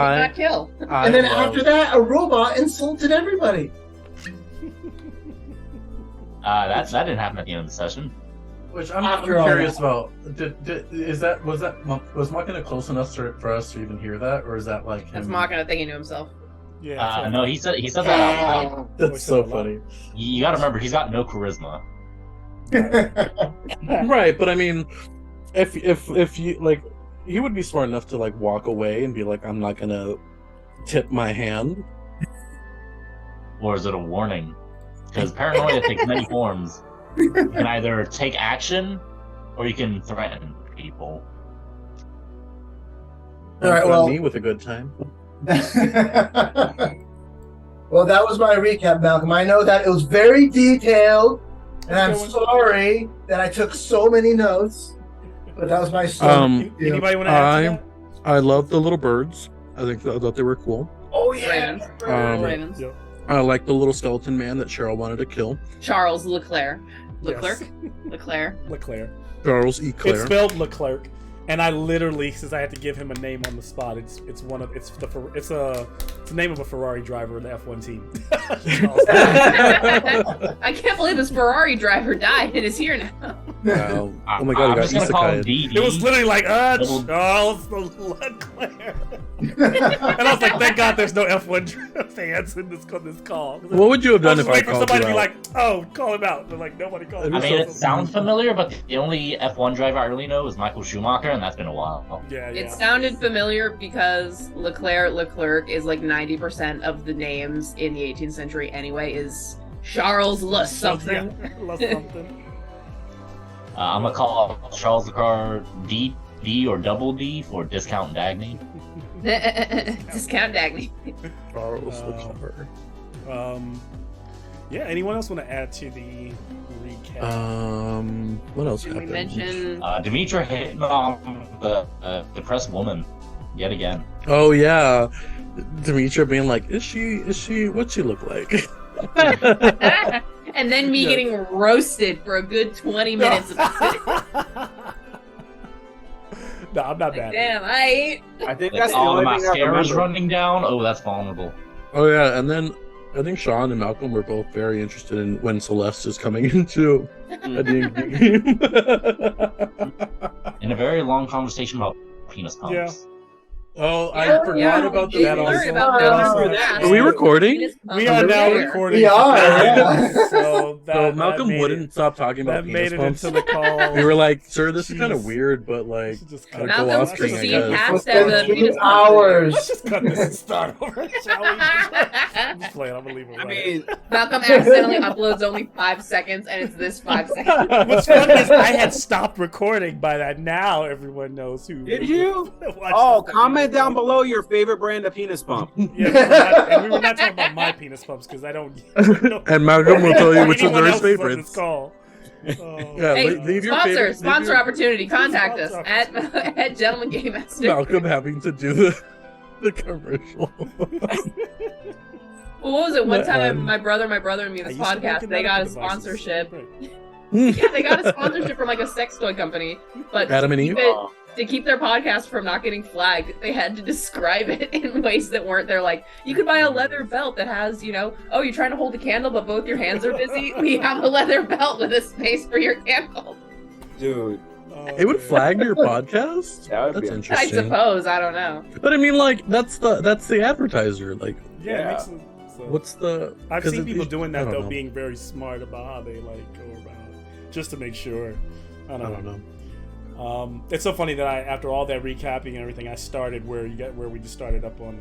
not kill. And then after that, a robot insulted everybody. That didn't happen at the end of the session. Which I'm After all curious that. about. Was Machina close enough for us to even hear that, or is that like him? That's Machina thinking to himself. Yeah. No, he said that out loud. That's so funny. You got to remember, he's got no charisma. Right, but I mean, if you like, he would be smart enough to like walk away and be like, I'm not gonna tip my hand. Or is it a warning? Because paranoia takes many forms. You can either take action, or you can threaten people. All right, Threaten well- me with a good time. Well, that was my recap, Malcolm. I know that it was very detailed, and I'm sorry that I took so many notes, but that was my story. Anybody want to add to that? I love the little birds. I thought they were cool. Oh yeah, Ravens. Ravens. Yep. I like the little skeleton man that Cheryl wanted to kill. Charles Leclerc. Yes. Leclerc. Leclerc. Charles E. It's Claire. spelled Leclerc, and I literally, since I had to give him a name on the spot, it's the name of a Ferrari driver in the F1 team. I can't believe this Ferrari driver died and is here now. Wow. Oh my god, I'm he just got gonna call him isekai. DD. It was literally like, Double- Charles Leclerc. And I was like, thank God there's no F1 fans in this call. What would you have I done was if just I waiting for called somebody you to be out? like, oh, call him out. They're like, nobody called him I out. mean, it sounds familiar, but the only F1 driver I really know is Michael Schumacher, and that's been a while. Yeah. It sounded familiar because Leclerc is like 90% of the names in the 18th century anyway is Charles Le something. Love something. I'm gonna call Charles Leclerc D or double D for Discount Dagny. Discount Dagny. Charles Leclerc. Yeah, anyone else want to add to the recap? What else Did we happened? mention Demetra hitting on the depressed woman yet again. Oh yeah, Demetra being like, is she? What'd she look like? and then me getting roasted for a good 20 minutes of No, I'm not mad. damn, I think Like, that's the all the only thing I mascara's remember. running down. Oh, that's vulnerable. Oh yeah, and then I think Sean and Malcolm were both very interested in when Celeste is coming into a D&D game. In a very long conversation about penis pumps. Yeah. Oh, I Yeah, forgot yeah, about we that learned also. about that. Are we recording? We are now recording. We are, yeah. So, So Malcolm wouldn't stop talking about That made penis it pumps. into the call. We were like, sir, this is kind of Jeez. weird, but like, Just gotta cut go it. off Malcolm screen, I proceed guess. has It's to have been a 2 penis hours. Let's just cut this and start over, shall we? I'm just playing. I'm gonna leave it I running. mean, Malcolm accidentally uploads only 5 seconds and it's this 5 seconds. What's funny is I had stopped recording by that. Now everyone knows who. did you? watched Oh, this. comment down below your favorite brand of penis pump. Yeah, and we were not talking about my penis pumps because I don't. And Malcolm will tell you which ones Anyone are his else's on favorites. this call. Yeah, Hey, leave your sponsor, favorite- sponsor leave your- opportunity. Contact us Sponsor at Gentleman Game Master. Malcolm having to do the commercial. Well, what was it? One But, time, my brother, and me, I this used to work podcast, in they got a medical devices. sponsorship. Right. Yeah, they got a sponsorship from like a sex toy company, but Adam and to Eve? keep it- to keep their podcast from not getting flagged, they had to describe it in ways that weren't. They're like, you could buy a leather belt that has, oh, you're trying to hold a candle, but both your hands are busy. We have a leather belt with a space for your candle. Dude, It would flag your podcast. That would That's be- I interesting. suppose. I don't know. But I mean, like, that's the advertiser. Like, Yeah, Yeah. It makes sense. So. what's the? I've 'cause seen it- people doing I that don't though, know. being very smart about how they like go about it, just to make sure. I I don't don't know. know. It's so funny that after all that recapping and everything, I started where we just started up on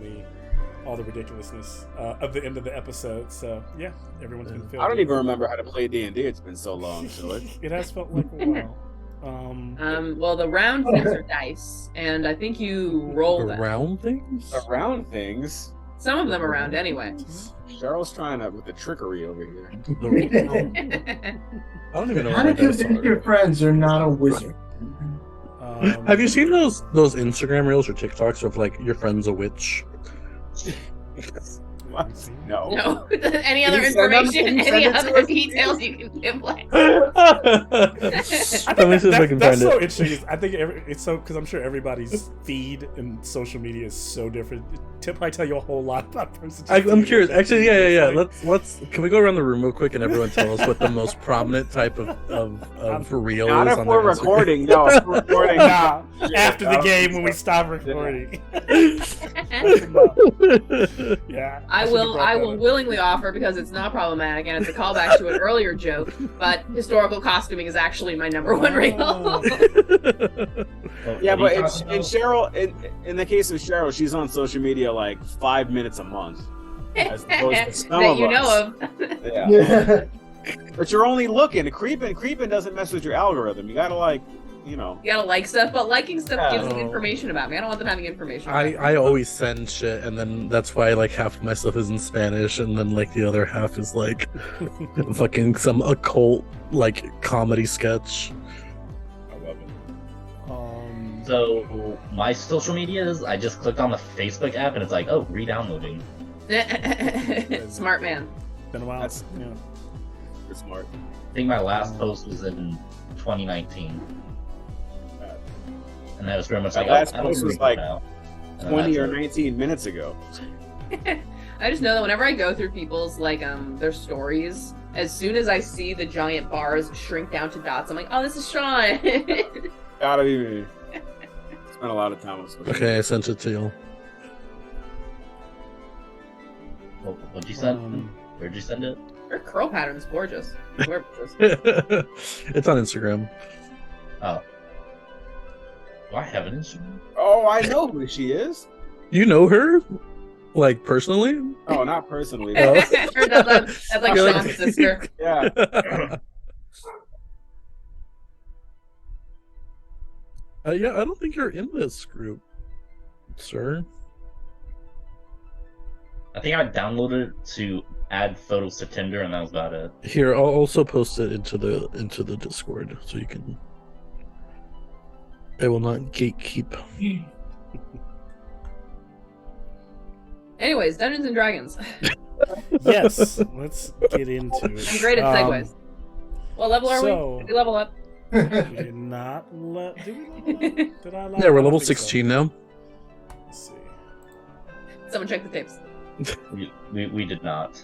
all the ridiculousness of the end of the episode. So yeah, everyone's been feeling. I don't even remember how to play D&D. It's been so long. So It has felt like a while. Well, the round things are dice, and I think you roll them. Around things. around things, Some of them around anyway. Cheryl's trying to with the trickery over here. I don't even know. How what to my dice convince are. your friends you're not a wizard? Have you seen those Instagram reels or TikToks of like your friend's a witch? What? No. No. Any other you send them- information? can you send Any it to other us? details you can give? Like, Let me see if I can That's find so it. interesting. I think it's so because I'm sure everybody's feed and social media is so different. Tip probably tell you a whole lot about a person. I'm curious. Actually, yeah. It's like- Let's. Can we go around the room real quick and everyone tell us what the most prominent type of reel Not is if on we're their Instagram? recording. No, if we're recording. Nah, Yeah, after the I don't game think when we so. stop recording. Yeah, I should have will. brought I that will up. willingly offer because it's not problematic and it's a callback to an earlier joke. But historical costuming is actually my number one reel. Oh. Yeah, What but are you in talking Cheryl, in the case of Cheryl, she's on social media like 5 minutes a month. As opposed to some that of you us. know of. Yeah. Yeah. But you're only looking. Creeping doesn't mess with your algorithm. You gotta like, you know. You gotta like stuff, but liking stuff Yeah. gives you information about me. I don't want them having information. About me. I always send shit, and then that's why like half of my stuff is in Spanish, and then like the other half is like fucking some occult like comedy sketch. I love it. So my social media is I just clicked on the Facebook app and it's like, oh, re-downloading. Smart man. Been a while. That's- Yeah. You're smart. I think my last post was in 2019. And that was very much My like, last I don't post was read like that now. And then 20 or that's it. 19 minutes ago. I just know that whenever I go through people's like their stories, as soon as I see the giant bars shrink down to dots, I'm like, oh, this is Sean. Gotta be me. Spent a lot of time on social Okay, I sent it to you. What'd you send? Um, Where'd you send it? Her curl pattern's gorgeous. Where is this? It's on Instagram. Oh. Do I have an instrument? Oh, I know who she is. You know her, like personally? Oh, not personally. Oh. but- that's like You're Sean's sister. Yeah. Yeah, I don't think you're in this group, sir. I think I downloaded it to add photos to Tinder, and that was about it. Here, I'll also post it into the Discord so you can. I will not gatekeep. Anyways, Dungeons and Dragons. yes, let's get into it. I'm great at segues. What level are so- we? Did we level up? We did not let. Did we level up? Did I level Yeah, we're up? I level don't think so. 16 now. Let's see. Someone check the tapes. We did not.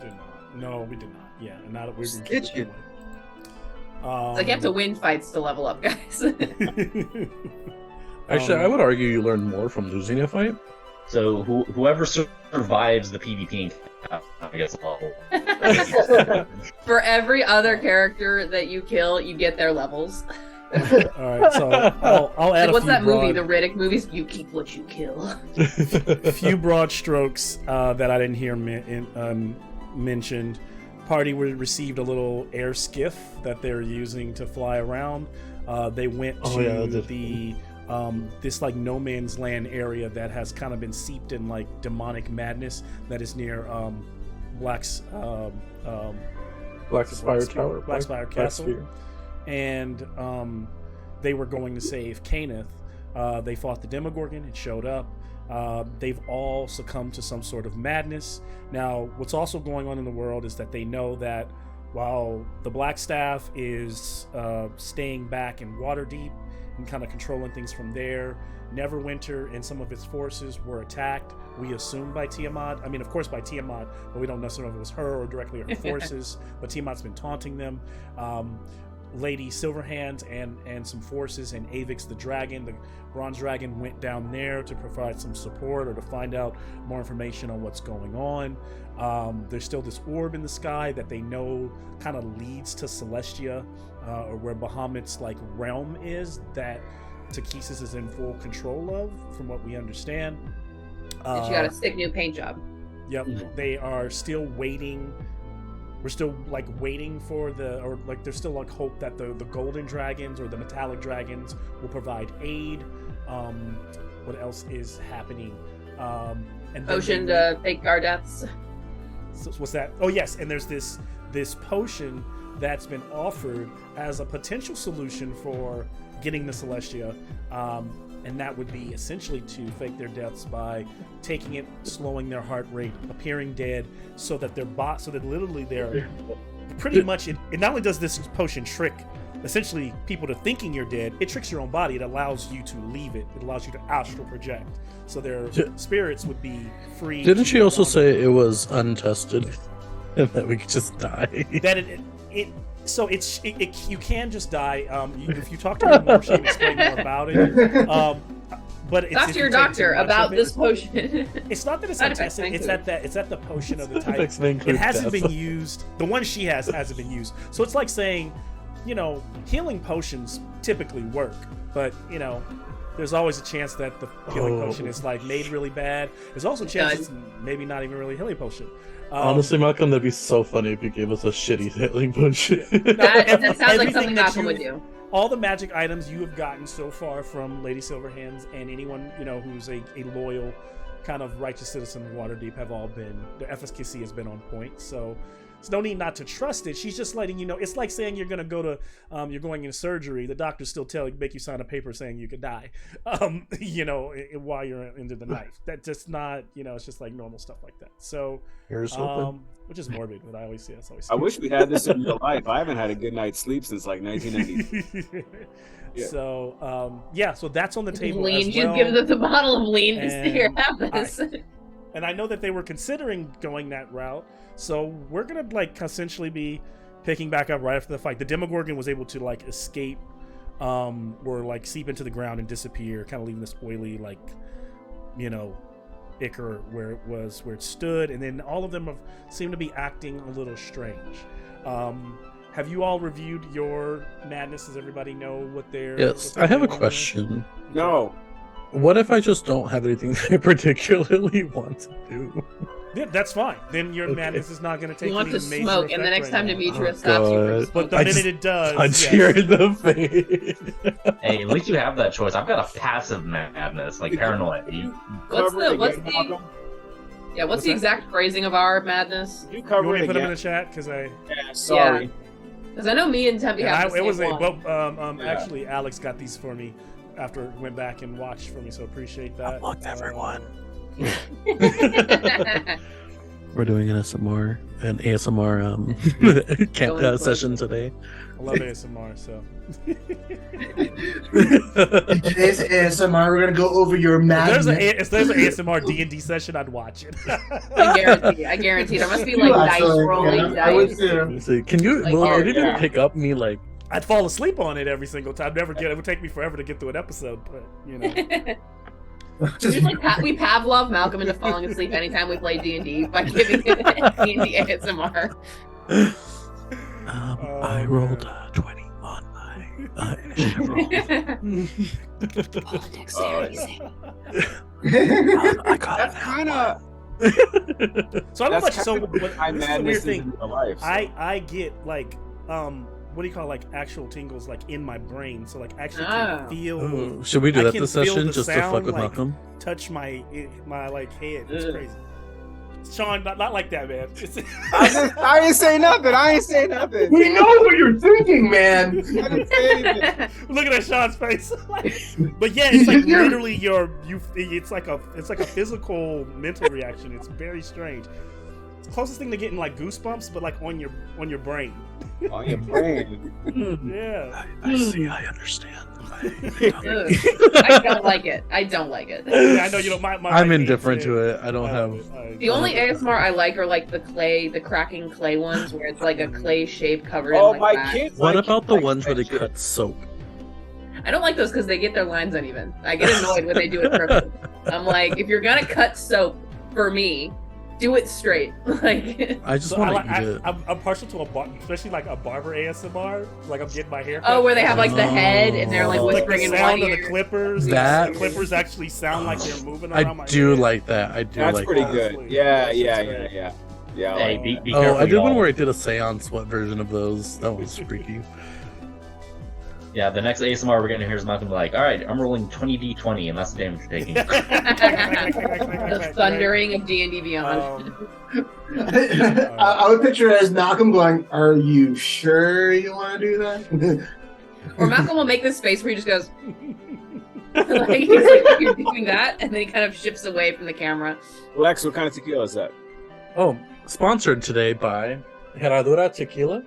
Did not. No, we did not. Yeah, and now that we're Stitch it. Like you have to win fights to level up, guys. Actually, I would argue you learn more from losing a fight. So whoever survives the PvP, I guess level. For every other character that you kill, you get their levels. All right, so I'll add Like, what's a few that movie, broad, the Riddick movies? You keep what you kill. a few broad strokes that I didn't hear mentioned. Party received a little air skiff that they're using to fly around. They went Oh, to yeah, I did. the this like no man's land area that has kind of been seeped in like demonic madness that is near Black's Black Spire Tower. Black Spire Castle. And they were going to save Caneth. They fought the Demogorgon. It showed up. They've all succumbed to some sort of madness. Now, what's also going on in the world is that they know that while the Black Staff is staying back in Waterdeep and kind of controlling things from there, Neverwinter and some of its forces were attacked, we assume by Tiamat. I mean, of course by Tiamat, but we don't necessarily know if it was her or directly her forces. But Tiamat's been taunting them. Lady Silverhand and some forces and Avix the dragon, the bronze dragon, went down there to provide some support or to find out more information on what's going on. There's still this orb in the sky that they know kind of leads to Celestia, or where Bahamut's like realm is, that Takesis is in full control of, from what we understand. You got a sick new paint job. Yep, they are still waiting. We're still like waiting for there's still like hope that the golden dragons or the metallic dragons will provide aid. What else is happening? And then Potion to take our deaths. So what's that? Oh yes, and there's this potion that's been offered as a potential solution for getting the Celestia, and that would be essentially to fake their deaths by taking it, slowing their heart rate, appearing dead, so that literally they're pretty much. It not only does this potion trick essentially people to thinking you're dead, it tricks your own body. It allows you to leave it. It allows you to astral project. So their spirits would be free. Didn't she also say it was untested and that we could just die? That you can just die. If you talk to her more, she can explain more about it. But talk to your doctor about this potion. It's not that it's untested. It's that the potion of the type. It hasn't been used. The one she has hasn't been used. So it's like saying, healing potions typically work, but there's always a chance that the healing potion is like made really bad. There's also a chance it's maybe not even really a healing potion. Honestly, Malcolm, that'd be so funny if you gave us a shitty healing potion. That sounds like something Malcolm would do. All the magic items you have gotten so far from Lady Silverhands and anyone who's a loyal kind of righteous citizen of Waterdeep have all been, the efficacy has been on point. So there's no need not to trust it. She's just letting you know. It's like saying you're going into surgery. The doctors still make you sign a paper saying you could die, while you're into the knife. That's just not, it's just like normal stuff like that. So, which is morbid, but I always see it. I wish we had this in real life. I haven't had a good night's sleep since like 1990. Yeah. So, so that's on the table. Lean, as well. just give them the bottle of lean. Here, have this. And I know that they were considering going that route. So we're gonna essentially be picking back up right after the fight. The Demogorgon was able to escape, or seep into the ground and disappear, kind of leaving this oily ichor where it stood. And then all of them seem to be acting a little strange. Have you all reviewed your madness? Does everybody know what they're? Yes, I have a question. No. What if I just don't have anything I particularly want to do? Yeah, that's fine. Then your madness is not going to take. You want to major smoke, and the next time right Demetrius stops you from but the minute it does, punch you in the face. Hey, at least you have that choice. I've got a passive madness, like paranoia. What's the exact phrasing of our madness? You You cover want me it to put them in again. the chat? Because Sorry. Because I know me and Tempe have the same one. Actually, Alex got these for me after it went back and watched for me, so appreciate that. Among everyone. We're doing an ASMR session today. I love ASMR, so. In today's ASMR, we're gonna go over your madness. If there's an ASMR D&D session, I'd watch it. I guarantee. There must be dice rolling I would dice. too. So, can you? Will it even pick up me I'd fall asleep on it every single time. It would take me forever to get through an episode, but We Pavlov Malcolm into falling asleep anytime we play D&D by giving it D&D ASMR. I rolled 20 on my initiative roll. I got That's kind of. So I don't like so. What This is the weird thing. In real life, so. I get what do you call actual tingles in my brain? So actually can feel. Ooh, should we do I that can this feel session the just to fuck sound, with Malcolm? Touch my head. It's crazy. Sean, not like that, man. I ain't say nothing. We know what you're thinking, man. I didn't say anything. Looking at Sean's face. But yeah, it's literally it's like a physical mental reaction. It's very strange. It's the closest thing to getting goosebumps, but on your brain. On your brain. Yeah. I see. I understand. I don't like it. Yeah, I know you don't. I'm indifferent to it. I don't have. The only ASMR I like are the cracking clay ones where it's a clay shape covered Oh, in my wax. kids. What like about it the like ones where they that shit. cut soap? I don't like those because they get their lines uneven. I get annoyed when they do it crooked. I'm like, if you're gonna cut soap for me, do it straight. I just want to eat it. I'm partial to especially a barber ASMR. I'm getting my hair. Oh, where they have the head and they're whispering the in sound one of the ear. clippers. That- The clippers actually sound like they're moving I around my do head. like that. I do That's like pretty that. good. Yeah. I Hey, like be Oh, careful. I did one y'all. where I did a seance what version of those. That was freaky. Yeah, the next ASMR we're gonna hear is Malcolm all right, I'm rolling 20d20, and that's the damage you're taking. The thundering of D&D Beyond. I would picture it as Malcolm going, "Are you sure you want to do that?" Or Malcolm will make this face where he just goes, Like he's like, you're doing that, and then he kind of shifts away from the camera. Lex, what kind of tequila is that? Oh, sponsored today by Herradura Tequila.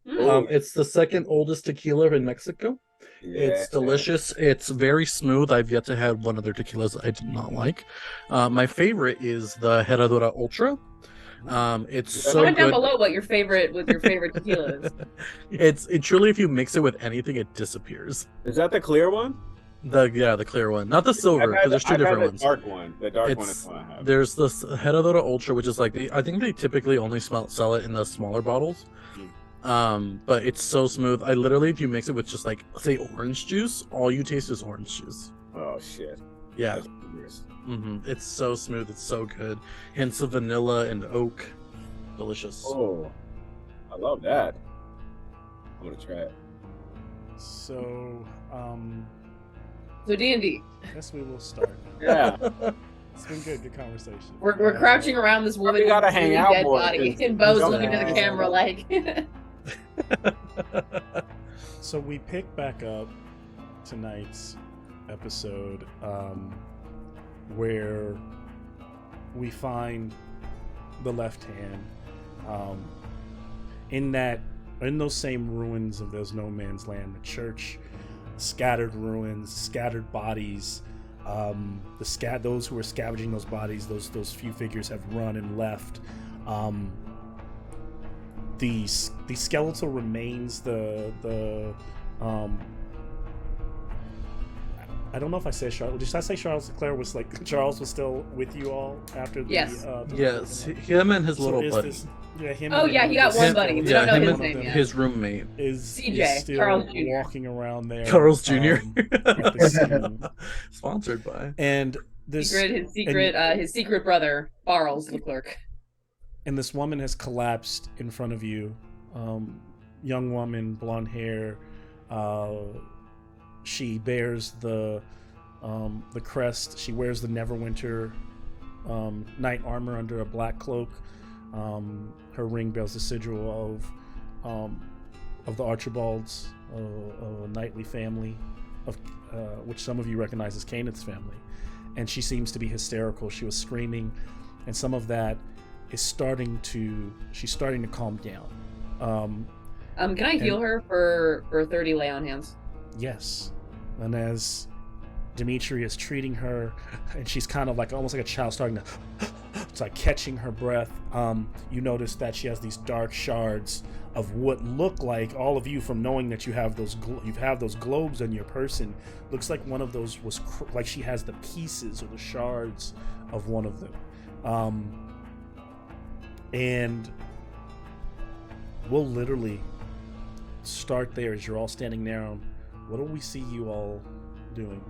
Mm. It's the second oldest tequila in Mexico. It's delicious. It's very smooth. I've yet to have one of their tequilas I did not like. My favorite is the Herradura Ultra. It's so Comment down good. below what your favorite tequila is. It truly, if you mix it with anything, it disappears. Is that the clear one? The clear one, not the silver, because there's two different ones. The dark one. The dark one is It's one I have. there's this Herradura Ultra, which is like I think they typically only sell it in the smaller bottles. But it's so smooth. I literally, if you mix it with just like say orange juice, all you taste is orange juice. Oh shit. Yeah, That's weird. it's so smooth. It's so good. Hints of vanilla and oak, delicious. Oh, I love that. I'm gonna try it. So, So D&D. I guess we will start. Yeah. It's been good. Good conversation. We're crouching around this woman We gotta with a hang out dead more, body, because and Bo's we don't looking to the have- camera like. So we pick back up tonight's episode where we find the left hand in those same ruins of those no man's land, the church, scattered ruins, scattered bodies. Those who are scavenging those bodies, those few figures have run and left. The skeletal remains, I don't know if I said Charles. Did I say Charles Leclerc was like Charles was still with you all after the? Yes. Yes, him and his little buddy. Him. Oh, and yeah, he got this- one buddy. We don't know him his and name yet. his roommate. Is CJ, is still Charles Jr. walking around there. Charles Jr. at the scene. Sponsored by. And this His secret brother, Barles Leclerc. and this woman has collapsed in front of you. Young woman, blonde hair. She bears the crest. She wears the Neverwinter knight armor under a black cloak. Her ring bears the sigil of the Archibalds, a knightly family, of which some of you recognize as Kenneth's family. And she seems to be hysterical. She was screaming, and some of that is starting to calm down. Can I heal her for 30 lay on hands? Yes. And as Dimitri is treating her, and she's kind of like almost like a child starting to it's like catching her breath. You notice that she has these dark shards of what look like, all of you from knowing that you have those globes on your person, looks like one of those was like she has the pieces or the shards of one of them. And we'll literally start there as you're all standing there. What do we see you all doing?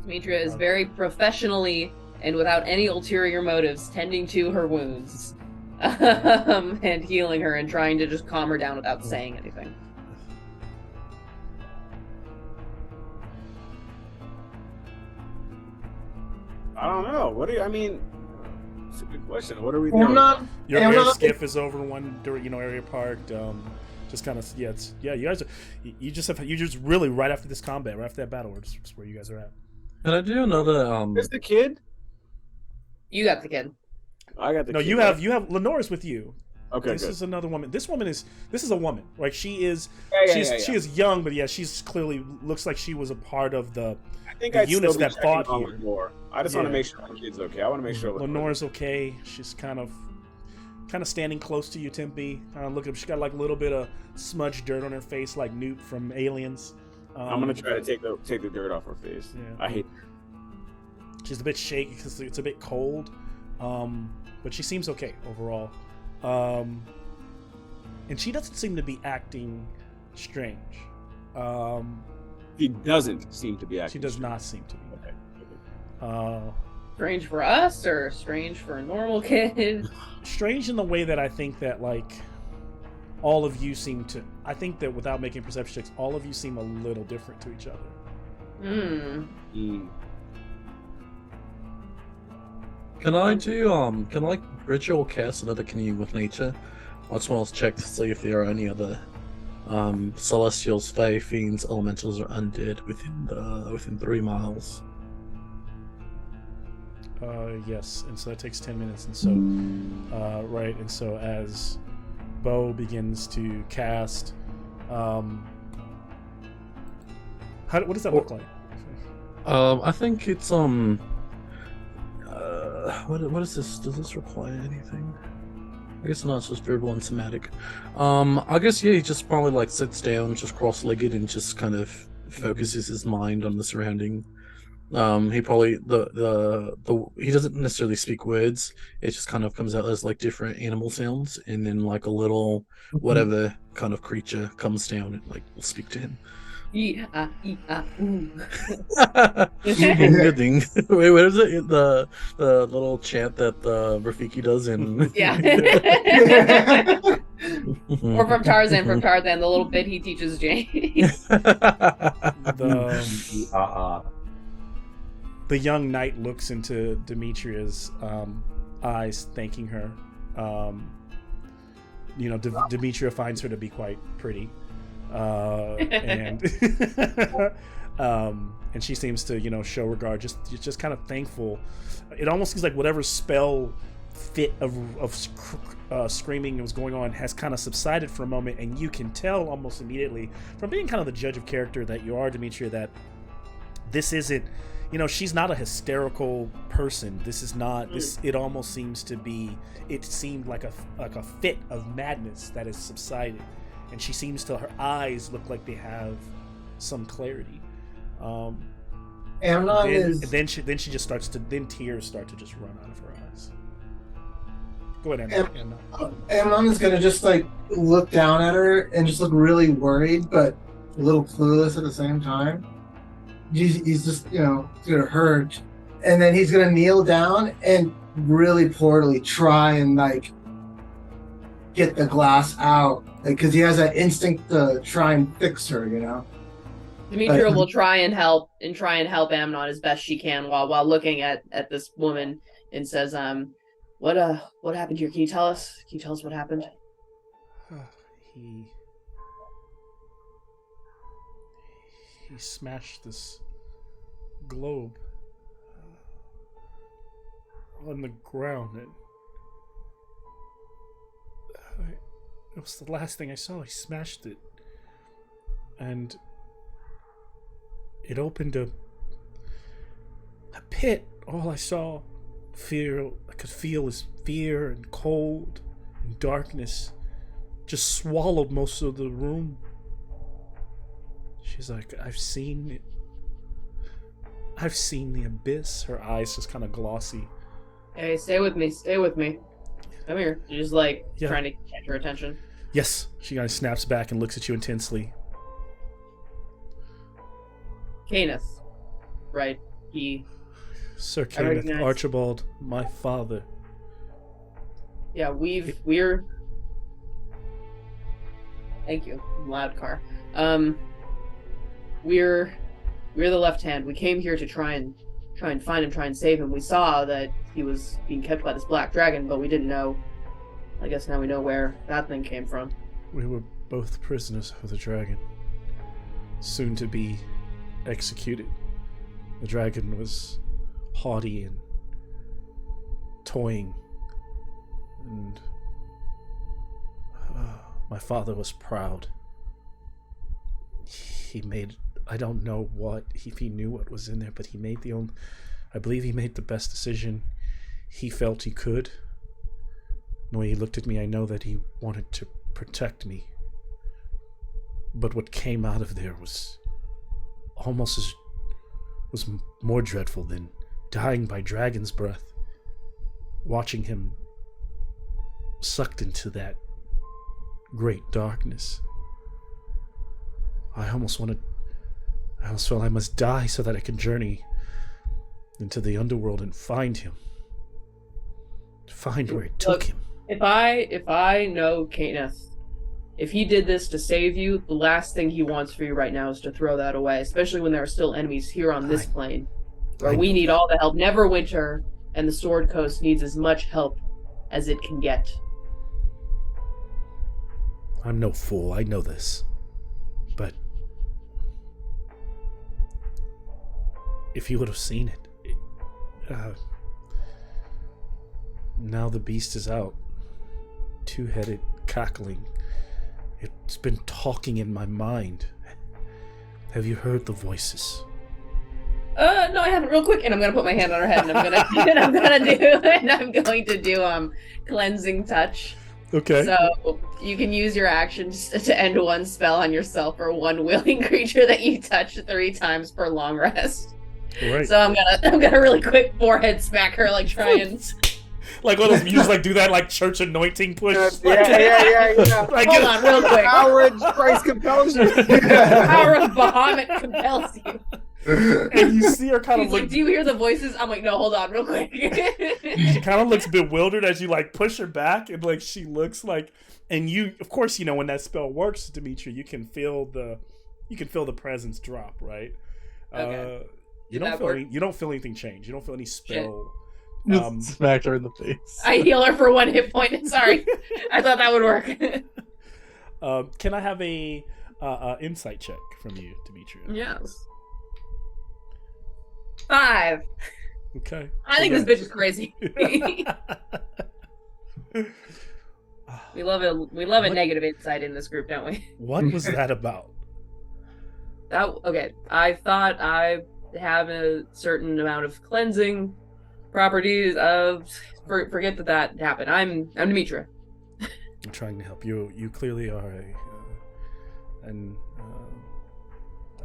Demetria is very professionally and without any ulterior motives tending to her wounds. And healing her and trying to just calm her down without saying anything. I don't know. I mean, it's a good question. What are we Well, doing? Your I'm air not- skiff is over one, area parked. Just kind of, you guys are, you just really right after this combat, right after that battle, it's where you guys are at. And I do know that Is the kid? You got the kid. I got the No, kid. you have Lenore's with you. Okay, This good. is another woman. This is a woman. Like she is, Yeah. she is young, but yeah, she's clearly looks like she was a part of the. I think the I'd units still be that fought checking on here. Lenore. I just want Yeah. to make sure the kid's okay. I want to make sure Lenore's okay. She's kind of standing close to you, Tempe. Kind of looking. She got like a little bit of smudged dirt on her face, like Newt from Aliens. I'm gonna try to take the dirt off her face. Yeah. I hate. She's a bit shaky because it's a bit cold, but she seems okay overall. And she doesn't seem to be acting strange. He doesn't seem to be acting. She does not seem to be. Okay. Strange for us or strange for a normal kid? Strange in the way that I think that like all of you seem to. I think that without making perception checks, all of you seem a little different to each other. Mm. Can I ritual cast another canoe with nature? I just want to check to see if there are any other Celestials, Fae, Fiends, Elementals, or Undead within 3 miles. Yes, and so that takes 10 minutes, and so right, and so as Bo begins to cast, what does that look like? I think it's what is this? Does this require anything? I guess not. It's just verbal and somatic. I guess yeah. He just probably like sits down, just cross-legged, and just kind of focuses his mind on the surrounding. He probably he doesn't necessarily speak words. It just kind of comes out as like different animal sounds, and then like a little whatever kind of creature comes down and like will speak to him. Ooh. Ding. Wait, what is it? The little chant that Rafiki does in Yeah. Or from Tarzan, the little bit he teaches Jane. The young knight looks into Demetria's eyes, thanking her. Demetria finds her to be quite pretty, and and she seems to show regard, just kind of thankful. It almost seems like whatever spell fit of screaming was going on has kind of subsided for a moment, and you can tell almost immediately from being kind of the judge of character that you are, Demetria, that this isn't. She's not a hysterical person. This is not. This. It almost seems to be. It seemed like a fit of madness that has subsided, and she seems to. Her eyes look like they have some clarity. Amnon is. Then she just starts to. Then tears start to just run out of her eyes. Go ahead, Amnon. Amnon is gonna just like look down at her and just look really worried, but a little clueless at the same time. He's just, it's gonna hurt, and then he's gonna kneel down and really poorly try and like get the glass out, because he has that instinct to try and fix her, Demetria will try and help Amnon as best she can while looking at this woman, and says, what happened here? Can you tell us? What happened? He smashed this globe on the ground. It was the last thing I saw. He smashed it, and it opened a pit. All I could feel is fear and cold and darkness. Just swallowed most of the room. She's like, I've seen the abyss. Her eyes just kind of glossy. Hey, stay with me. Come here. You're just trying to catch her attention. Yes. She kind of snaps back and looks at you intensely. Kenneth, right? Sir Kenneth Archibald, my father. Yeah, we're. Thank you. Loud car. We're the left hand. We came here to try and find him, try and save him. We saw that he was being kept by this black dragon, but we didn't know. I guess now we know where that thing came from. We were both prisoners of the dragon, soon to be executed. The dragon was haughty and toying, and my father was proud. He made, I don't know if he knew what was in there, but I believe he made the best decision he felt he could. The way he looked at me, I know that he wanted to protect me. But what came out of there was more dreadful than dying by dragon's breath. Watching him sucked into that great darkness. I almost felt I must die so that I could journey into the underworld and find him. Find where it took him. If I know Kenneth, if he did this to save you, the last thing he wants for you right now is to throw that away, especially when there are still enemies here on this plane, where we need all the help. Neverwinter and the Sword Coast needs as much help as it can get. I'm no fool. I know this. if you would have seen it. Now the beast is out. Two-headed, cackling. It's been talking in my mind. Have you heard the voices? No, I haven't. Real quick, and I'm gonna put my hand on her head, and I'm going to do cleansing touch. Okay. So you can use your action to end one spell on yourself or one willing creature that you touch 3 times per long rest. Right. So I'm gonna really quick forehead smack her, like try and. Like one of those, you just like do that like church anointing push. Yeah. Like, Hold on, real quick. Power of Christ compels you. Power of Bahamut compels you. and you see her kind of He's look. like, do you hear the voices? I'm like, no, hold on, real quick. She kind of looks bewildered as you like push her back, and like she looks like, and you, of course, you know when that spell works, Dimitri, you can feel the presence drop, right? Okay. You don't feel anything change. You don't feel any spell. Just smacked her in the face. I heal her for 1 hit point. Sorry, I thought that would work. Can I have a insight check from you, Dimitri? Yes. 5. Okay. I think this bitch is crazy. We love a negative insight in this group, don't we? What was that about? Okay. I thought I have a certain amount of cleansing properties of. Forget that happened. I'm Demetra. I'm trying to help you. You clearly are and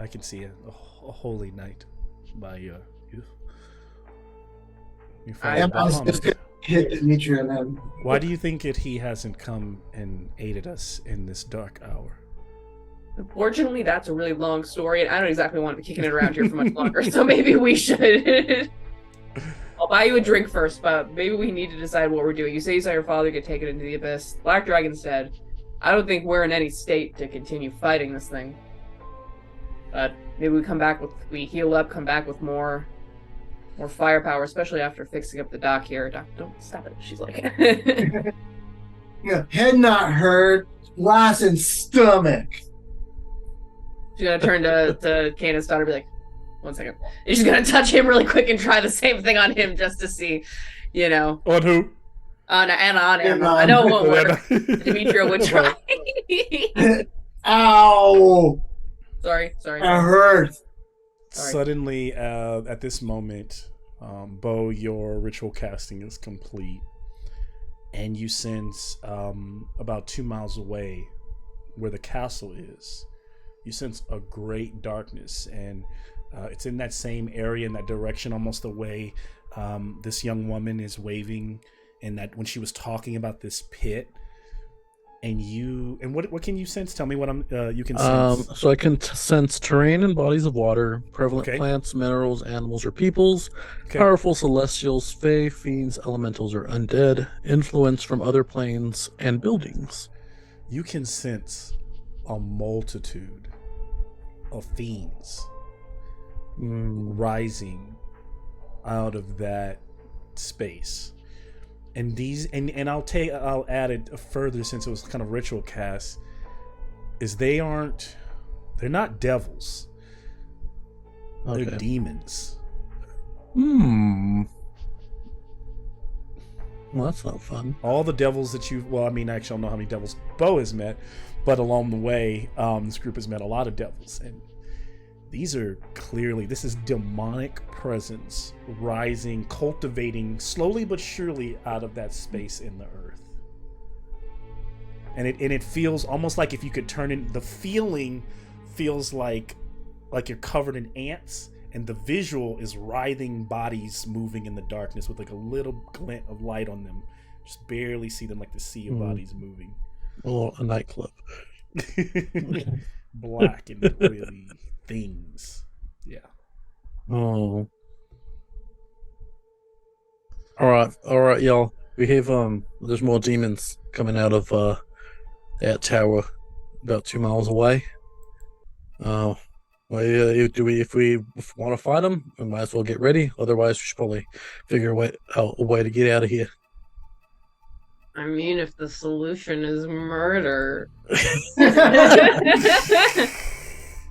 I can see a holy knight by you. I was just gonna hit Demetri and then. Why do you think he hasn't come and aided us in this dark hour? Unfortunately, that's a really long story, and I don't exactly want to be kicking it around here for much longer, so maybe we should. I'll buy you a drink first, but maybe we need to decide what we're doing. You say you saw your father get taken into the abyss. Black Dragon said, I don't think we're in any state to continue fighting this thing. But maybe we heal up, come back with more firepower, especially after fixing up the dock here. Doc, don't stop it. She's like... Yeah, head not hurt, glass and stomach. She's gonna turn to Canaan's daughter and be like, 1 second. And she's gonna touch him really quick and try the same thing on him just to see, you know. On who? On him. I know it won't work. Demetria would try. Ow! Sorry. That hurt. Sorry. Suddenly, at this moment, Bo, your ritual casting is complete, and you sense about 2 miles away, where the castle is, you sense a great darkness, and it's in that same area, in that direction, almost the way this young woman is waving, and that when she was talking about this pit. And what can you sense? Tell me what you can sense. So I can sense terrain and bodies of water, prevalent plants, minerals, animals, or peoples, powerful celestials, fae, fiends, elementals, or undead, influence from other planes, and buildings. You can sense a multitude of fiends rising out of that space. And these, and I'll add it further since it was kind of ritual cast, is they're not devils. They're demons. Well, that's not fun. All the devils that actually I don't know how many devils Bo has met, but along the way, this group has met a lot of devils. And this is demonic presence rising, cultivating slowly but surely out of that space in the earth. And it feels almost like if you could turn in, the feeling feels like you're covered in ants, and the visual is writhing bodies moving in the darkness with like a little glint of light on them. Just barely see them, like the sea of bodies moving. A nightclub. Black and really things. Yeah. Oh. Alright, y'all. We have there's more demons coming out of that tower about 2 miles away. If we want to fight them, we might as well get ready. Otherwise, we should probably figure out a way to get out of here. I mean, if the solution is murder.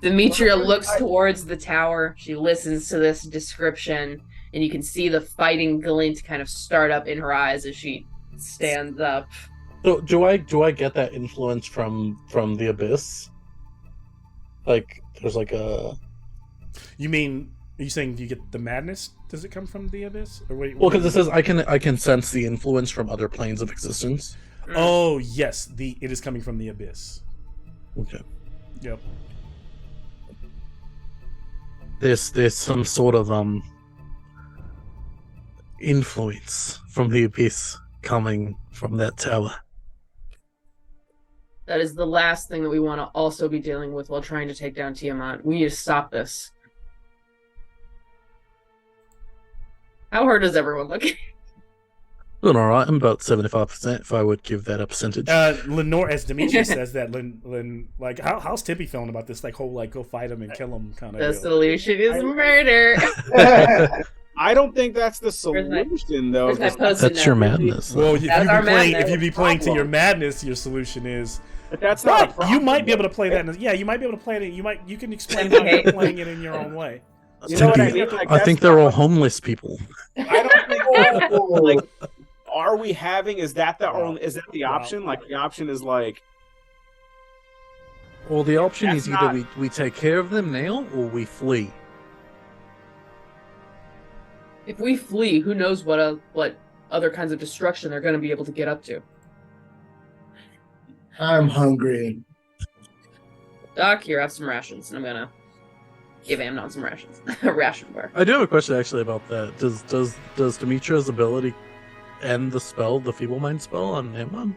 Demetria looks towards the tower. She listens to this description, and you can see the fighting glint kind of start up in her eyes as she stands up. So do I get that influence from the abyss? Like there's like a. You mean? Are you saying you get the madness? Does it come from the abyss? Or wait, Well, because it says I can sense the influence from other planes of existence. Oh yes, it is coming from the abyss. Okay. Yep. There's some sort of influence from the abyss coming from that tower. That is the last thing that we want to also be dealing with while trying to take down Tiamat. We need to stop this. How hard is everyone looking? Doing all right. I'm about 75%. If I would give that a percentage. Lenore, as Demetria says that, like, how's Tippy feeling about this? Like, whole like go fight him and kill him kind of. The solution is murder. I don't think that's the solution, though. Where's that post-it That's note? your madness. Well, if That's our madness. you be playing to your madness, your solution is. But that's not. a But problem, you might be able to though. play that. Yeah, you might be able to play it. You can explain how you're playing it in your own way. You know what I Tippy, mean? Like, I that's think they're not- all homeless people. I don't think. Like, are we having? Is that the only? Is that the Wow. option? Like, the option is like. Well, the option That's is either not- we take care of them now or we flee. If we flee, who knows what other kinds of destruction they're going to be able to get up to. I'm hungry. Doc, here, have some rations, and I'm gonna give Amnon some rations. A ration bar. I do have a question actually about that. Does Demetria's ability end the spell, the Feeble Mind spell on Amnon?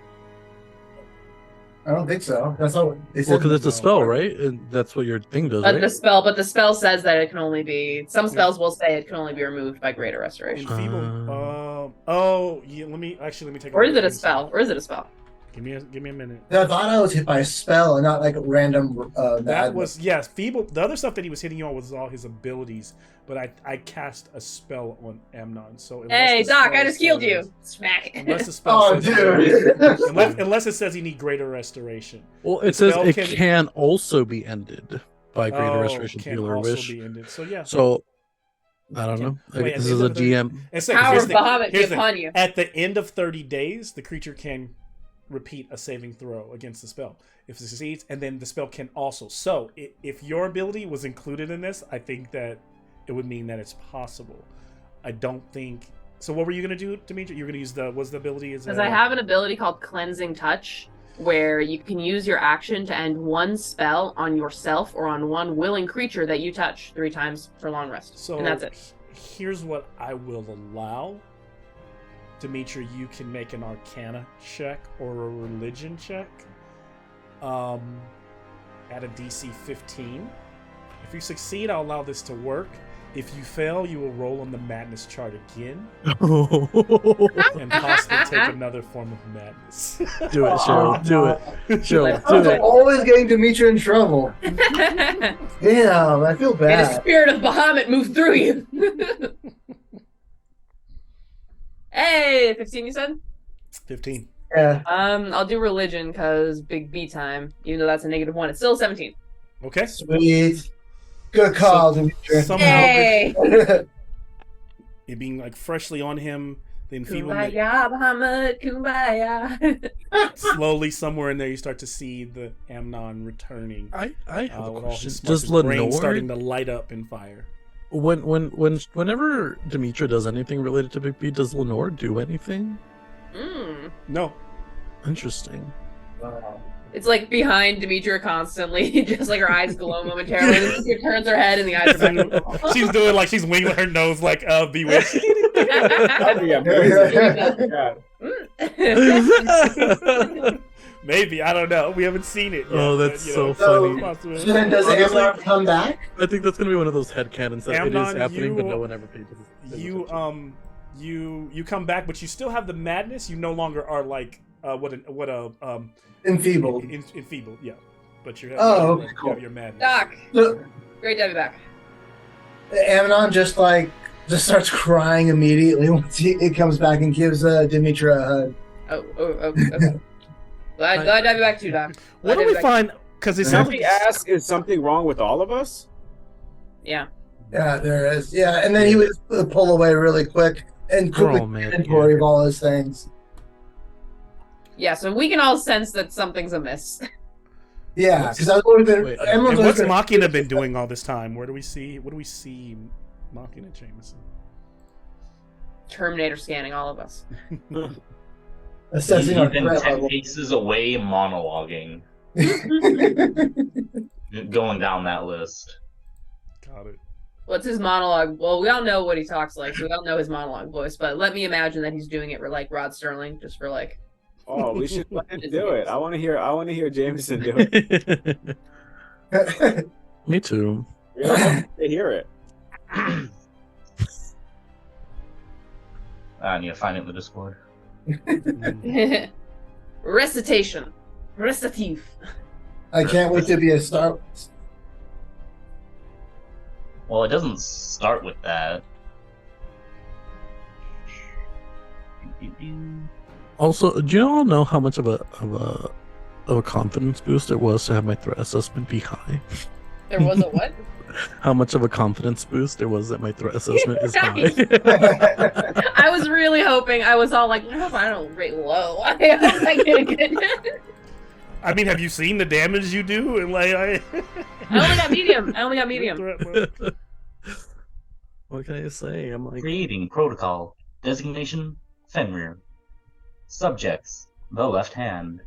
I don't think so. That's all they said. Well, because it's a spell, right? And that's what your thing does, But right? the spell says that it can only be. Some spells will say it can only be removed by greater restoration. Enfeeble. Let me take. Or is look it a at spell? Or is it a spell? Give me a minute. I thought I was hit by a spell and not like a random. That bad- was feeble. The other stuff that he was hitting you on was all his abilities, but I cast a spell on Amnon. So unless Hey, the Doc, spell I just healed says- you. Smack. Unless the spell Oh, says dude. unless it says you need greater restoration. Well, it says spell it can- can also be ended by greater restoration can healer also wish. be ended. So yeah. So I don't know. Wait, This at is the a end of the- DM. And so Power here's of the- Bahamut be here's the- upon you. At the end of 30 days, the creature can repeat a saving throw against the spell. If it succeeds, and then the spell can also. So, if your ability was included in this, I think that it would mean that it's possible. I don't think. So, what were you going to do, Dimitri? You're going to use what's the ability? Because I have an ability called Cleansing Touch, where you can use your action to end one spell on yourself or on one willing creature that you touch 3 times for long rest. So and that's it. Here's what I will allow. Dimitri, you can make an Arcana check or a Religion check at a DC 15. If you succeed, I'll allow this to work. If you fail, you will roll on the Madness chart again and possibly take another form of madness. Do it, Cheryl. Do it. Cheryl, I'm do it. always getting Demetria in trouble. May Damn, I feel the bad. spirit of Bahamut move through you. Hey, 15 you said? 15. Yeah. I'll do religion because big B time. Even though that's a -1, it's still 17. Okay. Sweet. Good call, Demetria. Somehow, Hey! it being like freshly on him, the enfeeblement. Kumbaya, Bahamut, kumbaya. Slowly, somewhere in there, you start to see the Amnon returning. I have a With all question. his Does his brain Lenore, starting to light up in fire? whenever Demetria does anything related to Big B, does Lenore do anything? Mm. No. Interesting. It's like behind Demetria constantly, just like her eyes glow momentarily. And then she turns her head and the eyes are back. She's doing like she's winging her nose like Bewitched. That'd be amazing. Yeah. Maybe, I don't know. We haven't seen it yet. Oh, that's but, so funny. possibly. So then does Amnon come back? I think that's gonna be one of those headcanons that it is Amnon, happening, but you- no one ever paid attention. You come back, but you still have the madness. You no longer are like Enfeebled. enfeebled. Yeah, but you have, Oh, okay, you cool. have your madness. Doc, So, great to have you back. Amnon just starts crying immediately once it comes back and gives Demetria a hug. Okay. Glad to have you back too, Doc. Where Glad do to we have you back. Because it Can sounds we like ask, is something wrong with all of us? Yeah. Yeah, there is. Yeah, and then he would just pull away really quick and quickly Oh, man, inventory of all his things. Yeah, so we can all sense that something's amiss. Yeah, because I've always been. Wait, everyone's And always what's been- Machina been doing all this time? What do we see Machina Jameson? Terminator scanning all of us. assessing He's our been threat 10 level. paces away monologuing, going down that list. Got it. What's his monologue? Well, we all know what he talks like, so we all know his monologue voice, but let me imagine that he's doing it for like Rod Sterling, just for like Oh, we should let him do it. I want to hear Jameson do it. Me too. We don't have to hear it. I need to find it in the Discord. recitation. Recitative. I can't wait to be a star. Well, it doesn't start with that. Also, do you all know how much of a confidence boost it was to have my threat assessment be high? There was a what? How much of a confidence boost it was that my threat assessment is high? I was really hoping. I was all like, I hope I don't rate low. I hope I get a good. I mean, have you seen the damage you do? And like, I only got medium. I only got medium. What can I say? I'm like, Creating protocol. Designation, Fenrir. Subjects, the left hand.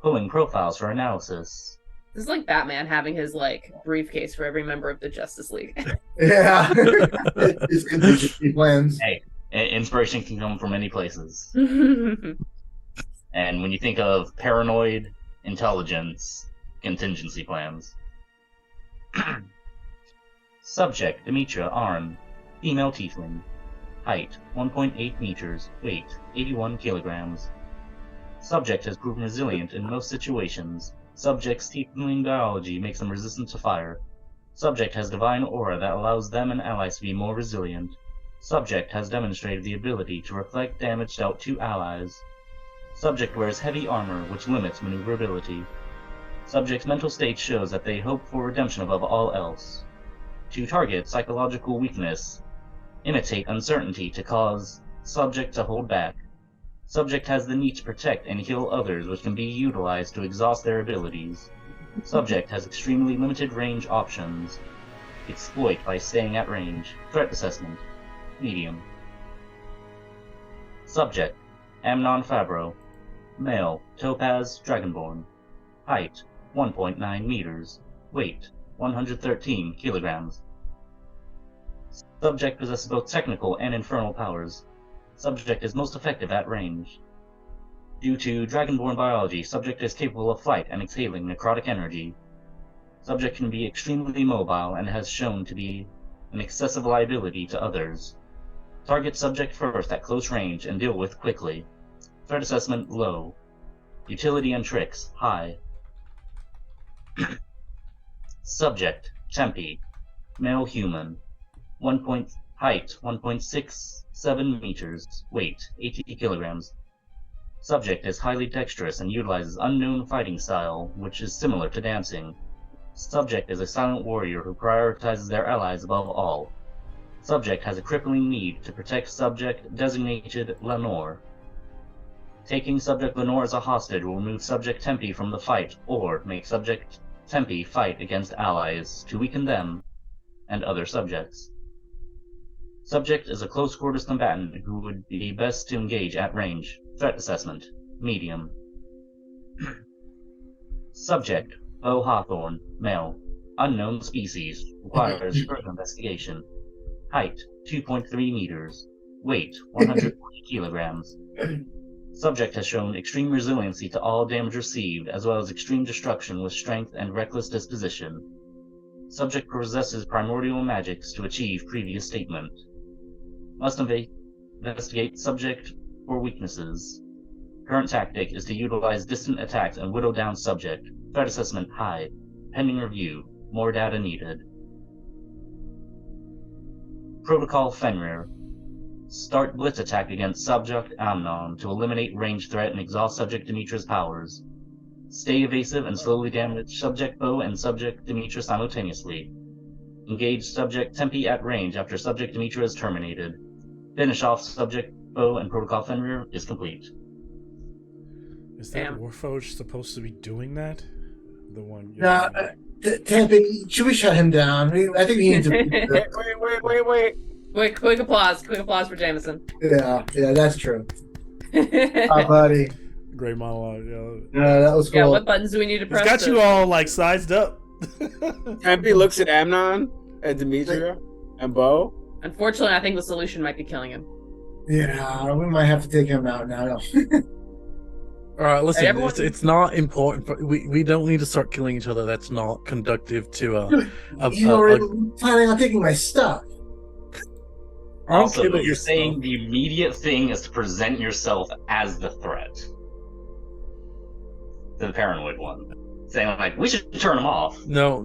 Pulling profiles for analysis. This is like Batman having his like briefcase for every member of the Justice League. Yeah. His contingency plans. Inspiration can come from many places. And when you think of paranoid, intelligence, contingency plans. Subject, Demetra Arn. Female tiefling. Height, 1.8 meters. Weight, 81 kilograms. Subject has proven resilient in most situations. Subject's tiefling biology makes them resistant to fire. Subject has divine aura that allows them and allies to be more resilient. Subject has demonstrated the ability to reflect damage dealt to allies. Subject wears heavy armor, which limits maneuverability. Subject's mental state shows that they hope for redemption above all else. To target psychological weakness, imitate uncertainty to cause subject to hold back. Subject has the need to protect and heal others, which can be utilized to exhaust their abilities. Subject has extremely limited range options. Exploit by staying at range. Threat assessment. Medium. Subject. Amnon Fabro. Male. Topaz Dragonborn. Height. 1.9 meters. Weight. 113 kilograms. Subject possesses both technical and infernal powers. Subject is most effective at range. Due to Dragonborn biology, Subject is capable of flight and exhaling necrotic energy. Subject can be extremely mobile and has shown to be an excessive liability to others. Target Subject first at close range and deal with quickly. Threat assessment low. Utility and tricks high. Subject Tempe. Male human. Height 1.67 meters. Weight 80 kilograms. Subject is highly dexterous and utilizes unknown fighting style, which is similar to dancing. Subject is a silent warrior who prioritizes their allies above all. Subject has a crippling need to protect Subject designated Lenore. Taking Subject Lenore as a hostage will remove Subject Tempe from the fight, or make Subject Tempe fight against allies to weaken them and other subjects. Subject is a close quarters combatant who would be best to engage at range. Threat assessment. Medium. Subject. Bo Hawthorne. Male. Unknown species. Requires further investigation. Height. 2.3 meters. Weight. 140 kilograms. Subject has shown extreme resiliency to all damage received, as well as extreme destruction with strength and reckless disposition. Subject possesses primordial magics to achieve previous statement. Must investigate Subject for weaknesses. Current tactic is to utilize distant attacks and whittle down Subject. Threat assessment high. Pending review. More data needed. Protocol Fenrir. Start blitz attack against Subject Amnon to eliminate range threat and exhaust Subject Demetra's powers. Stay evasive and slowly damage subject Bo and subject Demetra simultaneously. Engage subject Tempe at range after subject Demetra is terminated. Finish off subject Bo and Protocol Fenrir is complete. Is that Damn. Warforged supposed to be doing that? The one. Nah, Tempe, should we shut him down? I think he needs to. Wait. Quick applause for Jameson. Yeah, that's true. Oh, buddy. Great monologue. Yeah, that was cool. Yeah, what buttons do we need to It's press? got you all like sized up. Tempe looks at Amnon and Demetria and Bo. Unfortunately, I think the solution might be killing him. Yeah, we might have to take him out now. All right, listen. Hey, everyone- It's not important. We don't need to start killing each other. That's not conductive to a. You already planning on taking my stuff. I don't Also, care about you're your saying stuff. the immediate thing is to present yourself as the threat. To the paranoid one. Saying, like, we should turn him off. No,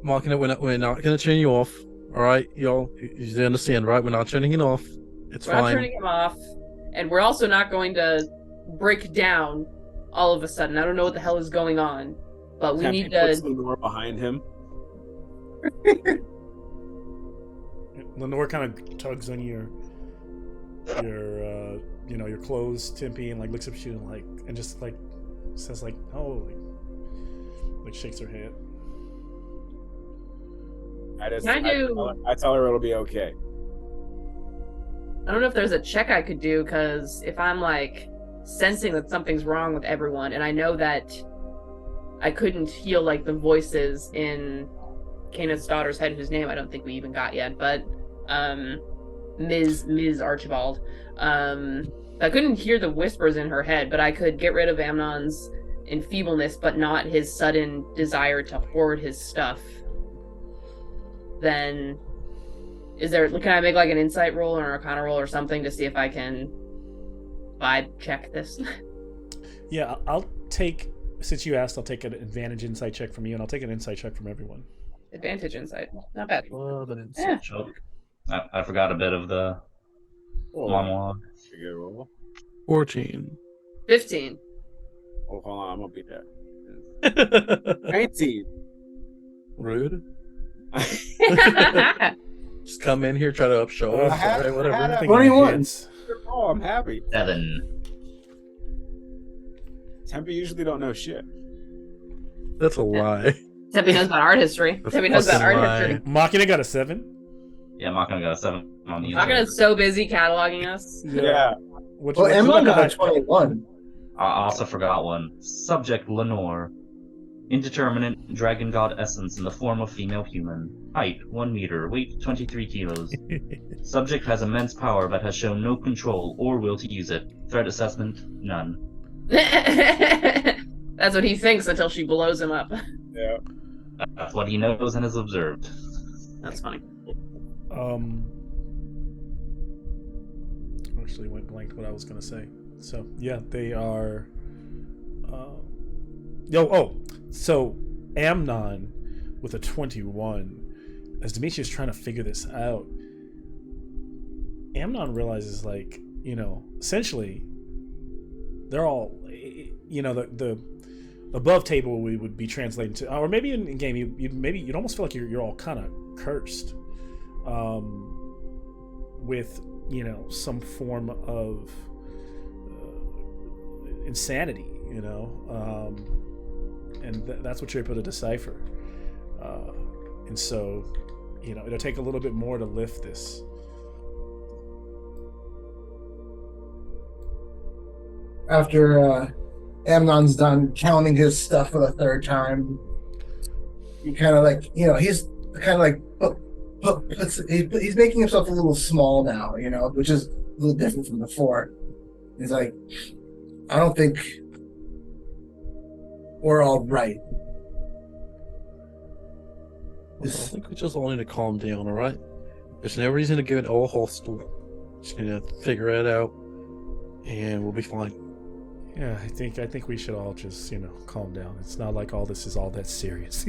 Marking it. We're not going to turn you off. All right, y'all. You understand, right? We're not turning it off. It's We're not fine. turning him off, and we're also not going to break down all of a sudden. I don't know what the hell is going on, but we Tempe need puts to. the door behind him. Lenore kind of tugs on your your clothes, Tempe, and like looks up at you and like and just like says like, oh, like shakes her head. I tell her it'll be okay. I don't know if there's a check I could do, because if I'm like sensing that something's wrong with everyone, and I know that I couldn't heal like the voices in Canaan's daughter's head, whose name I don't think we even got yet, but Ms. Archibald. I couldn't hear the whispers in her head, but I could get rid of Amnon's enfeebleness, but not his sudden desire to hoard his stuff. Then can I make like an insight roll or an arcana roll or something to see if I can vibe check this? Yeah, I'll take. Since you asked, I'll take an advantage insight check from you, and I'll take an insight check from everyone. Advantage insight. Not bad. Well, then it's- Yeah. Choke. I forgot a bit of the monologue. 14. 15. Oh, hold on, I'm gonna beat that. 19. Rude. Just come in here, try to upshow us. I Alright, whatever. had a- Everything 21. hits. Oh, I'm happy. 7. Tempe usually don't know shit. That's a lie. Tempe knows about art history. That's Tempe knows about fucking art lie. history. Machina got a 7. Yeah, Machina got a 7 on the Machina's so busy cataloging us. Yeah. Which Well, which Emma one got a did 21. I also forgot one. Subject Lenore. Indeterminate dragon god essence in the form of female human. Height 1 meter. Weight 23 kilos. Subject has immense power but has shown no control or will to use it. Threat assessment none. That's what he thinks until she blows him up. Yeah. That's what he knows and has observed. That's funny. Actually went blanked what I was gonna say. So yeah, they are. So Amnon with a 21. As Demetrius is trying to figure this out, Amnon realizes, like, essentially, they're all, the above table we would be translating to, or maybe in game you'd almost feel like you're all kind of cursed, with some form of insanity, and that's what you're able to decipher, and so it'll take a little bit more to lift this. After Amnon's done counting his stuff for the third time, he kind of like, he's kind of like, he's making himself a little small now, which is a little different from before. He's like, I don't think we're all right. I think we just all need to calm down, alright? There's no reason to get all hostile. Just need to figure it out, and we'll be fine. Yeah, I think we should all just calm down. It's not like all this is all that serious.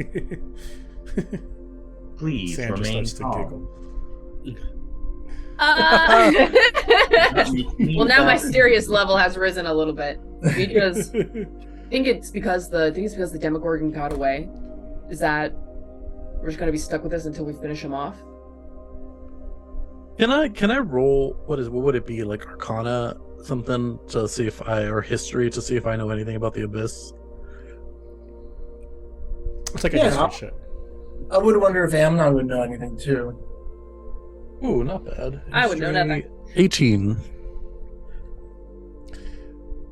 Please Sandra remain starts to calm. giggle. Well, now my serious level has risen a little bit. We just think it's because the Demogorgon got away. Is that we're just gonna be stuck with this until we finish him off? Can I roll what would it be, like Arcana something, to see if or history to see if I know anything about the Abyss? It's like a history check. I would wonder if Amnon would know anything too. Ooh, not bad. I would know History, nothing. 18.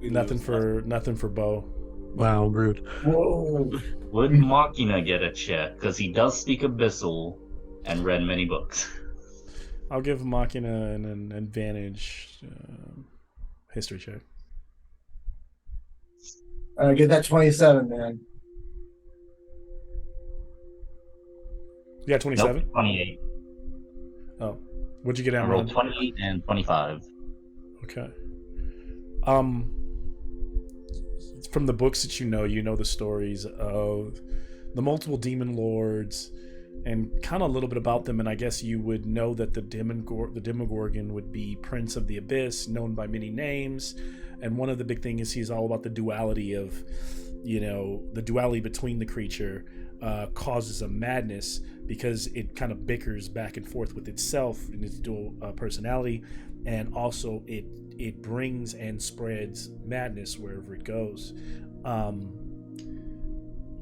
Nothing for Bo. Wow, rude. Whoa. Would Machina get a check? Because he does speak Abyssal and read many books. I'll give Machina an advantage history check. Get that 27, man. You got 27? Nope, 28. Oh. What'd you get I out, rolled Ron? 28 and 25. Okay. From the books that you know the stories of the multiple demon lords and kind of a little bit about them, and I guess you would know that the Demogorgon would be Prince of the Abyss, known by many names, and one of the big things is he's all about the duality of, the duality between the creature causes a madness because it kind of bickers back and forth with itself in its dual personality, and also it brings and spreads madness wherever it goes.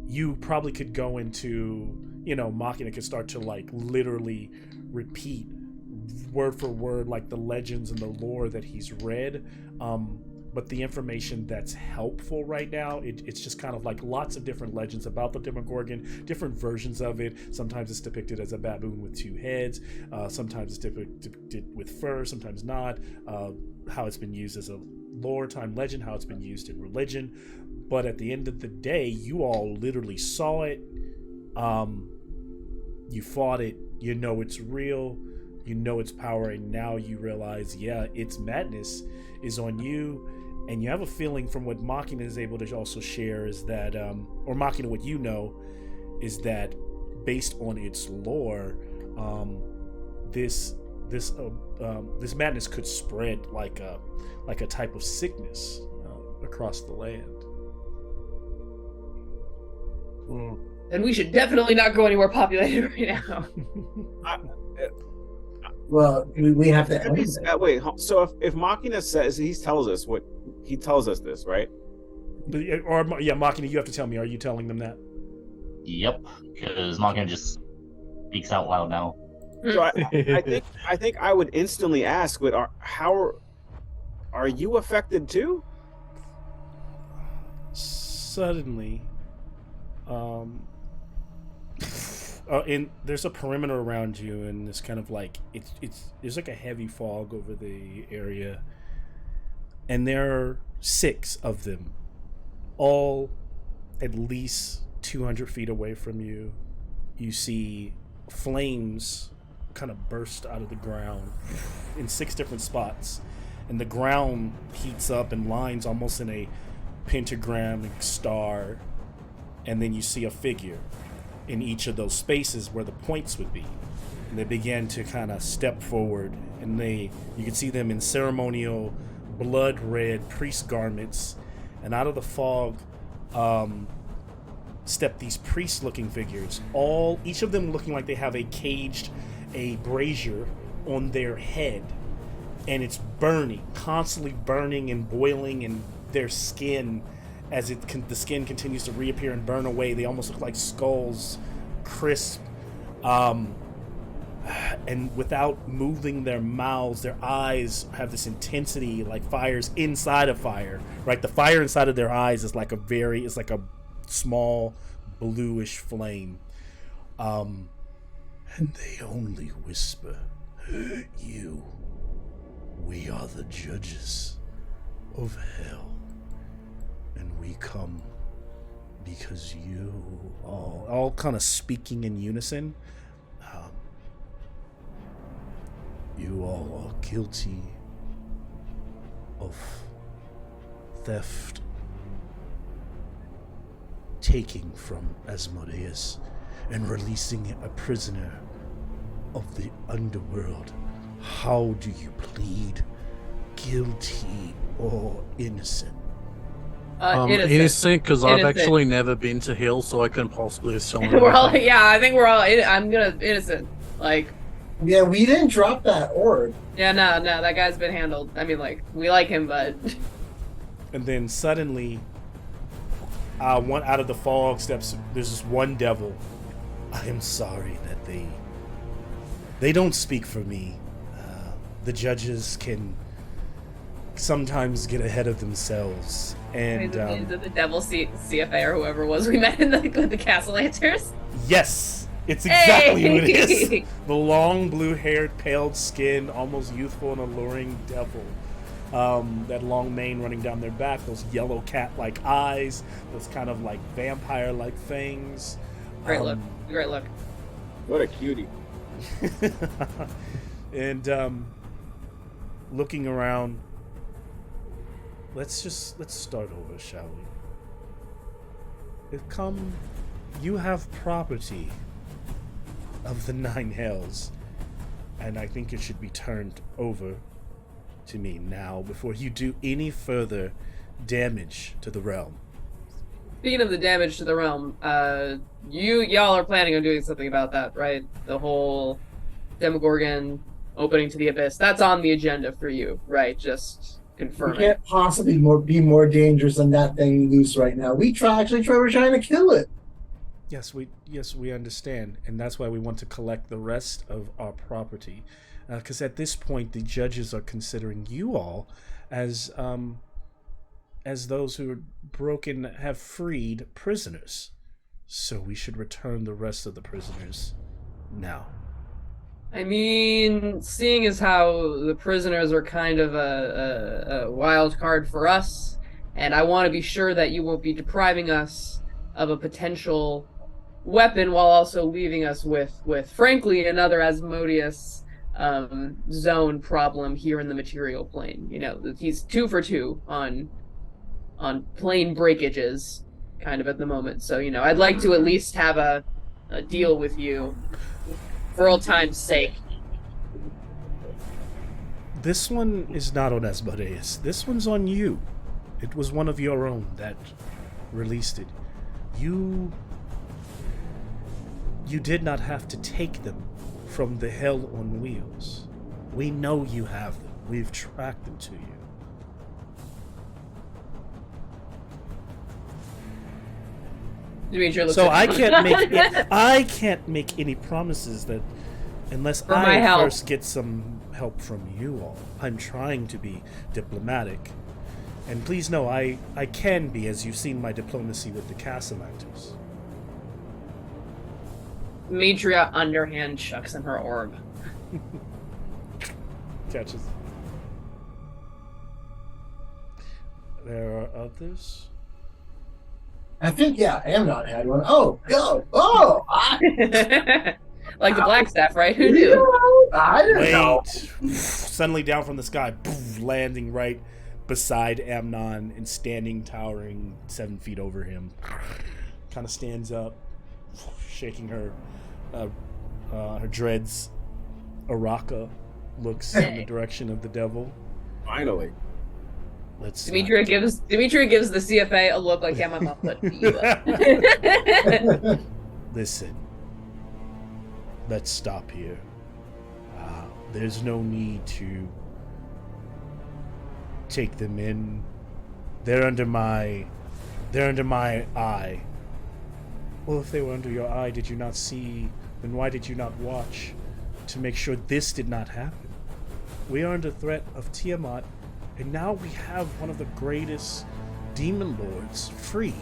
You probably could go into, Machina could start to like literally repeat word for word like the legends and the lore that he's read. But the information that's helpful right now, it's just kind of like lots of different legends about the Demogorgon, different versions of it. Sometimes it's depicted as a baboon with two heads. Sometimes it's depicted with fur, sometimes not. How it's been used as a lore time legend, how it's been used in religion. But at the end of the day, you all literally saw it. You fought it. You know it's real. You know its power. And now you realize, its madness is on you. And you have a feeling from what Machina is able to also share is that, or Machina, what you know, is that based on its lore, this madness could spread like a type of sickness across the land. And we should definitely not go anywhere populated right now. Well, we have to end it. Wait, so if Machina says he tells us what he tells us this, right? Machina, you have to tell me. Are you telling them that? Yep, because Machina just speaks out loud now. So I think I would instantly ask, but how are you affected too? Suddenly, and there's a perimeter around you, and it's kind of like there's like a heavy fog over the area, and there are 6 of them, all at least 200 feet away from you. You see flames kind of burst out of the ground in 6 different spots, and the ground heats up and lines almost in a pentagram star, and then you see a figure in each of those spaces where the points would be, and they began to kind of step forward, and you can see them in ceremonial blood red priest garments, and out of the fog step these priest looking figures, each of them looking like they have a brazier on their head, and it's burning, constantly burning and boiling, and their skin, as the skin continues to reappear and burn away, they almost look like skulls, crisp, and without moving their mouths, their eyes have this intensity like fires inside of fire, right? The fire inside of their eyes is like a small bluish flame, and they only whisper, we are the judges of hell. And we come because you all kind of speaking in unison. You all are guilty of theft, taking from Asmodeus and releasing a prisoner of the underworld. How do you plead, guilty or innocent? Innocent, because I've Innocent. actually never been to Hill, so I couldn't possibly assume. We're all, yeah, I think we're all. I'm gonna innocent. Like, Yeah, we didn't drop that orb. yeah, no, that guy's been handled. I mean, like, we like him, but And then suddenly, one out of the fog steps. There's this one devil. I am sorry that they don't speak for me. The judges can sometimes get ahead of themselves, and is it the devil CFA or whoever it was we met in the Castle Lancers? yes, it's exactly Hey! who it is. The long blue-haired, paled skin, almost youthful and alluring devil. That long mane running down their back, those yellow cat-like eyes, those kind of like vampire-like fangs. Great look. Great look. What a cutie. And looking around, let's start over, shall we? You have property of the Nine Hells, and I think it should be turned over to me now before you do any further damage to the realm. Speaking of the damage to the realm, y'all are planning on doing something about that, right? The whole Demogorgon opening to the abyss. That's on the agenda for you, right? Just We confirming. can't possibly be more dangerous than that thing loose right now. We're trying to kill it. Yes, we understand, and that's why we want to collect the rest of our property, because at this point the judges are considering you all as those who are broken have freed prisoners, so we should return the rest of the prisoners now. I mean, seeing as how the prisoners are kind of a wild card for us, and I want to be sure that you won't be depriving us of a potential weapon while also leaving us with frankly, another Asmodeus zone problem here in the material plane. You know, he's 2 for 2 on plane breakages, kind of at the moment. So, you know, I'd like to at least have a deal with you for old time's sake. This one is not on Asmodeus. This one's on you. It was one of your own that released it. You did not have to take them from the Hell on Wheels. We know you have them. We've tracked them to you. Dimitri looks So at I me. can't make any promises that unless For my I help. first get some help from you all. I'm trying to be diplomatic. And please know I can be, as you've seen my diplomacy with the Castellanters. Demetria underhand chucks in her orb. Catches. There are others. I think, yeah, Amnon had one. Oh, go! Oh! Like the black staff, right? Who knew? I didn't know. Wait. Suddenly down from the sky, poof, landing right beside Amnon and standing, towering 7 feet over him. Kind of stands up, shaking her dreads. Araka looks in the direction of the devil. Finally. Let's Demetria gives the CFA a look like, yeah, my mom put you up. Listen. Let's stop here. There's no need to take them in. They're under my eye. Well, if they were under your eye, did you not see? Then why did you not watch to make sure this did not happen? We are under threat of Tiamat, and now we have one of the greatest demon lords free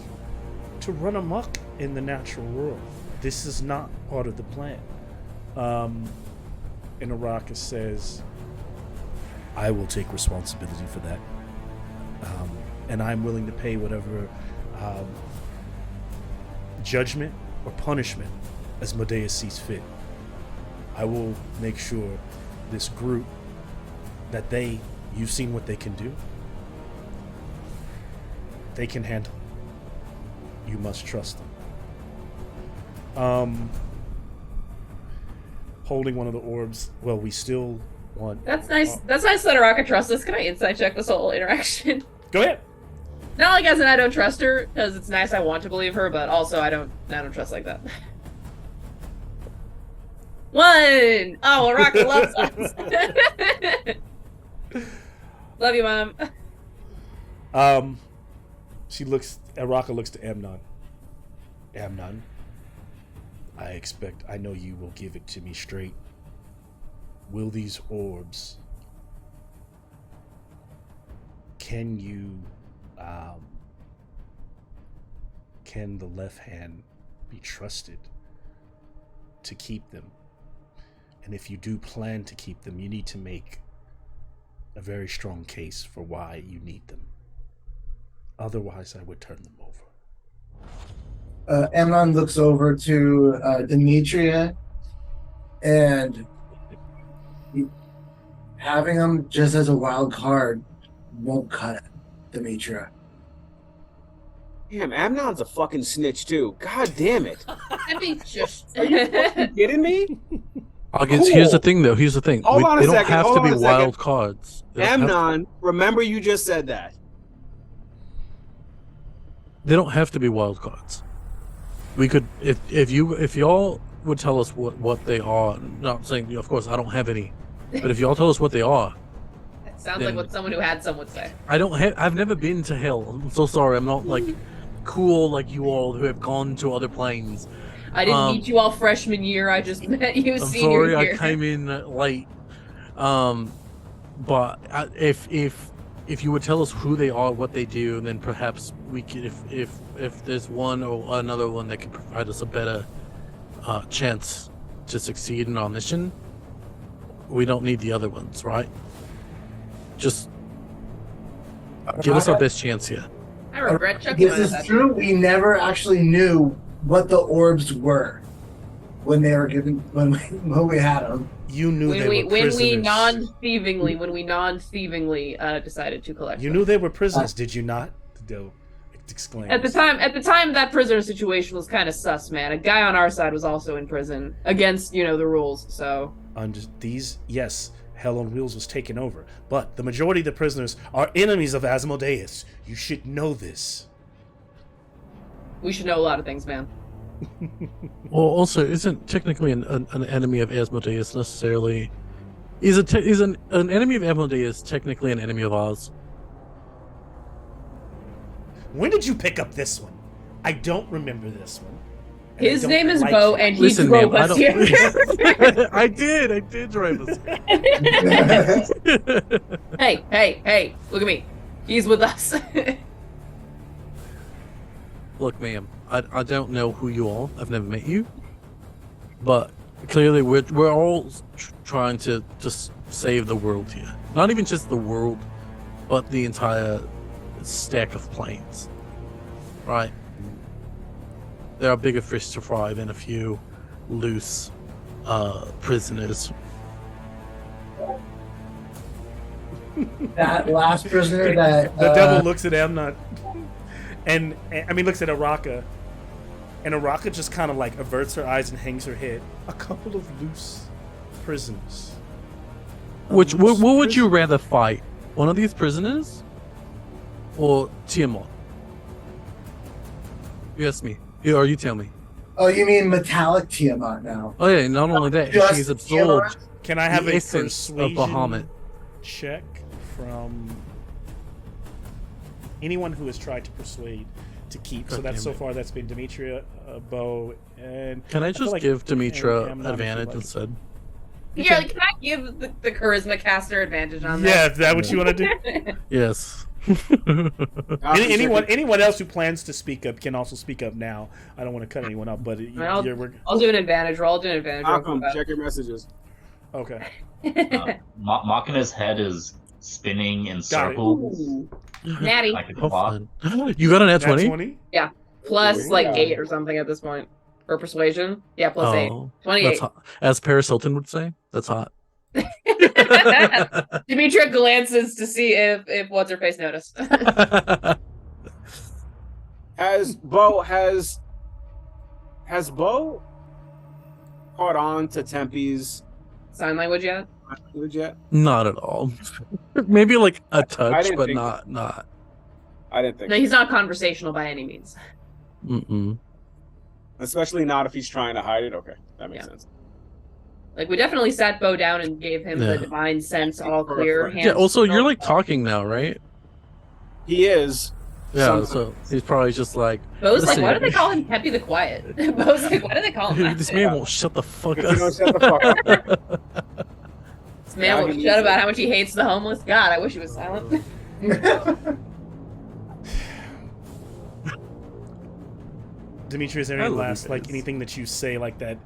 to run amok in the natural world. This is not part of the plan. And Araka says, I will take responsibility for that. And I'm willing to pay whatever judgment or punishment as Asmodeus sees fit. I will make sure this group that you've seen what they can do. They can handle it. You must trust them. Holding one of the orbs. Well, we still want. That's nice. That's nice that Araka trusts us. Can I insight check this whole interaction? Go ahead. Not like as in I don't trust her, because it's nice I want to believe her, but also I don't trust like that. 1! Oh, Araka loves us. Love you, Mom. Araka looks to Amnon. Amnon, I know you will give it to me straight. Will these orbs, can the left hand be trusted to keep them? And if you do plan to keep them, you need to make a very strong case for why you need them. Otherwise, I would turn them over. Amnon looks over to Demetria, and having him just as a wild card won't cut it, Demetria. Damn, Amnon's a fucking snitch too. God damn it. I mean, just. Are you fucking kidding me? August, here's the thing, though. Here's the thing. Hold on a they don't second, have hold to be on a wild second. cards. They don't have to- Amnon, remember you just said that. They don't have to be wild cards. We could, if y'all would tell us what they are. Not saying, of course, I don't have any, but if y'all tell us what they are, It sounds like what someone who had some would say. I've never been to hell. I'm so sorry. I'm not like cool like you all who have gone to other planes. I didn't meet you all freshman year. I just met you I'm senior sorry year. I came in late. But if you would tell us who they are, what they do, then perhaps we could, if there's one or another one that can provide us a better chance to succeed in our mission, we don't need the other ones, right? Just give us our best chance here. I regret chucking This is true. We never actually knew what the orbs were when they were given when we had them. You knew When they we were when prisoners. we non-thievingly decided to collect You them. knew they were prisoners, did you not? Dell exclaimed. At the time, that prisoner situation was kind of sus, man. A guy on our side was also in prison against, the rules. So Yes, Hell on Wheels was taken over, but the majority of the prisoners are enemies of Asmodeus. You should know this. we should know a lot of things, man. Well, also, isn't technically an enemy of Asmodeus necessarily? Is an enemy of Asmodeus technically an enemy of ours? When did you pick up this one? I don't remember this one. And I His don't name is like Bo, it. and he Listen, drove ma'am, I us here. don't. I did drive us. Hey! Look at me. He's with us. Look, ma'am, I don't know who you are. I've never met you, but clearly we're all trying to just save the world here. Not even just the world, but the entire stack of planes. Right? There are bigger fish to fry than a few loose prisoners. That last prisoner that The devil looks at Amnon, and looks at Araka, and Araka just kind of like averts her eyes and hangs her head. A couple of loose prisoners. What would you rather fight? One of these prisoners, or Tiamat? You ask me, or you tell me. Oh, you mean metallic Tiamat now? Oh yeah, not only that, Just she's absorbed Can I have the a essence of persuasion Bahamut. check from anyone who has tried to persuade to keep? So God that's damn so it. far that's been Demetria, Bo, and Can I feel just like- give Demetra and Amnon, if advantage you'd like. instead? Yeah, can I give the charisma caster advantage on Yeah, that? is that what you want to do? Yes. Anyone else who plans to speak up can also speak up now. I don't want to cut anyone up, but I'll we're do an advantage roll. I'll do an advantage roll. Malcolm, check your messages. okay. Machina's head is spinning in Got it. circles. Ooh. Natty. Like a How clock. fun. You got an at Nat 20? 20? Plus like Yeah. 8 or something at this point. Or persuasion. Yeah, plus 8. Oh, 28. that's hot. As Paris Hilton would say, that's hot. Demetria glances to see if what's her face noticed. Has Bo caught on to Tempe's Sign language yet? language yet? Not at all. Maybe like a I touch, didn't but think not. I didn't think No, so. he's not conversational by any means. Mm-mm. Especially not if he's trying to hide it. Okay, that makes Yeah. sense. Like, we definitely sat Bo down and gave him the Yeah. divine sense, all clear. Yeah. hands Also, you're like up. talking now, right? He is. Yeah. Sometimes. So he's probably just like. Bo's like, listen, why do they call him Peppy the Quiet? Bo's like, why do they call him that? This man won't shut the fuck If you don't up. shut the fuck up. This man will he shut needs about it. how much he hates the homeless. God, I wish he was silent. Dimitri, is there I any love you last, like, guys. anything that you say, like, that,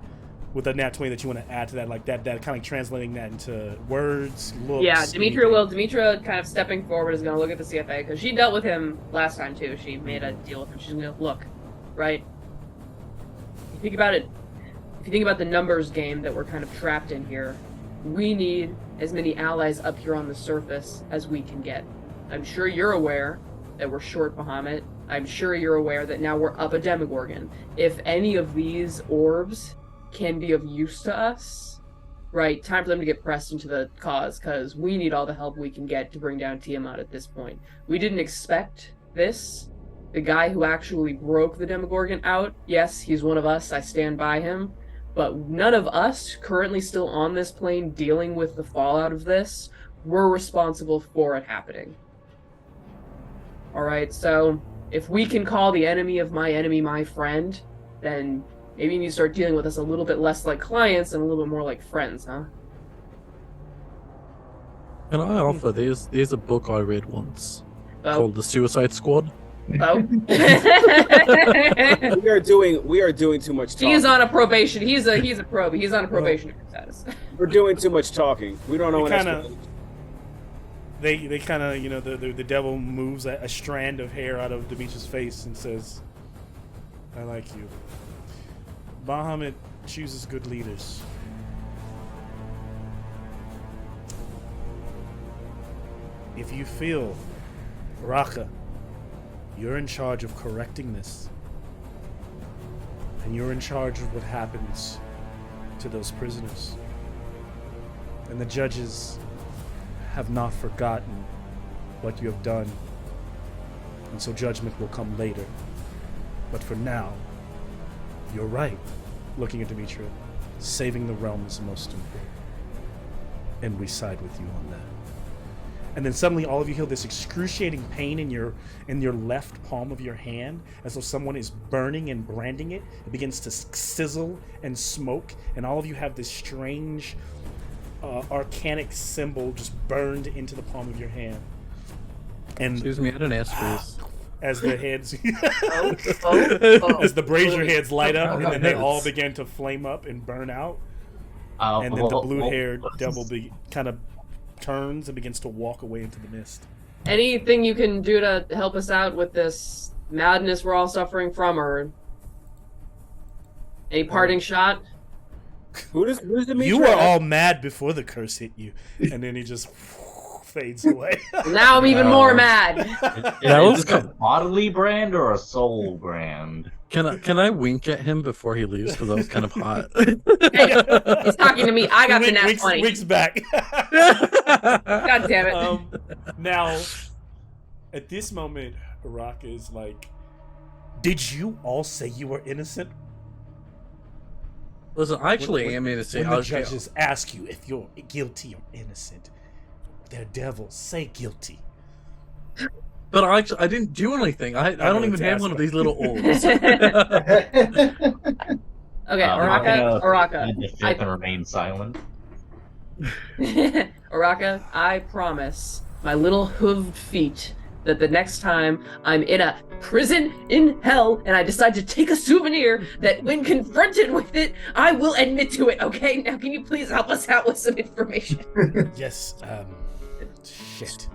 with a nat 20 that you want to add to that, like, that kind of translating that into words, looks? Yeah, anything? Demetra kind of stepping forward is going to look at the CFA, because she dealt with him last time, too. She made a deal with him. She's going to look, right? If you think about it, if you think about the numbers game that we're kind of trapped in here, we need as many allies up here on the surface as we can get. I'm sure you're aware that we're short Bahamut. I'm sure you're aware that now we're up a Demogorgon. If any of these orbs can be of use to us, right, time for them to get pressed into the cause, because we need all the help we can get to bring down Tiamat at this point. We didn't expect this. The guy who actually broke the Demogorgon out, yes, he's one of us, I stand by him, but none of us currently still on this plane dealing with the fallout of this were responsible for it happening. Alright, so if we can call the enemy of my enemy my friend, then maybe you need to start dealing with us a little bit less like clients and a little bit more like friends, huh? And I offer there's a book I read once Oh, called The Suicide Squad. oh. We are doing too much talking. He is on a probation. He's a probe. He's on a probationary status. We're doing too much talking. We don't know They what kinda- They kind of, you know, the devil moves a strand of hair out of Dimitri's face and says, I like you. Bahamut chooses good leaders. If you feel, Raka, you're in charge of correcting this, and you're in charge of what happens to those prisoners, and the judges have not forgotten what you have done, and so judgment will come later. But for now, you're right, looking at Demetra. Saving the realm is most important. And we side with you on that. And then suddenly all of you feel this excruciating pain in your left palm of your hand, as though someone is burning and branding it. It begins to sizzle and smoke, and all of you have this strange arcanic symbol just burned into the palm of your hand. And Excuse me, I didn't ask for this. as the heads Oh. as the brazier heads light up, and then they all begin to flame up and burn out, and then the blue-haired devil kind of turns and begins to walk away into the mist. Anything you can do to help us out with this madness we're all suffering from, or any parting shot? Who's Demetra? You were all mad before the curse hit you, and then he just fades away. Now I'm even more mad. That was Is this a bodily brand or a soul brand? Can I wink at him before he leaves? Because that was kind of hot. Hey, he's talking to me. I got the nat Winks 20. Winks back. God damn it. Now, at this moment, Araka is like, "Did you all say you were innocent?" Listen, I actually When- am innocent. When I the was judges ask you if you're guilty or innocent, they're devils. Say guilty. But I didn't do anything. I know, don't even it's have ass one of fuck. these little orbs. Okay, I'm gonna Araka, plead the fifth and remain silent. Araka, I promise my little hooved feet that the next time I'm in a prison in hell and I decide to take a souvenir, that when confronted with it, I will admit to it, okay? Now can you please help us out with some information? Yes. Shit.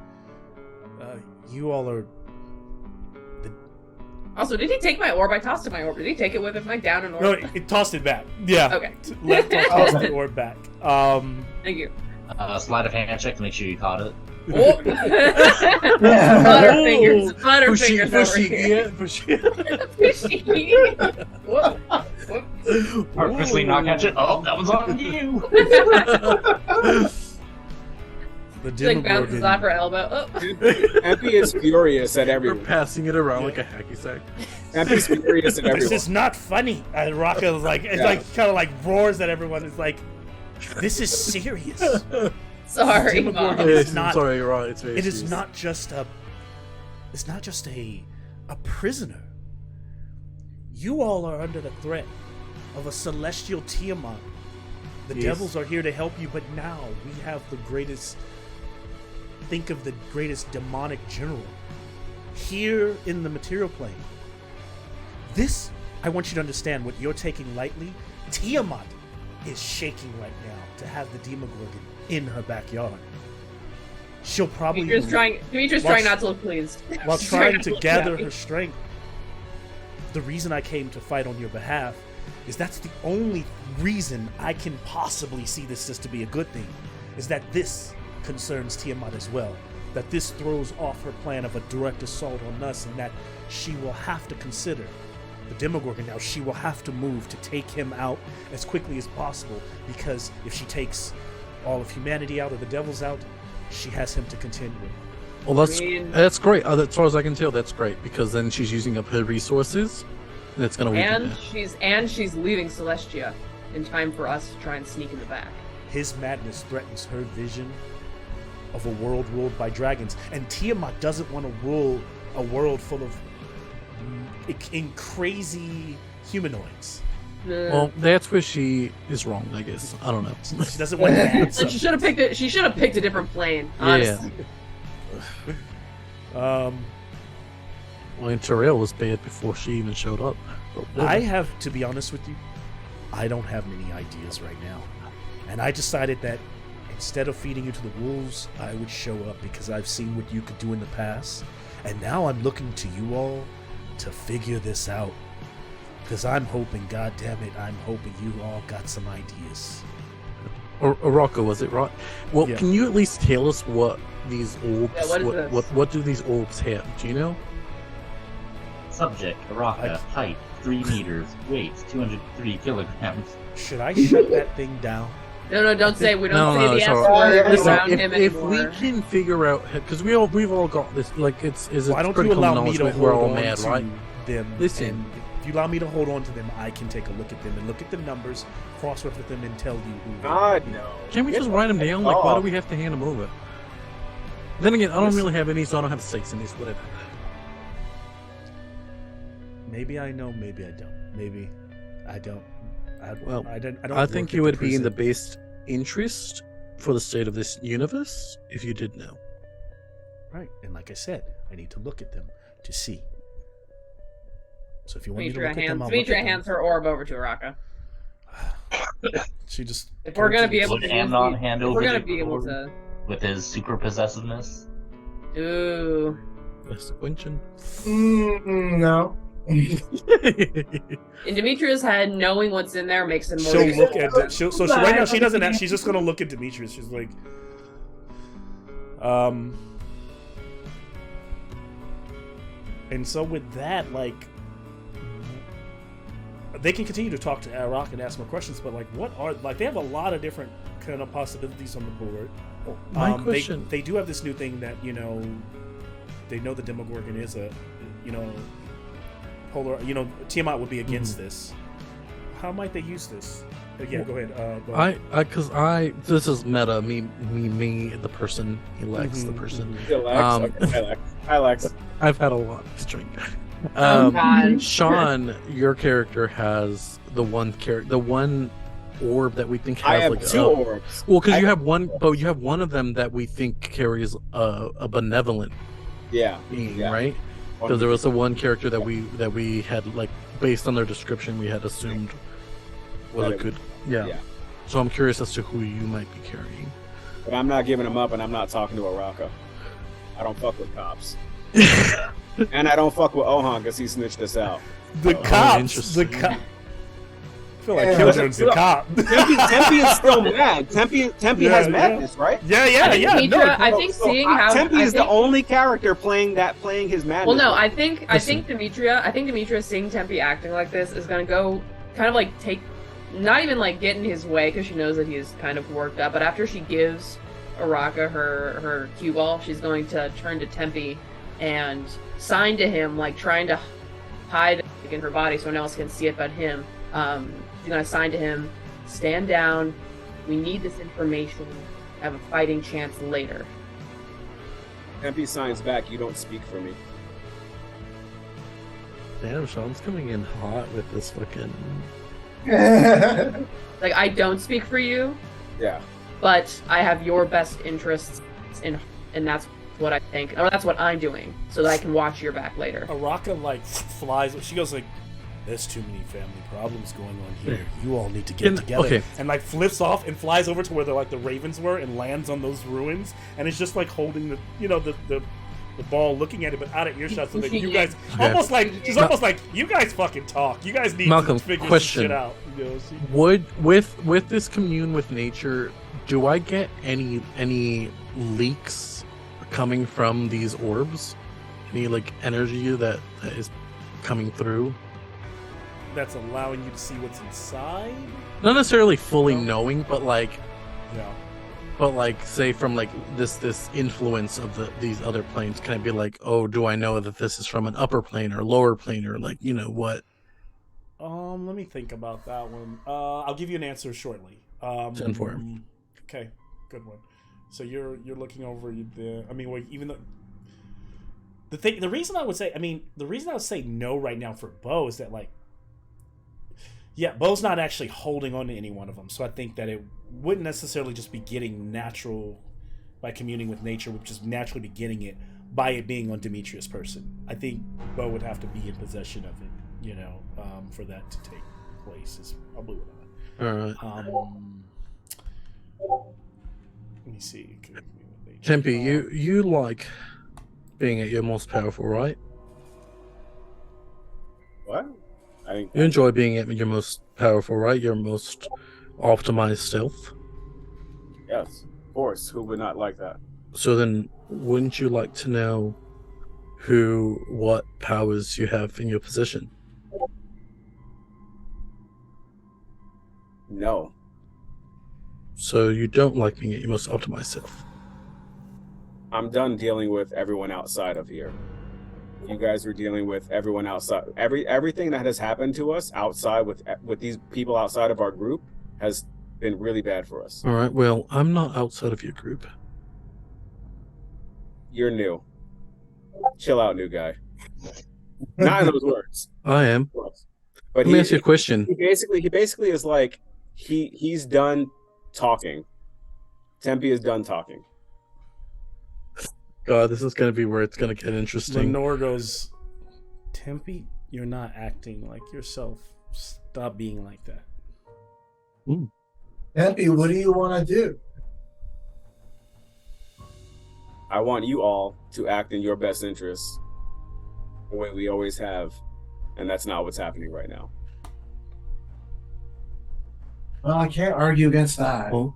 You all are. Also, did he take my orb? I tossed him my orb. Did he take it with him? Like down an orb? No, it tossed it back. Yeah. Okay. Left tossed the orb back. Thank you. Sleight of hand check to make sure you caught it. Oh. Butterfingers over here. Whoop. Whoop. Purposely not catch it. Oh, that was on you. The She like bounces off her elbow. Oh. Tempe is furious at We're everyone. passing it around like a hacky sack. Tempe's furious at This everyone. is not funny. And Raka is like, it's Yeah. like kind of like roars at everyone. It's like, this is serious. Sorry, Demogorgon Mom. is not. Sorry, you're right. It's very It is serious. not just a. It's not just a prisoner. You all are under the threat of a celestial Tiamat. The Yes. devils are here to help you, but now we have the greatest. Think of the greatest demonic general here in the material plane. This, I want you to understand what you're taking lightly. Tiamat is shaking right now to have the Demogorgon in her backyard. She'll probably Demetrius trying not to look pleased. while She's trying not to look gather happy. her strength. The reason I came to fight on your behalf is that's the only reason I can possibly see this as to be a good thing, is that this concerns Tiamat as well. That this throws off her plan of a direct assault on us, and that she will have to consider the Demogorgon now. She will have to move to take him out as quickly as possible, because if she takes all of humanity out or the devils out, she has him to contend with. Well, I mean- that's great. As far as I can tell, that's great because then she's using up her resources, and it's gonna weaken her. And she's leaving Celestia in time for us to try and sneak in the back. His madness threatens her vision of a world ruled by dragons, and Tiamat doesn't want to rule a world full of crazy humanoids. Well, that's where she is wrong, I guess. I don't know. She doesn't want that. Like, she should have picked it. She should have picked a different plane. Honestly. Well, and Terrell was bad before she even showed up. But I have, to be honest with you, I don't have many ideas right now, and I decided that instead of feeding you to the wolves, I would show up because I've seen what you could do in the past, and now I'm looking to you all to figure this out. Because I'm hoping, God damn it, I'm hoping you all got some ideas. Rocco, was it right? Well, Yeah. can you at least tell us what these orbs? Yeah, what is this? What do these orbs have? Do you know? Subject, Araka, height 3 meters, weight 203 kilograms. Should I shut that thing down? No, don't say. We don't No, say it's the S all right. word Listen, around him if anymore. we can figure out, because we've all got this, like it's Why don't pretty you common allow me knowledge to we're hold all on mad, to right? them? Listen. And if you allow me to hold on to them, I can take a look at them and look at the numbers, cross-reference them, and tell you who they are. God, no. Can't we Get just the write them fuck down? Like, why do off. we have to hand them over? Then again, I don't really have any, so I don't have stakes in these. Whatever. Maybe I know, maybe I don't. Maybe I don't. Well, I don't I work think at you would be in the prison. best interest for the state of this universe if you did know. Right, and like I said, I need to look at them to see. So if you want me to Demetria look at them, I'll look Demetria at them. hands her orb over to Araka. She just. If we're gonna be able Look to hand use on the- hand if over we're gonna to be able Lord. to. With his super possessiveness. Ooh. That's the question. No. In Demetria's head, knowing what's in there makes him more. She'll look at. So she, right now she doesn't. She's just gonna look at Demetrius. She's like, And so with that, like, they can continue to talk to Arok and ask more questions, but like, what are like? They have a lot of different kind of possibilities on the board. My question. They do have this new thing that they know the Demogorgon is a, polar. Tiamat would be against this. How might they use this? Yeah, go ahead. Go ahead. This is meta. Me, the person. Alex, the person. Alex. I've had a lot of drink. Oh, God. Sean, your character has the one orb that we think has I have like two orbs. Well, because I- you have one, but you have one of them that we think carries a benevolent Yeah. being, Yeah. right? Because there was the one character that we had like based on their description we had assumed was That a it- good yeah. So I'm curious as to who you might be carrying. But I'm not giving him up, and I'm not talking to Araka. I don't fuck with cops. And I don't fuck with Ohan because he snitched us out. The cops. The interesting. cop. I feel like Yeah. Killjone's the cop. Tempe is still mad. Tempe Yeah, has yeah. madness, right? Yeah. Demetria, I think seeing how Tempe I is the think- only character playing his madness. Well, no, I think Demetria seeing Tempe acting like this is gonna go kind of like not even like get in his way because she knows that he is kind of worked up. But after she gives Araka her cue ball, she's going to turn to Tempe and sign to him, like trying to hide it in her body so no one else can see it but him. She's going to sign to him, stand down, we need this information, have a fighting chance later. Tempe signs back, you don't speak for me. Damn, Sean's coming in hot with this fucking. Like, I don't speak for you, Yeah. but I have your best interests in, and that's what I think, or that's what I'm doing, so that I can watch your back later. Araka like flies. She goes like, "There's too many family problems going on here. You all need to get together." Okay. And like flips off and flies over to where the ravens were and lands on those ruins. And it's just like holding the the ball, looking at it, but out of earshot, so that you guys almost like she's almost like, you guys fucking talk. You guys need Malcolm, to figure question. this shit out. You know, Would with this commune with nature, do I get any leaks coming from these orbs? Any like energy that is coming through? that's allowing you to see what's inside. Not necessarily fully knowing, but like say from like this influence of these other planes, can I be like, oh, do I know that this is from an upper plane or lower plane, or like, you know what? Let me think about that one. I'll give you an answer shortly. 10 for. Okay, good one. So you're looking over the. I mean, well, even though the reason I would say no right now for Bo is that, like, yeah, Bo's not actually holding on to any one of them. So I think that it wouldn't necessarily just be getting natural by communing with nature, would just naturally be getting it by it being on Demetrius' person. I think Bo would have to be in possession of it, you know, for that to take place. Is probably what All right. Let me see. Tempe, you like being at your most powerful, right? What? I think You enjoy being at your most powerful, right? Your most optimized stealth. yes, of course. Who would not like that? So then, wouldn't you like to know what powers you have in your possession? No. So you don't like being at your most optimized self. I'm done dealing with everyone outside of here. You guys are dealing with everyone outside. Everything that has happened to us outside with these people outside of our group has been really bad for us. All right. Well, I'm not outside of your group. You're new. Chill out, new guy. Not in those words. I am. But Let me ask you a question. He basically is like he's done talking. Tempe is done talking. God, this is going to be where it's going to get interesting. Lenore goes, Tempe, you're not acting like yourself. Stop being like that. Tempe, what do you want to do? I want you all to act in your best interests the way we always have, and that's not what's happening right now. Well, I can't argue against that. Well,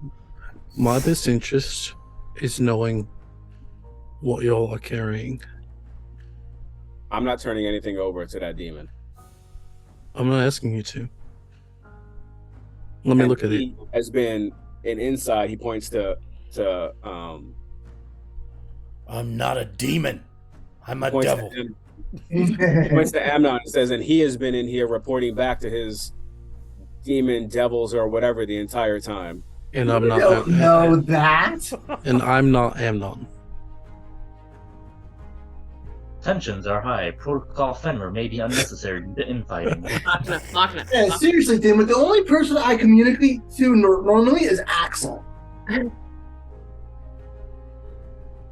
my best interest is knowing what y'all are carrying. I'm not turning anything over to that demon. I'm not asking you to. Let me look at it. He has been an inside. He points to I'm not a demon. I'm a points devil. to he points to Amnon and says, and he has been in here reporting back to his demon devils or whatever the entire time. And I'm I not. don't know that. And I'm not Amnon. Tensions are high. Protocol Fenrir may be unnecessary due to infighting. Machina. Yeah, seriously, Tim, the only person I communicate to normally is Axel.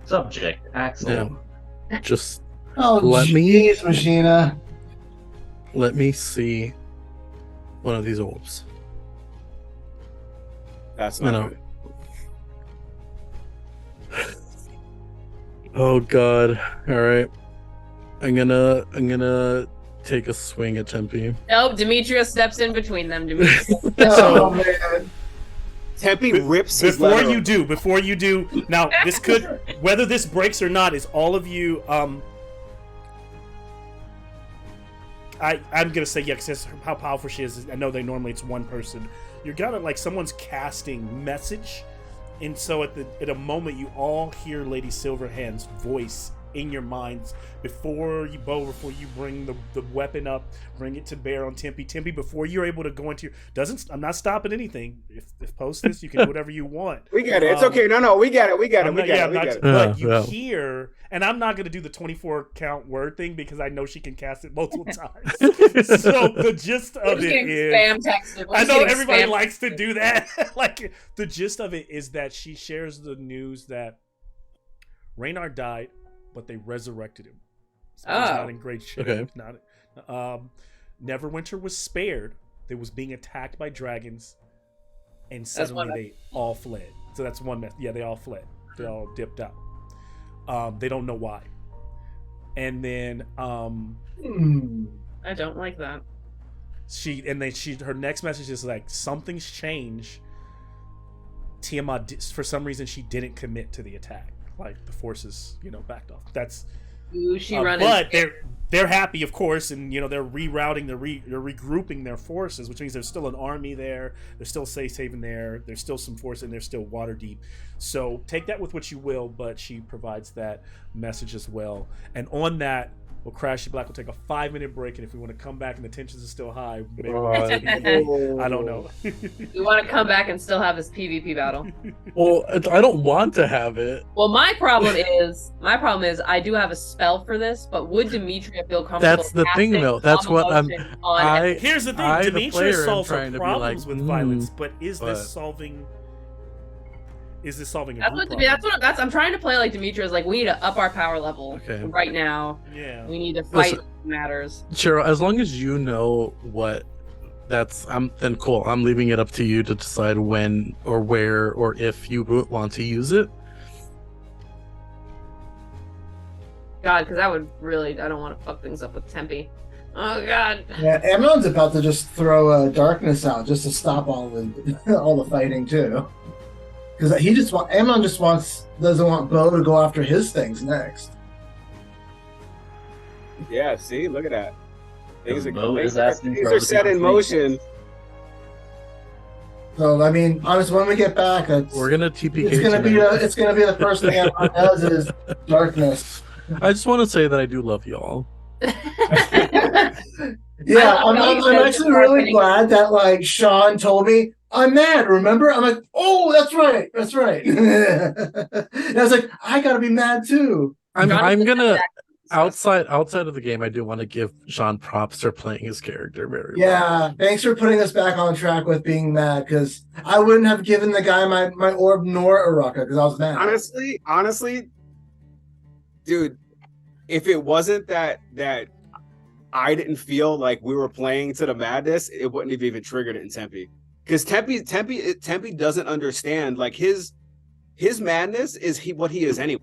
Subject, Axel. Yeah. Just Oh, Let me- jeez, Machina. let me see one of these orbs. That's I not know. good. Oh God! All right, I'm gonna take a swing at Tempe. Nope, Demetrius steps in between them. Demetrius. Oh, man. Tempe rips his Before letter. you do, now this could, whether this breaks or not, is all of you. I'm gonna say yeah, because how powerful she is. I know they normally it's one person. You're gonna like someone's casting message, And so at a moment, you all hear Lady Silverhand's voice in your minds before you bring the weapon up, bring it to bear on Tempe. Tempe, before you're able to go into your I'm not stopping anything. If post this, you can do whatever you want. We get it. It's okay. No, we get it. We get it. But you hear, and I'm not going to do the 24 count word thing because I know she can cast it multiple times. So the gist of it is, spam texted. I know everybody likes to do that. Like the gist of it is that she shares the news that Reynard died, but they resurrected him. So he's not in great shape. Okay. Neverwinter was spared. They was being attacked by dragons, and suddenly they all fled. So that's one mess. Yeah, they all fled. They all dipped out. They don't know why. And then I don't like that. Her next message is like, something's changed. Tiamat, for some reason, she didn't commit to the attack. Like the forces, backed off. That's but they're happy, of course, and they're rerouting, they're regrouping their forces, which means there's still an army there. There's still safe haven there. There's still some force, and they're still water deep. So take that with what you will, but she provides that message as well. And on that, we'll crash the black. We'll take a 5-minute break, and if we want to come back and the tensions are still high, maybe I don't know. You want to come back and still have this PvP battle? Well, I don't want to have it. Well, my problem is I do have a spell for this, but would Demetria feel comfortable? That's the thing, though. That's what Here's the thing: Demetria solves her problems with violence, but is this solving? Is this solving a group problem? I'm trying to play like Demetria's like, we need to up our power level right now. Yeah. We need to fight matters. Cheryl, as long as you know what then cool. I'm leaving it up to you to decide when or where or if you want to use it. God, because I don't want to fuck things up with Tempe. Oh God. Yeah, Amnon's about to just throw darkness out just to stop all the fighting too. Because Amnon doesn't want Bo to go after his things next. Yeah, see, look at that. Things are set in motion. So I mean, honestly, when we get back, we're gonna TPK. It's gonna be the first thing Amnon does is darkness. I just want to say that I do love y'all. Yeah, I'm actually really glad that Sean told me I'm mad. Remember? I'm like, oh, that's right. And I was like, I gotta be mad too. I'm gonna outside of the game. I do want to give Sean props for playing his character very well. Yeah, thanks for putting us back on track with being mad, because I wouldn't have given the guy my orb nor Araka because I was mad. Honestly, dude, if it wasn't that I didn't feel like we were playing to the madness, it wouldn't have even triggered it in Tempe. Because Tempe doesn't understand, like his madness is what he is anyway.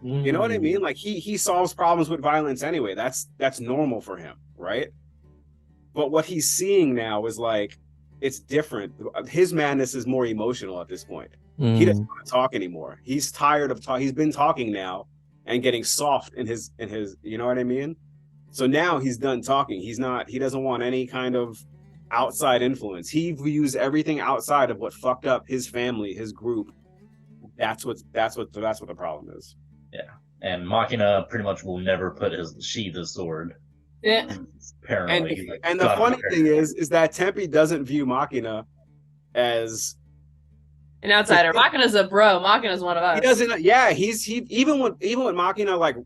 You know what I mean? Like he solves problems with violence anyway. That's normal for him, right? But what he's seeing now is like it's different. His madness is more emotional at this point. He doesn't want to talk anymore. He's tired of talking. He's been talking now and getting soft in his you know what I mean? So now he's done talking. He doesn't want any kind of outside influence. He views everything outside of what fucked up his family, his group. That's what the problem is. Yeah. And Machina pretty much will never sheathe his sword. Yeah. Apparently. And the funny thing is that Tempe doesn't view Machina as an outsider. Machina's a bro. Machina's one of us. He doesn't. Yeah, he even when Machina like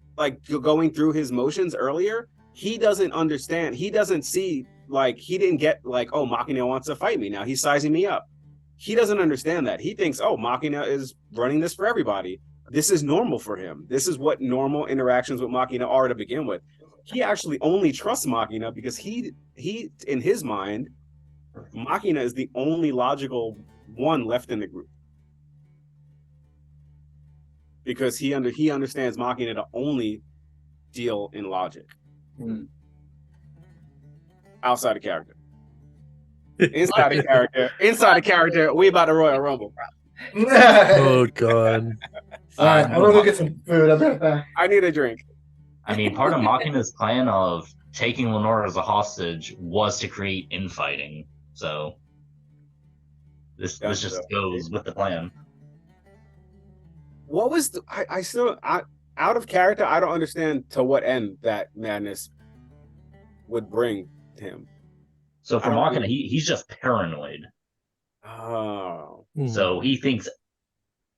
going through his motions earlier, he doesn't understand. He doesn't see, like, he didn't get like, oh, Machina wants to fight me now. He's sizing me up. He doesn't understand that. He thinks, oh, Machina is running this for everybody. This is normal for him. This is what normal interactions with Machina are to begin with. He actually only trusts Machina because he in his mind, Machina is the only logical one left in the group. Because he understands Machina to only deal in logic. Outside of character. Inside of character, we about to Royal Rumble. Oh God. All right, I'm gonna go get some food. I'll be right back. I need a drink. I mean, part of Machina's plan of taking Lenora as a hostage was to create infighting. So This Yeah, just so- goes with the plan. What was the, I still out of character? I don't understand to what end that madness would bring him. So I for don't Machina, really- he's just paranoid. Oh, So he thinks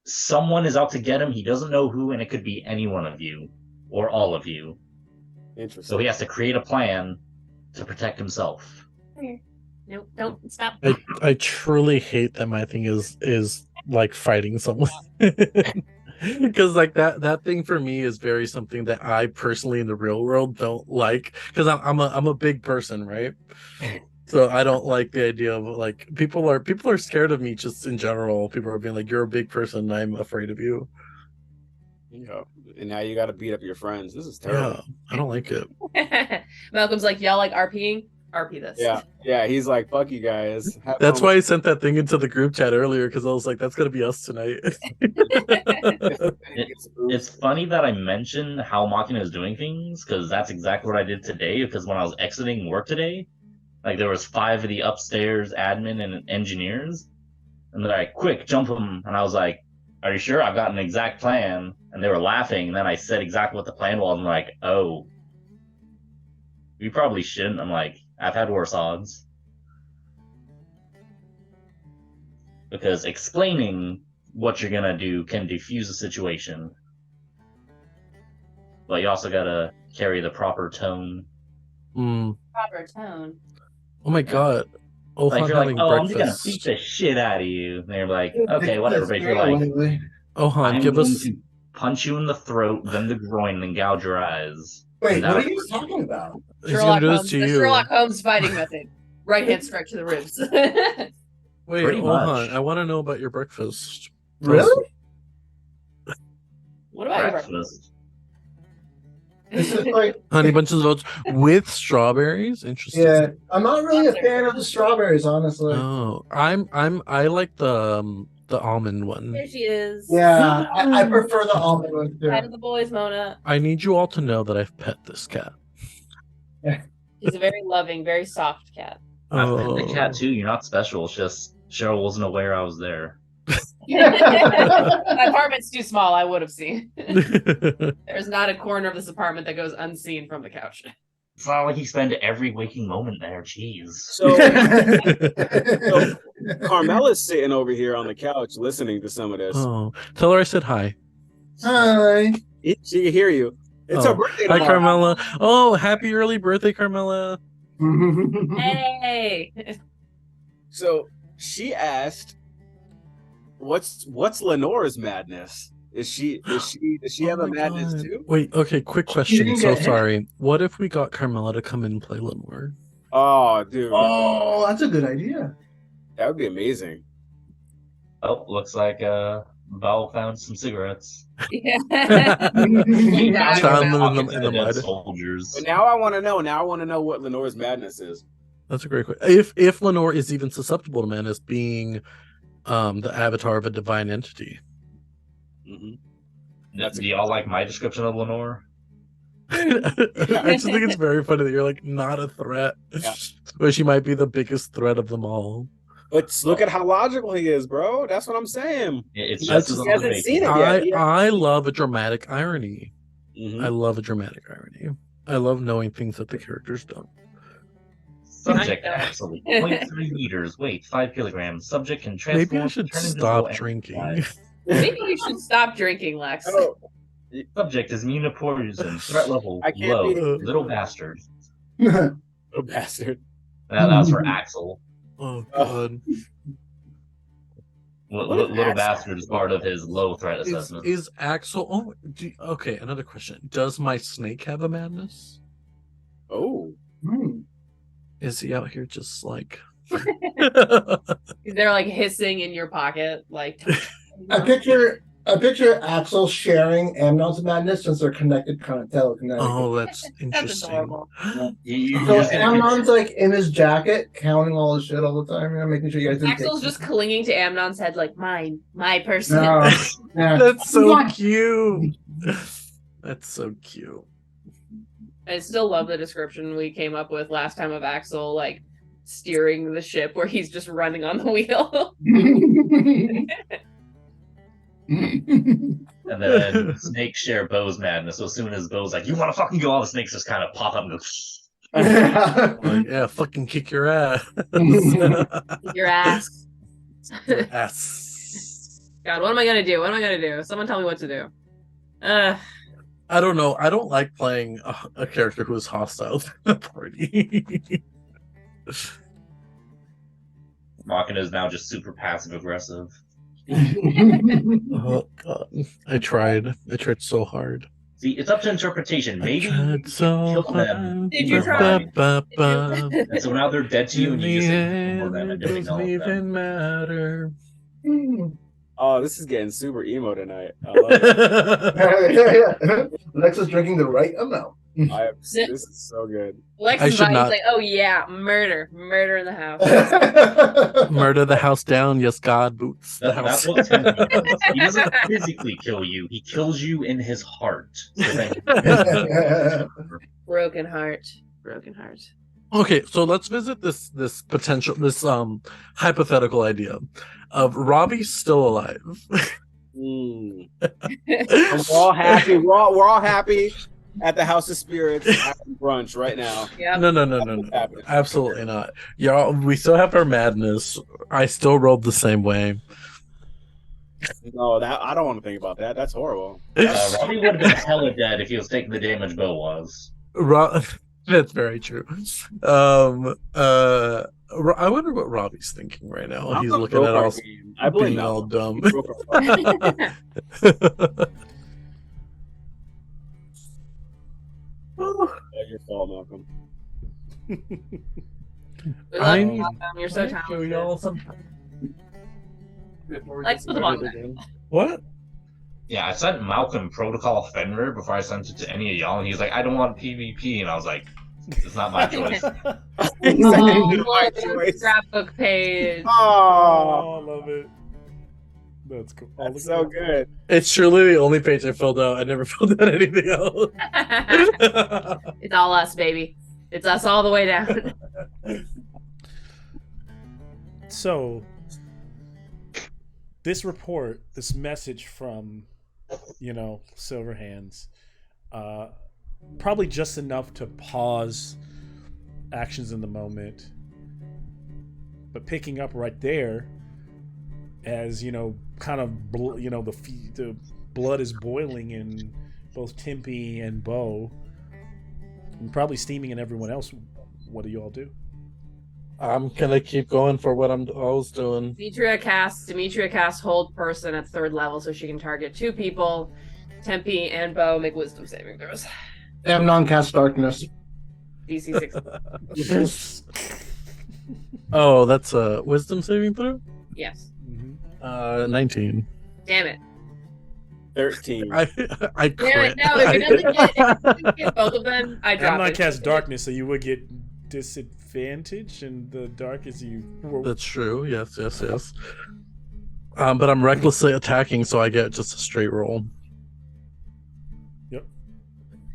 someone is out to get him. He doesn't know who, and it could be any one of you or all of you. interesting. So he has to create a plan to protect himself. Nope, don't stop. I truly hate that my thing is like fighting someone. Because like that thing for me is very something that I personally in the real world don't like, because I'm a big person, right? So I don't like the idea of like people are scared of me just in general. People are being like, you're a big person, I'm afraid of you. Yeah. And now you got to beat up your friends. This is terrible. Yeah, I don't like it. Malcolm's like, y'all like RPing? RP this. Yeah. He's like, fuck you guys. Have That's fun why I sent that thing into the group chat earlier, because I was like, that's gonna be us tonight. with It's funny that I mentioned how Machina is doing things, because that's exactly what I did today. Because when I was exiting work today, like there was 5 of the upstairs admin and engineers, and they're like, "Quick, jump them!" And I was like, "Are you sure? I've got an exact plan." And they were laughing. And then I said exactly what the plan was, and they're like, "Oh, we probably shouldn't." I'm like, "I've had worse odds." Because explaining what you're gonna do can defuse a situation, but you also gotta carry the proper tone. Mm. Proper tone. Oh my god. Oh, Like if you're like, having "Oh, I'm just gonna breakfast. beat the shit out of you," and they're like, "Okay, whatever." But if you're like, Ohan, "I'm give going us to punch you in the throat, then the groin, then gouge your eyes," Wait, That- what are you talking about? he's gonna Sherlock do this Holmes, to the you. Sherlock Holmes fighting method. Right hand strike to the ribs. Wait, Pretty Ohan, much. I want to know about your breakfast. Really? What about your breakfast. This is like, Honey bunches of oats with strawberries. Interesting. yeah, I'm not really a fan of the strawberries, honestly. Oh, I like the almond one. There she is. Yeah, I prefer the almond one Hi too. to the boys, Mona. I need you all to know that I've pet this cat. She's a very loving, very soft cat. I've pet the Oh. cat too. You're not special. It's just Cheryl wasn't aware I was there. My apartment's too small. I would have seen. There's not a corner of this apartment that goes unseen from the couch. It's not like you spend every waking moment there. Jeez. So Carmela's sitting over here on the couch listening to some of this. Oh, tell her I said hi. Hi. She can hear you. It's Oh. her birthday Hi, tomorrow. Carmela. Oh, happy early birthday, Carmela. Hey. So she asked, "What's Lenore's madness? Does she have Oh a my madness God. too?" Wait, okay, quick question. didn't So get hit. sorry. What if we got Carmela to come in and play Lenore? Oh, dude, Oh, that's a good idea. that would be amazing. Oh, looks like Val found some cigarettes. Yeah. Found them in the Dead mud. soldiers. But now I want to know. Now I want to know what Lenore's madness is. That's a great question. If Lenore is even susceptible to madness, being the avatar of a divine entity. Mm-hmm. Do y'all like my description of Lenore? I just think it's very funny that you're like not a threat, Yeah. but she might be the biggest threat of them all. But look at how logical he is, bro. That's what I'm saying. It's He just hasn't- as he hasn't unbelievable. seen it yet. I love a dramatic irony. Mhm. I love a dramatic irony. I love knowing things that the characters don't. Subject I know. actually 0.3 meters, weight 5 kilograms. Subject can transform. Maybe I should turn invisible, stop and drinking. fly. Maybe you should stop drinking, Lex. Oh, Subject is immune to poison. Threat level I can't low. be- Little bastard. a bastard. That was for Axel. Oh god. What is Little Axel? bastard is part of his low threat assessment. Is Axel? Oh, okay. Another question. Does my snake have a madness? Oh, Hmm. Is he out here just like? They're like hissing in your pocket, like. I picture Axel sharing Amnon's madness since they're connected kind of telekinetically. Oh, that's That's interesting. adorable. You're So just gonna- Amnon's like in his jacket, counting all his shit all the time, making sure you guys didn't Axel's take just clinging to Amnon's head, like mine, my person. No. Yeah. That's so What? cute. That's so cute. I still love the description we came up with last time of Axel. Like, steering the ship where he's just running on the wheel. And then snakes share Bo's madness. So as soon as Bo's like, "You want to fucking go?" all the snakes just kind of pop up and go. Like, yeah, fucking kick your ass. Your ass. Ass. God, what am I gonna do? What am I gonna do? Someone tell me what to do. I don't know. I don't like playing a character who is hostile to the party. Machina is now just super passive aggressive. Oh god. I tried so hard. See, it's up to interpretation. Maybe I you tried so kill them. hard. Did you try? And so now they're dead to you, In and the you just end, ignore them and it don't doesn't acknowledge them. even matter. Oh, this is getting super emo tonight. I love it. Yeah. Lex is drinking the right amount. This is so good. Lex I is should like, not- oh yeah, murder in the house. Murder the house down. Yes, God boots the That's house. what Tempe does. He doesn't physically kill you. He kills you in his heart. So then Broken heart. Okay, so let's visit this hypothetical idea of Robbie still alive. Mm. And we're all happy. We're all happy at the House of Spirits having brunch right now. Yep. No. Absolutely not. Y'all, we still have our madness. I still rolled the same way. No, that I don't want to think about that. That's horrible. Robbie would have been hella dead if he was taking the damage Bo was. That's very true. I wonder what Robbie's thinking right now. I'm He's gonna looking broke at our us game. I blame being all Malcolm. dumb. He broke our fucking- That's your fault, Malcolm. I need- You're so talented. Lex with the button. What? Yeah, I sent Malcolm Protocol Fenrir before I sent it to any of y'all, and he's like, "I don't want PvP," and I was like, "It's not my choice." Oh, My look, choice. scrapbook page. Oh, I love it. That's cool. Oh, that's look so at good. It's surely the only page I filled out. I never filled out anything else. It's all us, baby. It's us all the way down. So, this report, this message from, Silver Hands, probably just enough to pause actions in the moment, but picking up right there, as kind of the blood is boiling in both Tempe and Bo, and probably steaming in everyone else. What do you all do? I'm gonna keep going for what I was doing. Demetria casts hold person at 3rd level so she can target 2 people. Tempe and Bo make wisdom saving throws. Amnon casts darkness. DC 6. Oh, that's a wisdom saving throw? Yes. 19. Damn it. 13. I Damn crit. it. No, if you don't get both of them, I drop I'm not it. cast darkness, so you would get disadvantage in the dark as you. That's true. Yes. But I'm recklessly attacking, so I get just a straight roll.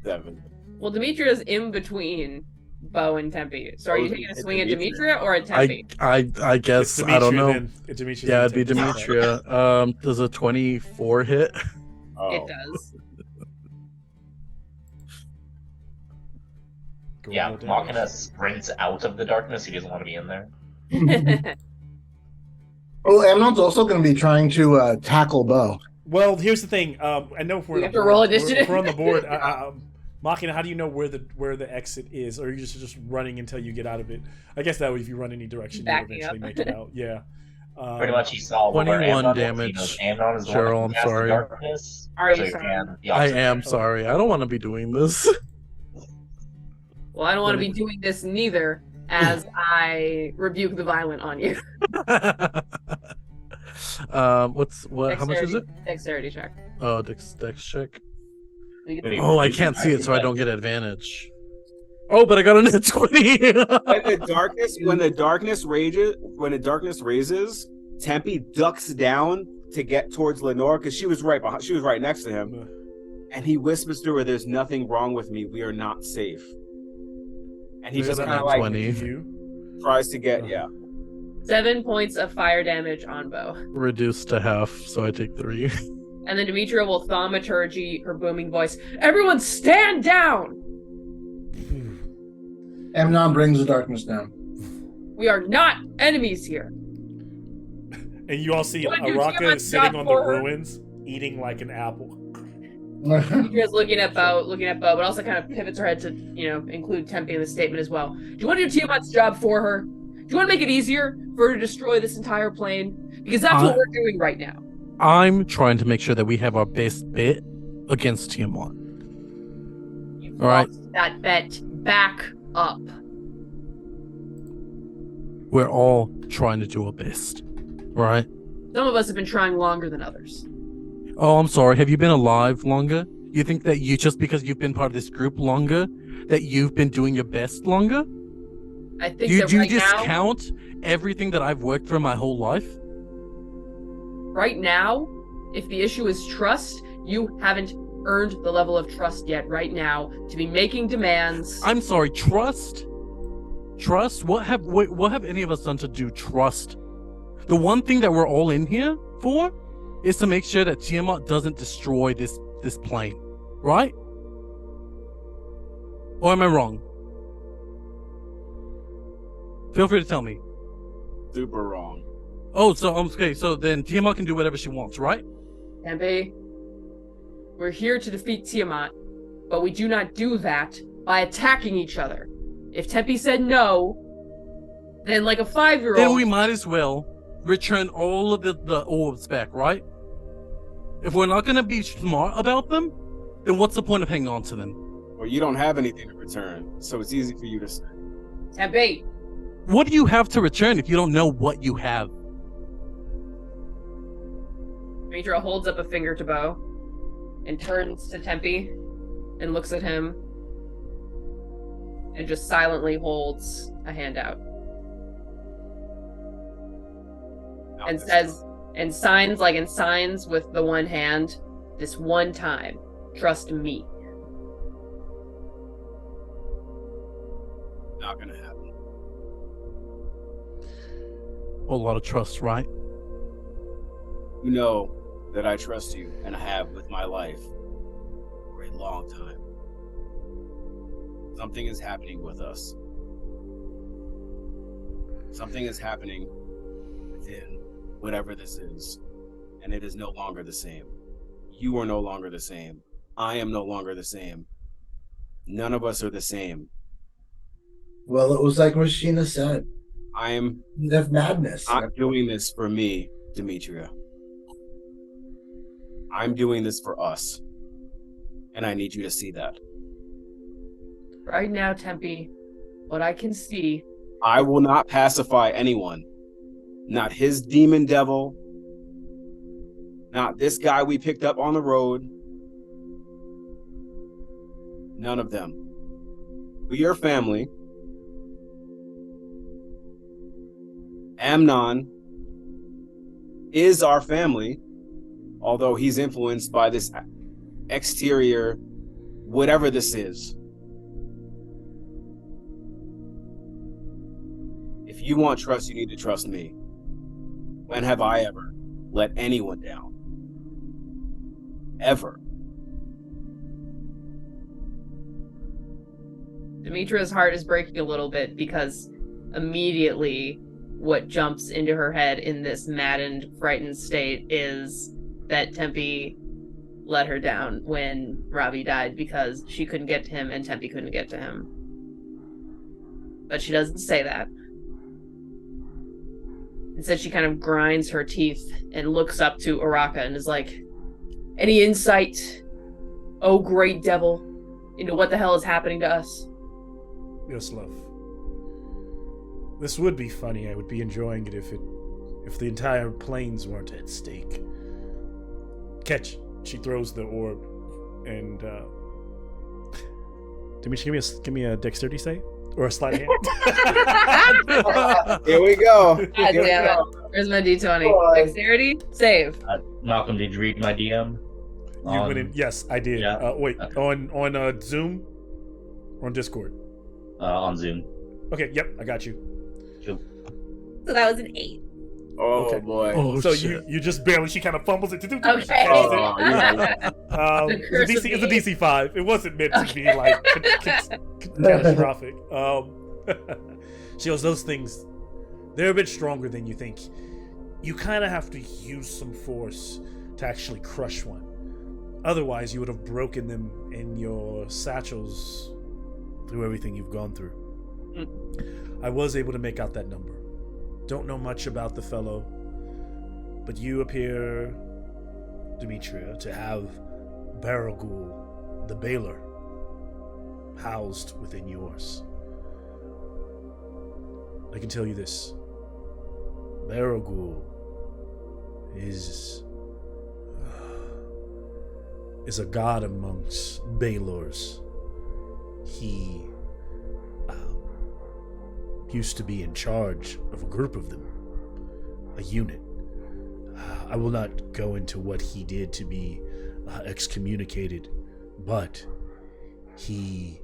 7. Well, Demetria's in between Bo and Tempe. So are you taking a It's swing at Demetria. Demetria or at Tempe? I guess I don't know. It's Demetria, Yeah, then it'd be Tempe. Demetria. Does a 24 hit? Oh. It does. Go Yeah, roll damage. Machina sprints out of the darkness. He doesn't want to be in there. Oh, Amnon's also going to be trying to tackle Bo. Well, here's the thing. I know if we're We on have the to roll board- initiative. If we're on the board. Machina, how do you know where the exit is, or are you just running until you get out of it? I guess that way, if you run any direction, you'll Backing eventually up. make it out. Yeah. Pretty much, he saw where 21 Amnon was. He damage. knows Amnon is the Cheryl, one I'm that casts the sorry. darkness. Are So you he sorry? can the I opposite am direction. sorry. I don't want to be doing this. Well, I don't want to be doing this neither, as I rebuke the violent on you. How much is it? Dexterity check. Oh, dex check. You Wait. get- Oh, I can't see it, so I don't get advantage. Oh, but I got a net 20. When the darkness raises, Tempe ducks down to get towards Lenore because she was right behind. She was right next to him, and he whispers to her, "There's nothing wrong with me. We are not safe." And he Is just that kind of not like 20? You? tries to get 7 points of fire damage on Bo. Reduced to half, so I take 3. And then Demetria will thaumaturgy her booming voice. Everyone stand down! Amnon brings the darkness down. We are not enemies here. And you all see What do Araka Tiamat's sitting job on the for her? ruins, eating like an apple. Demetria's looking at Bo, but also kind of pivots her head to, include Tempe in the statement as well. Do you want to do Tiamat's job for her? Do you want to make it easier for her to destroy this entire plane? Because that's what we're doing right now. I'm trying to make sure that we have our best bet against Tiamat. You've All right. lost that bet. Back up. We're all trying to do our best. Right? Some of us have been trying longer than others. Oh, I'm sorry. Have you been alive longer? You think that just because you've been part of this group longer, that you've been doing your best longer? I think Do that you right now, discount everything that I've worked for my whole life? right now, if the issue is trust, you haven't earned the level of trust yet right now to be making demands. I'm sorry, trust? Trust? What have any of us done to do trust? The one thing that we're all in here for is to make sure that Tiamat doesn't destroy this plane, right? Or am I wrong? Feel free to tell me. super wrong. Oh, so okay, so then Tiamat can do whatever she wants, right? Tempe, we're here to defeat Tiamat, but we do not do that by attacking each other. If Tempe said no, then like a 5-year-old... Then we might as well return all of the orbs back, right? If we're not gonna be smart about them, then what's the point of hanging on to them? Well, you don't have anything to return, so it's easy for you to say. Tempe, What do you have to return if you don't know what you have? Demetria holds up a finger to Bo and turns to Tempe and looks at him and just silently holds a hand out and says, and signs with the one hand, this one time, trust me. Not gonna happen. A lot of trust, right? You know that I trust you, and I have with my life for a long time. Something is happening with us. Something is happening within whatever this is, and it is no longer the same. You are no longer the same. I am no longer the same. None of us are the same. Well, it was like Rashina said. I am Of madness. not doing this for me, Demetria. I'm doing this for us. And I need you to see that. Right now, Tempe, what I can see... I will not pacify anyone. Not his demon devil. Not this guy we picked up on the road. None of them. We are family. Amnon is our family, although he's influenced by this exterior, whatever this is. If you want trust, you need to trust me. When have I ever let anyone down? Ever. Demetria's heart is breaking a little bit because immediately what jumps into her head in this maddened, frightened state is that Tempe let her down when Robbie died because she couldn't get to him and Tempe couldn't get to him. But she doesn't say that. Instead, she kind of grinds her teeth and looks up to Araka and is like, any insight, oh great devil, into what the hell is happening to us? Yes, love. This would be funny. I would be enjoying it if the entire planes weren't at stake. Catch. She throws the orb, and Dimitri, give me a dexterity save or a sleight of hand. Here we go. God damn it. Where's my D20? Dexterity? Save. Malcolm, did you read my DM? You went in. Yes, I did. Yeah. Wait, Okay. on Zoom or on Discord? On Zoom. Okay, yep, I got you. Two. So that was an 8. Oh Okay. boy. Oh, So shit. you just barely, she kind of fumbles it. Okay. Oh, yeah. The curse It's of a the DC 5. It wasn't meant to be like catastrophic. She goes, those things, they're a bit stronger than you think. You kind of have to use some force to actually crush one. Otherwise, you would have broken them in your satchels through everything you've gone through. I was able to make out that number. Don't know much about the fellow, but you appear, Demetria, to have Baragul, the Baylor, housed within yours. I can tell you this. Baragul is a god amongst Baylors. He used to be in charge of a group of them, a unit. I will not go into what he did to be excommunicated, but he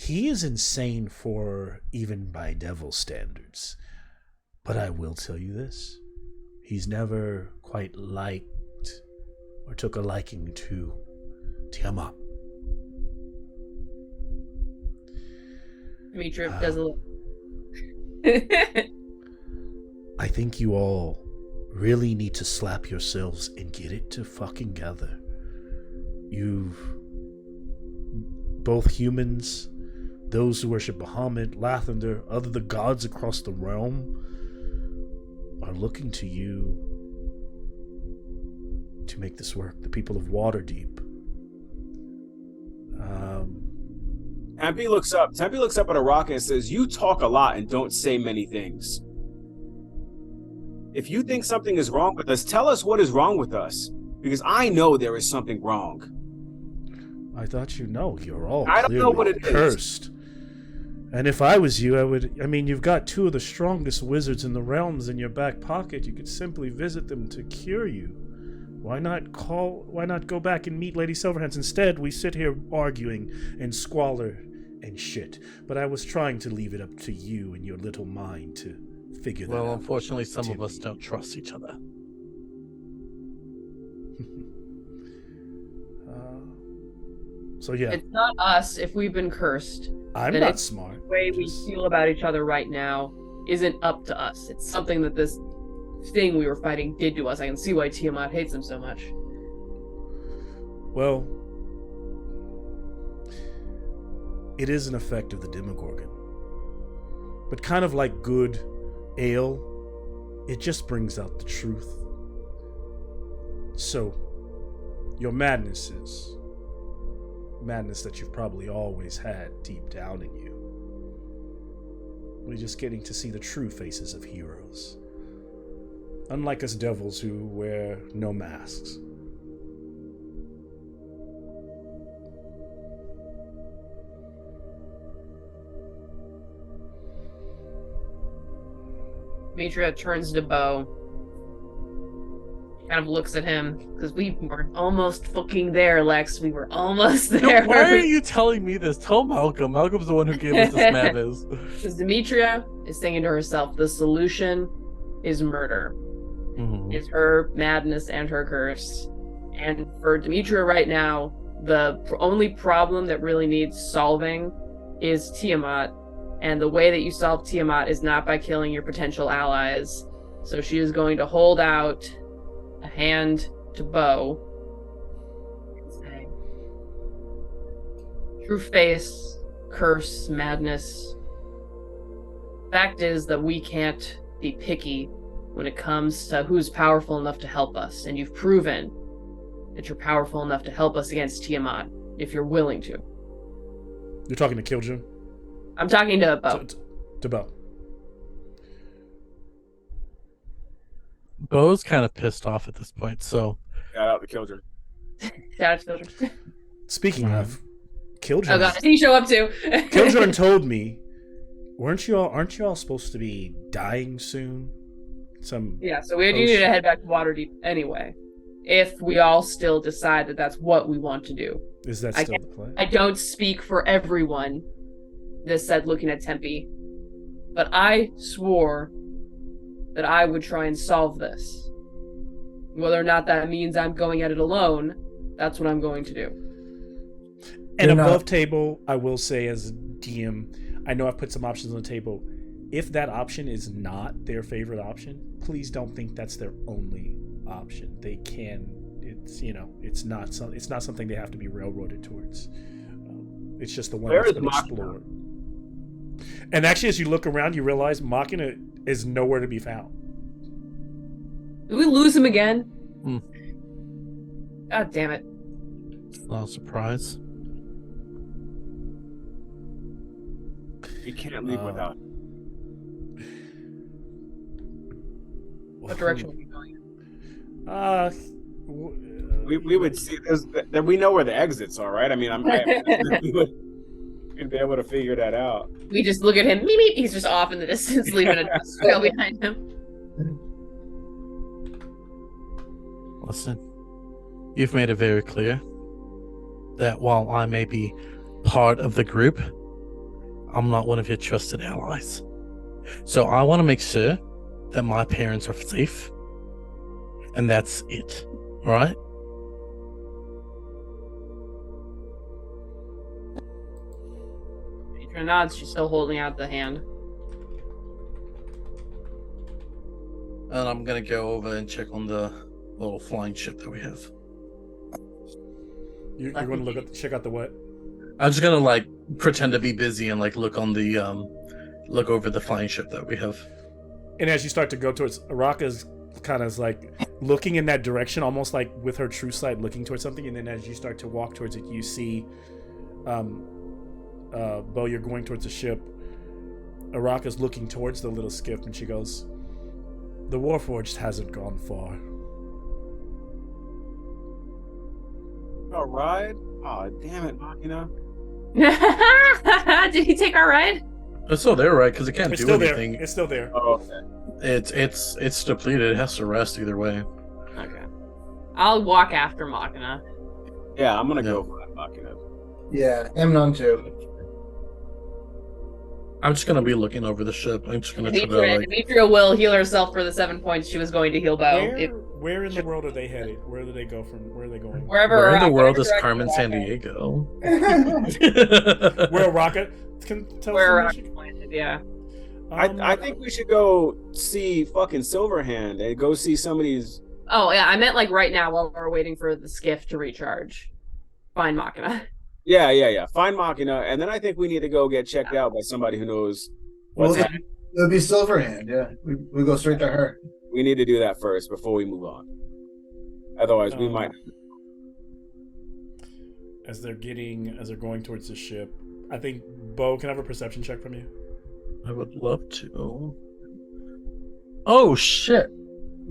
is insane for even by devil standards. But I will tell you this, he's never quite liked or took a liking to Tiamat. Demetria does a little. I think you all really need to slap yourselves and get it to fucking gather. You've both humans, those who worship Bahamut, Lathander, other the gods across the realm are looking to you to make this work. The people of Waterdeep. Tempe looks up at a rock and says, "You talk a lot and don't say many things. If you think something is wrong with us, tell us what is wrong with us. Because I know there is something wrong." I thought you know. You're all I don't know clearly what it is. cursed. And if I was you, you've got two of the strongest wizards in the realms in your back pocket. You could simply visit them to cure you. Why not go back and meet Lady Silverhands? Instead, we sit here arguing and squalor and shit. But I was trying to leave it up to you and your little mind to figure that out. Well, unfortunately, some of Timmy. us don't trust each other. So yeah, It's not us if we've been cursed. I'm then not it's smart. The way we Just- feel about each other right now isn't up to us. It's something that this thing we were fighting did to us. I can see why Tiamat hates him so much. Well, it is an effect of the Demogorgon. But kind of like good ale, it just brings out the truth. So, your madness is madness that you've probably always had deep down in you. We're just getting to see the true faces of heroes. Unlike us devils who wear no masks. Demetria turns to Bo. Kind of looks at him because we were almost fucking there, Lex. We were almost there. Why are you telling me this? Tell Malcolm. Malcolm's the one who gave us this map is. Because Demetria is thinking to herself, the solution is murder. Mhm. Is her madness and her curse. And for Demetria right now, the only problem that really needs solving is Tiamat. And the way that you solve Tiamat is not by killing your potential allies. So she is going to hold out a hand to Bo and say, true face, curse, madness. Fact is that we can't be picky when it comes to who's powerful enough to help us. And you've proven that you're powerful enough to help us against Tiamat, if you're willing to. You're talking to Killjoy? I'm talking to Bo. To Bo. Bo's kind of pissed off at this point, so Shout out the Killjoy. Shout out to Killjoy. Speaking of, Killjoy. Oh god, did he show up too? Killjoy told me, aren't you all supposed to be dying soon? Yeah, so we need to head back to Waterdeep anyway. If we all still decide that that's what we want to do. Is that still the plan? I don't speak for everyone. This said, looking at Tempe. but I swore that I would try and solve this. Whether or not that means I'm going at it alone, that's what I'm going to do. And You're not- above table, I will say as DM, I know I've put some options on the table. If that option is not their favorite option, please don't think that's their only option. They can, it's not something they have to be railroaded towards. It's just the one Where that's is been Machina? explored. And actually, as you look around, you realize Machina is nowhere to be found. Did we lose him again? Hmm. God damn it. Not a surprise. You can't leave without. What direction are we going in? We would see that we know where the exits are, right? I mean, we'd be able to figure that out. We just look at him, meep, meep, he's just off in the distance, leaving a dust trail behind him. Listen, you've made it very clear that while I may be part of the group, I'm not one of your trusted allies. So I want to make sure that my parents are safe, and that's it. All right? Mitra nods, she's still holding out the hand. And I'm gonna go over and check on the little flying ship that we have. You're going to check out the what? I'm just gonna like pretend to be busy and like look on the look over the flying ship that we have. And as you start to go towards, Araka's kind of like looking in that direction, almost like with her true sight looking towards something. And then as you start to walk towards it, you see, Bo, you're going towards the ship. Araka's looking towards the little skiff, and she goes, "The Warforged hasn't gone far." All right. Oh, damn it, Machina. Did he take our ride? It's still there, right? Because it can't It's do still there. anything. It's still there. Oh, okay. It's depleted. It has to rest either way. Okay. I'll walk after Machina. Yeah, I'm gonna go for that Machina. Yeah, Amnon too. I'm just gonna be looking over the ship. I'm just gonna try to like. Demetria will heal herself for the 7 points she was going to heal Bo. Where in the world are they headed? Where do they go from? Where are they going? Wherever Where in the Araka- world is wherever Carmen Araka- San Diego? Where Araka can tell Where us the Araka landed, yeah. I think we should go see fucking Silverhand and go see somebody's. Oh, yeah, I meant like right now while we're waiting for the skiff to recharge. Find Machina. Yeah. Find Machina, and then I think we need to go get checked out by somebody who knows what's Well, happening. it would be Silverhand, yeah. We go straight to her. We need to do that first before we move on. Otherwise, we might. As they're going towards the ship, I think Bo, can I have a perception check from you? I would love to. Oh shit!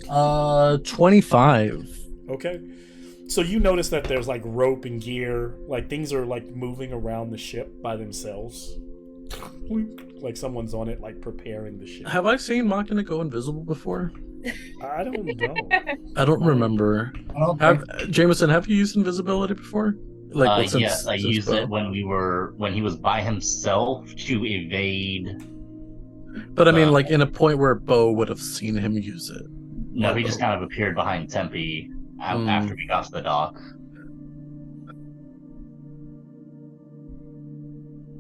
25. Okay. So you notice that there's like rope and gear, like things are like moving around the ship by themselves. Like someone's on it, like preparing the ship. Have I seen Machina go invisible before? I don't know. I don't remember. I don't Have think Jameson? Have you used invisibility before? Yes, I used Bo? it when he was by himself to evade. But I mean, like in a point where Bo would have seen him use it. No, he just kind of appeared behind Tempe after we got to the dock.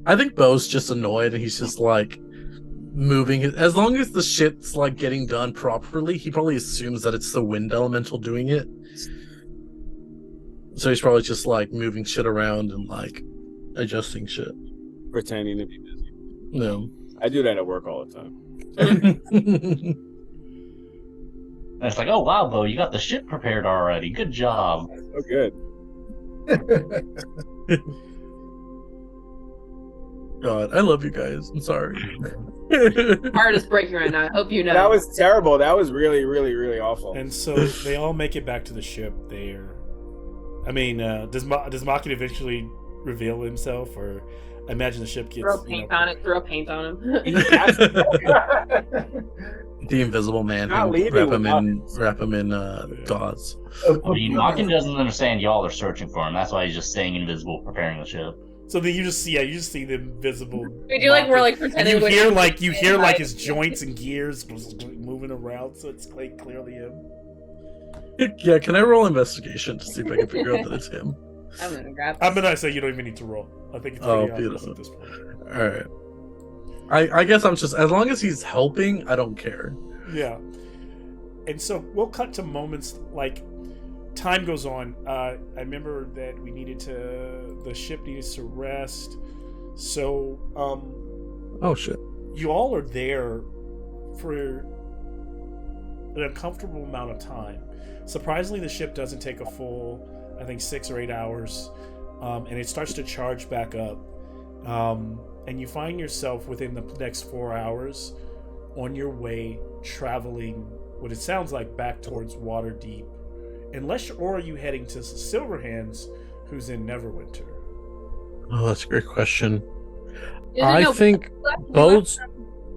I think Bo's just annoyed and he's just like moving it. As long as the shit's like getting done properly, he probably assumes that it's the wind elemental doing it. So he's probably just like moving shit around and like adjusting shit. Pretending to be busy. No. I do that at work all the time. And it's like, oh wow, Bo, you got the ship prepared already. Good job. Oh, good. God, I love you guys. I'm sorry. Heart is breaking right now. I hope you know. That was terrible. That was really, really, really awful. And so they all make it back to the ship. I mean, does Machina eventually reveal himself, or I imagine the ship gets throw paint on it. Throw paint on him. The Invisible Man. Not Who leaving wrap him in gauze. I mean, Machina doesn't understand y'all are searching for him. That's why he's just staying invisible, preparing the ship. So then you just see the invisible. We do like we're like and pretending. you hear like his joints and gears moving around, so it's like clearly him. Yeah, can I roll investigation to see if I can figure out that it's him? I'm gonna grab. I'm gonna say you don't even need to roll. I think it's Oh, pretty obvious beautiful. at this point. All right. I guess I'm just, as long as he's helping, I don't care. Yeah. And so we'll cut to moments like time goes on. I remember that the ship needed to rest. So Oh shit. you all are there for an uncomfortable amount of time. Surprisingly, the ship doesn't take a full, I think, 6 or 8 hours, and it starts to charge back up. And you find yourself within the next 4 hours on your way traveling what it sounds like back towards Waterdeep. Or are you heading to Silverhands, who's in Neverwinter? Oh, that's a great question. Yeah, I no, think we left both.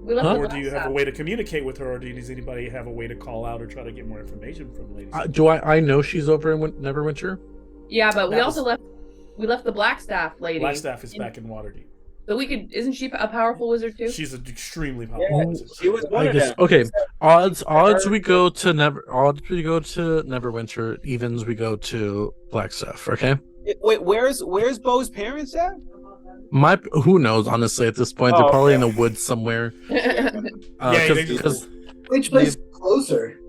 We left Huh? the Or do you have a last way to communicate with her, or does anybody have a way to call out or try to get more information from Lady? Do I know she's over in Neverwinter? Yeah, but we That also left the Blackstaff lady. Blackstaff is back in Waterdeep. So we could. Isn't she a powerful wizard too? She's an extremely Yeah, powerful. she was one I of guess, them. okay. Odds we go to Neverwinter. Evens we go to Blackstaff. Okay. Wait, where's Bo's parents at? Who knows? Honestly, at this point, Oh, they're probably in okay. the woods somewhere. Yeah, they- Because Which place is closer?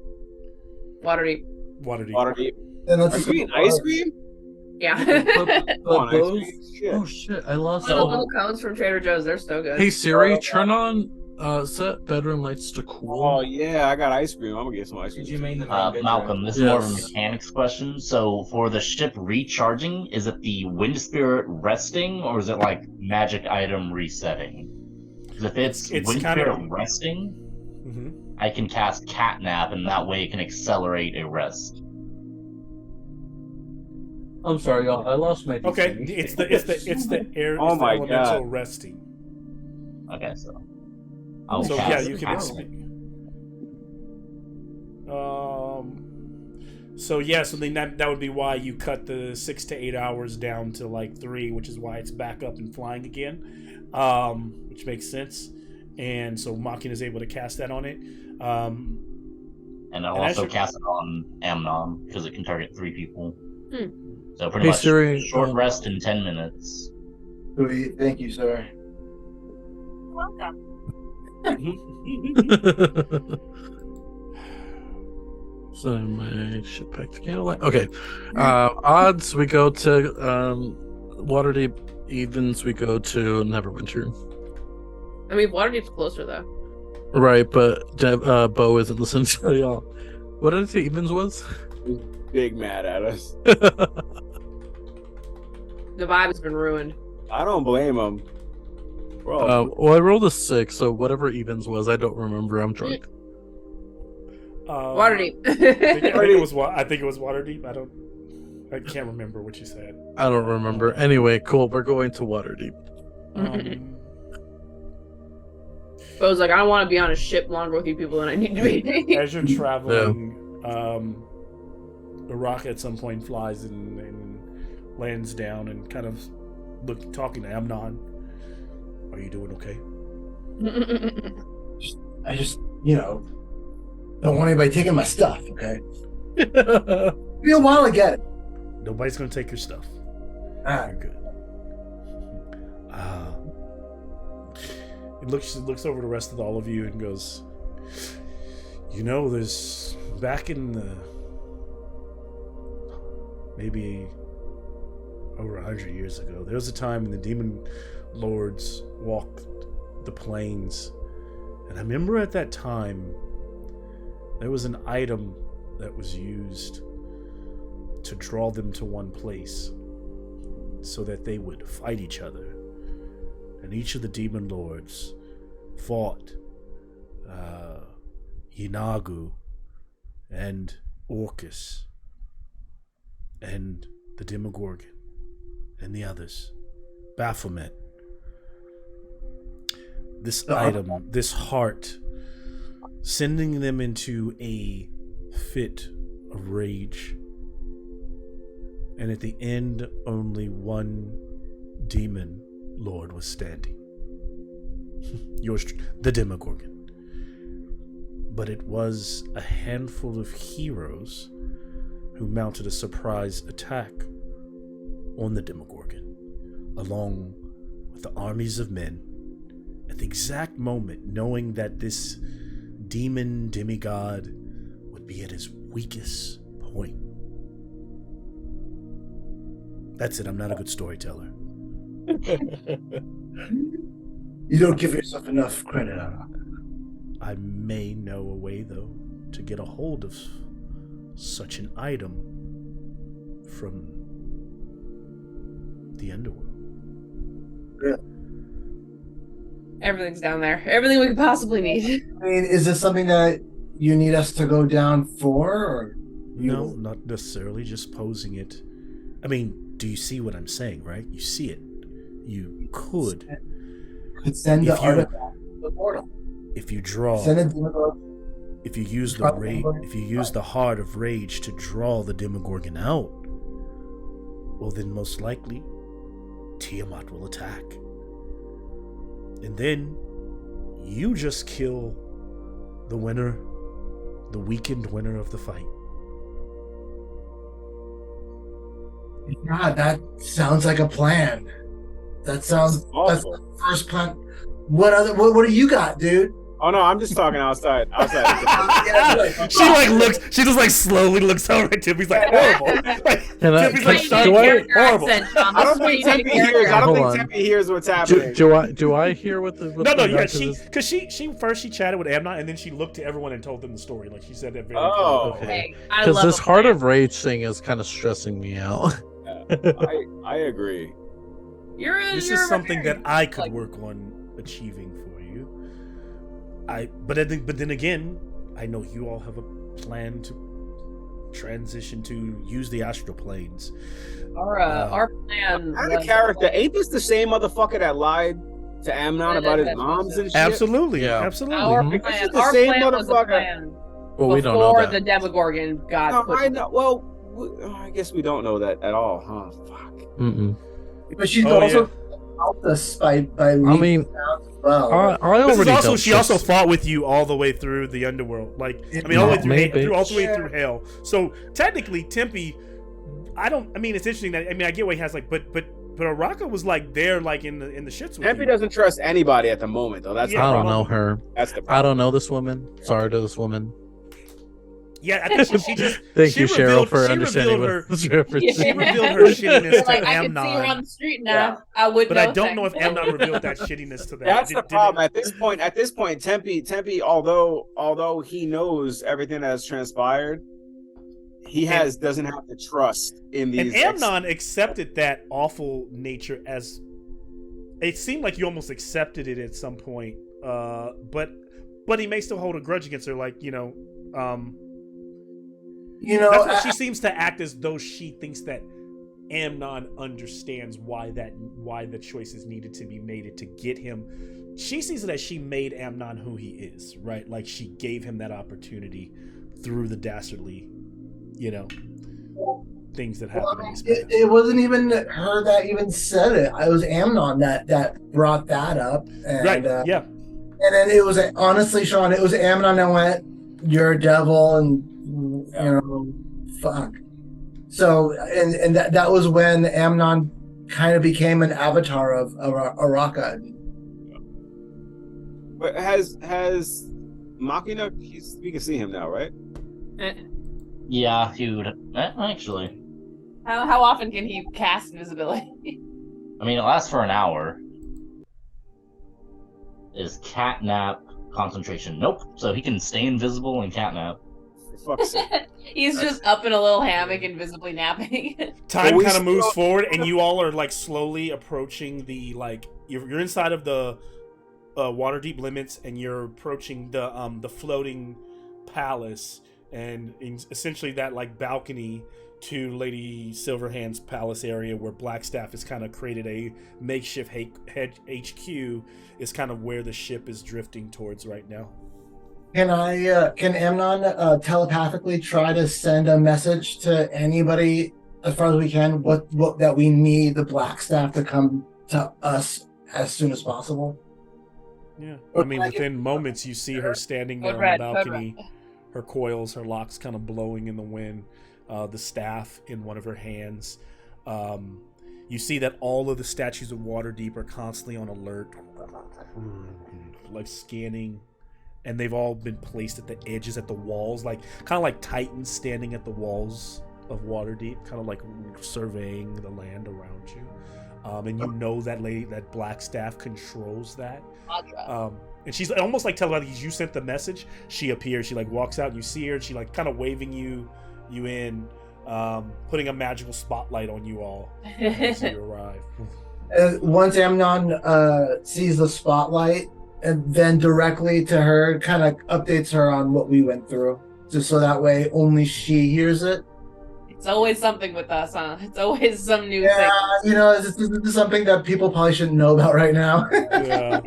Waterdeep. Waterdeep. Waterdeep. Then let's Ice just cream? Ice cream? Yeah. Come on, ice those. cream. Shit. Oh shit! I lost. Little cones from Trader Joe's. They're so good. Hey Siri, turn on set bedroom lights to cool. Oh yeah, I got ice cream. I'm gonna get some ice cream. Did you mean the Malcolm, this is more of a Yes. mechanics question. So, for the ship recharging, is it the wind spirit resting, or is it like magic item resetting? Because if it's It's wind kind spirit of- resting, hmm I can cast catnap, and that way it can accelerate a rest. I'm sorry, y'all. I lost my. Okay, it's the air. Oh it's the my elemental God. resting. Okay, so I'll So yeah, cast you can. catnap. So yeah, so then that would be why you cut the 6 to 8 hours down to like 3, which is why it's back up and flying again, which makes sense. And so Makin is able to cast that on it. And I'll And also actually- cast it on Amnon because it can target 3 people. Hmm. So pretty Hey, much Siri, short rest in 10 minutes. Sweet. Thank you, sir. So my ship back to Candlelight. Okay. Odds we go to Waterdeep. Evens we go to Neverwinter. I mean, Waterdeep's closer though. Right, but Bo isn't listening to y'all. What did I say Evens was? Big mad at us. The vibe has been ruined. I don't blame him. Bro, Well, I rolled a 6, so whatever Evens was, I don't remember. I'm drunk. Waterdeep. I think it was Waterdeep. I can't remember what you said. I don't remember. Anyway, cool. We're going to Waterdeep. But I was like, I don't want to be on a ship longer with you people than I need to be. As you're traveling, the rocket at some point flies and lands down and kind of talking to Amnon. Are you doing okay? I just, don't want anybody taking my stuff, okay? Be a while to get it. Nobody's gonna take your stuff. Ah, You're good. It looks over the rest of all of you and goes, there's back in the maybe over 100 years ago, there was a time when the demon lords walked the plains, and I remember at that time there was an item that was used to draw them to one place so that they would fight each other. And each of the demon lords fought Yinagu and Orcus and the Demogorgon and the others, Baphomet. This item, this heart, sending them into a fit of rage. And at the end, only one demon lord was standing. The Demogorgon. But it was a handful of heroes who mounted a surprise attack on the Demogorgon, along with the armies of men, at the exact moment knowing that this demigod would be at his weakest point. That's it, I'm not a good storyteller. You don't give yourself enough credit, Araka. I may know a way, though, to get a hold of such an item from the underworld. Really? Everything's down there. Everything we could possibly need. I mean, is this something that you need us to go down for, or No, not necessarily, just posing it. I mean, do you see what I'm saying, right? You see it. You could send the If you- artifact to the portal? if you draw, Send it to the if you use the Probably. if you use the Heart of Rage to draw the Demogorgon out, well then most likely Tiamat will attack. And then you just kill the winner, the weakened winner of the fight. God, that sounds like a plan. That's the Awful. first plan. What do you got, dude? Oh no, I'm just talking outside. She just like slowly looks over at Tippy's like horrible. Like, Can I- Tippy's can- like, do "Shut I- up, horrible." I don't think Tempe hears. I don't Hold think on. Tempe hears what's happening. Do I hear what the No, the yeah, rest of she this- because she first chatted with Amnon and then she looked to everyone and told them the story. Like she said that very Oh. Okay. Hey, I Because love this a Heart plan. of Rage thing is kind of stressing me out. I agree. This is something that I could work on achieving for you. But then again, I know you all have a plan to transition to use the astral planes. Our plan. As a was- character, ain't this the same motherfucker that lied to Amnon about his moms and shit? Absolutely, Yeah. absolutely. Our Mhm. This is plan, the our same plan was a motherfucker. plan Well, we don't know before that. the Demogorgon got No, put. I know. Well, I guess we don't know that at all, huh? Fuck. Mm-mm. But she's Oh, also helped us by I leaving mean, town as well. I This already is also dealt she also this. fought with you all the way through the underworld. Like I mean, all the way through, Maybe. all the way Yeah. through hell. So technically, Tempe, I mean, it's interesting that I get what he has like, but Araka was like there, like in the shits with Tempe you. doesn't trust anybody at the moment, though. That's Yeah. the I don't problem. know her. That's the I problem. don't know this woman. Sorry to this woman. Yeah, I think she just Thank she you, Cheryl, revealed- for she understanding revealed what this reference she is. revealed her shittiness Like to I can see her on Amnon, the street now. I would. but I don't know if Amnon revealed that shittiness to that. That's Did- the did problem. it- At this point, Tempe, although he knows everything that has transpired, he doesn't have the trust in And these. Amnon accepted that awful nature as it seemed like you almost accepted it at some point. But he may still hold a grudge against her, like, that's why she seems to act as though she thinks that Amnon understands why the choices needed to be made to get him. She sees it as she made Amnon who he is, right? Like she gave him that opportunity through the dastardly, things that happened in his past. It wasn't even her that even said it. It was Amnon that brought that up. And, Right? Yeah. And then it was honestly, Sean, it was Amnon that went, "You're a devil," and fuck. So and that was when Amnon kind of became an avatar of Araka. But has Machina? We can see him now, right? Yeah, dude. Actually, How often can he cast invisibility? I mean, it lasts for an hour. Is catnap concentration? Nope. So he can stay invisible and catnap. For fuck's sake. He's just up in a little hammock, invisibly napping. Time But we kind of moves still- forward, and you all are like slowly approaching the you're inside of the Waterdeep limits, and you're approaching the floating palace, and essentially that like balcony to Lady Silverhand's palace area where Blackstaff has kind of created a makeshift HQ is kind of where the ship is drifting towards right now. Can Amnon telepathically try to send a message to anybody as far as we can? What that we need the Black Staff to come to us as soon as possible. Yeah. I mean, within moments, you see her standing there Code on red, the code balcony, her coils, her locks kind of blowing in the wind, the staff in one of her hands. You see that all of the statues of Waterdeep are constantly on alert, like scanning, and they've all been placed at the edges, at the walls, like kind of like Titans standing at the walls of Waterdeep, kind of like surveying the land around you. And you know that lady, that black staff, controls that. And she's almost like telepathically, you sent the message. She appears. She like walks out. And you see her. And she like kind of waving you in, putting a magical spotlight on you all as you arrive. Once Amnon sees the spotlight, and then directly to her, kind of updates her on what we went through, just so that way only she hears it. It's always something with us, huh? It's always some new Yeah, thing. you know, this is something that people probably shouldn't know about right now. Yeah.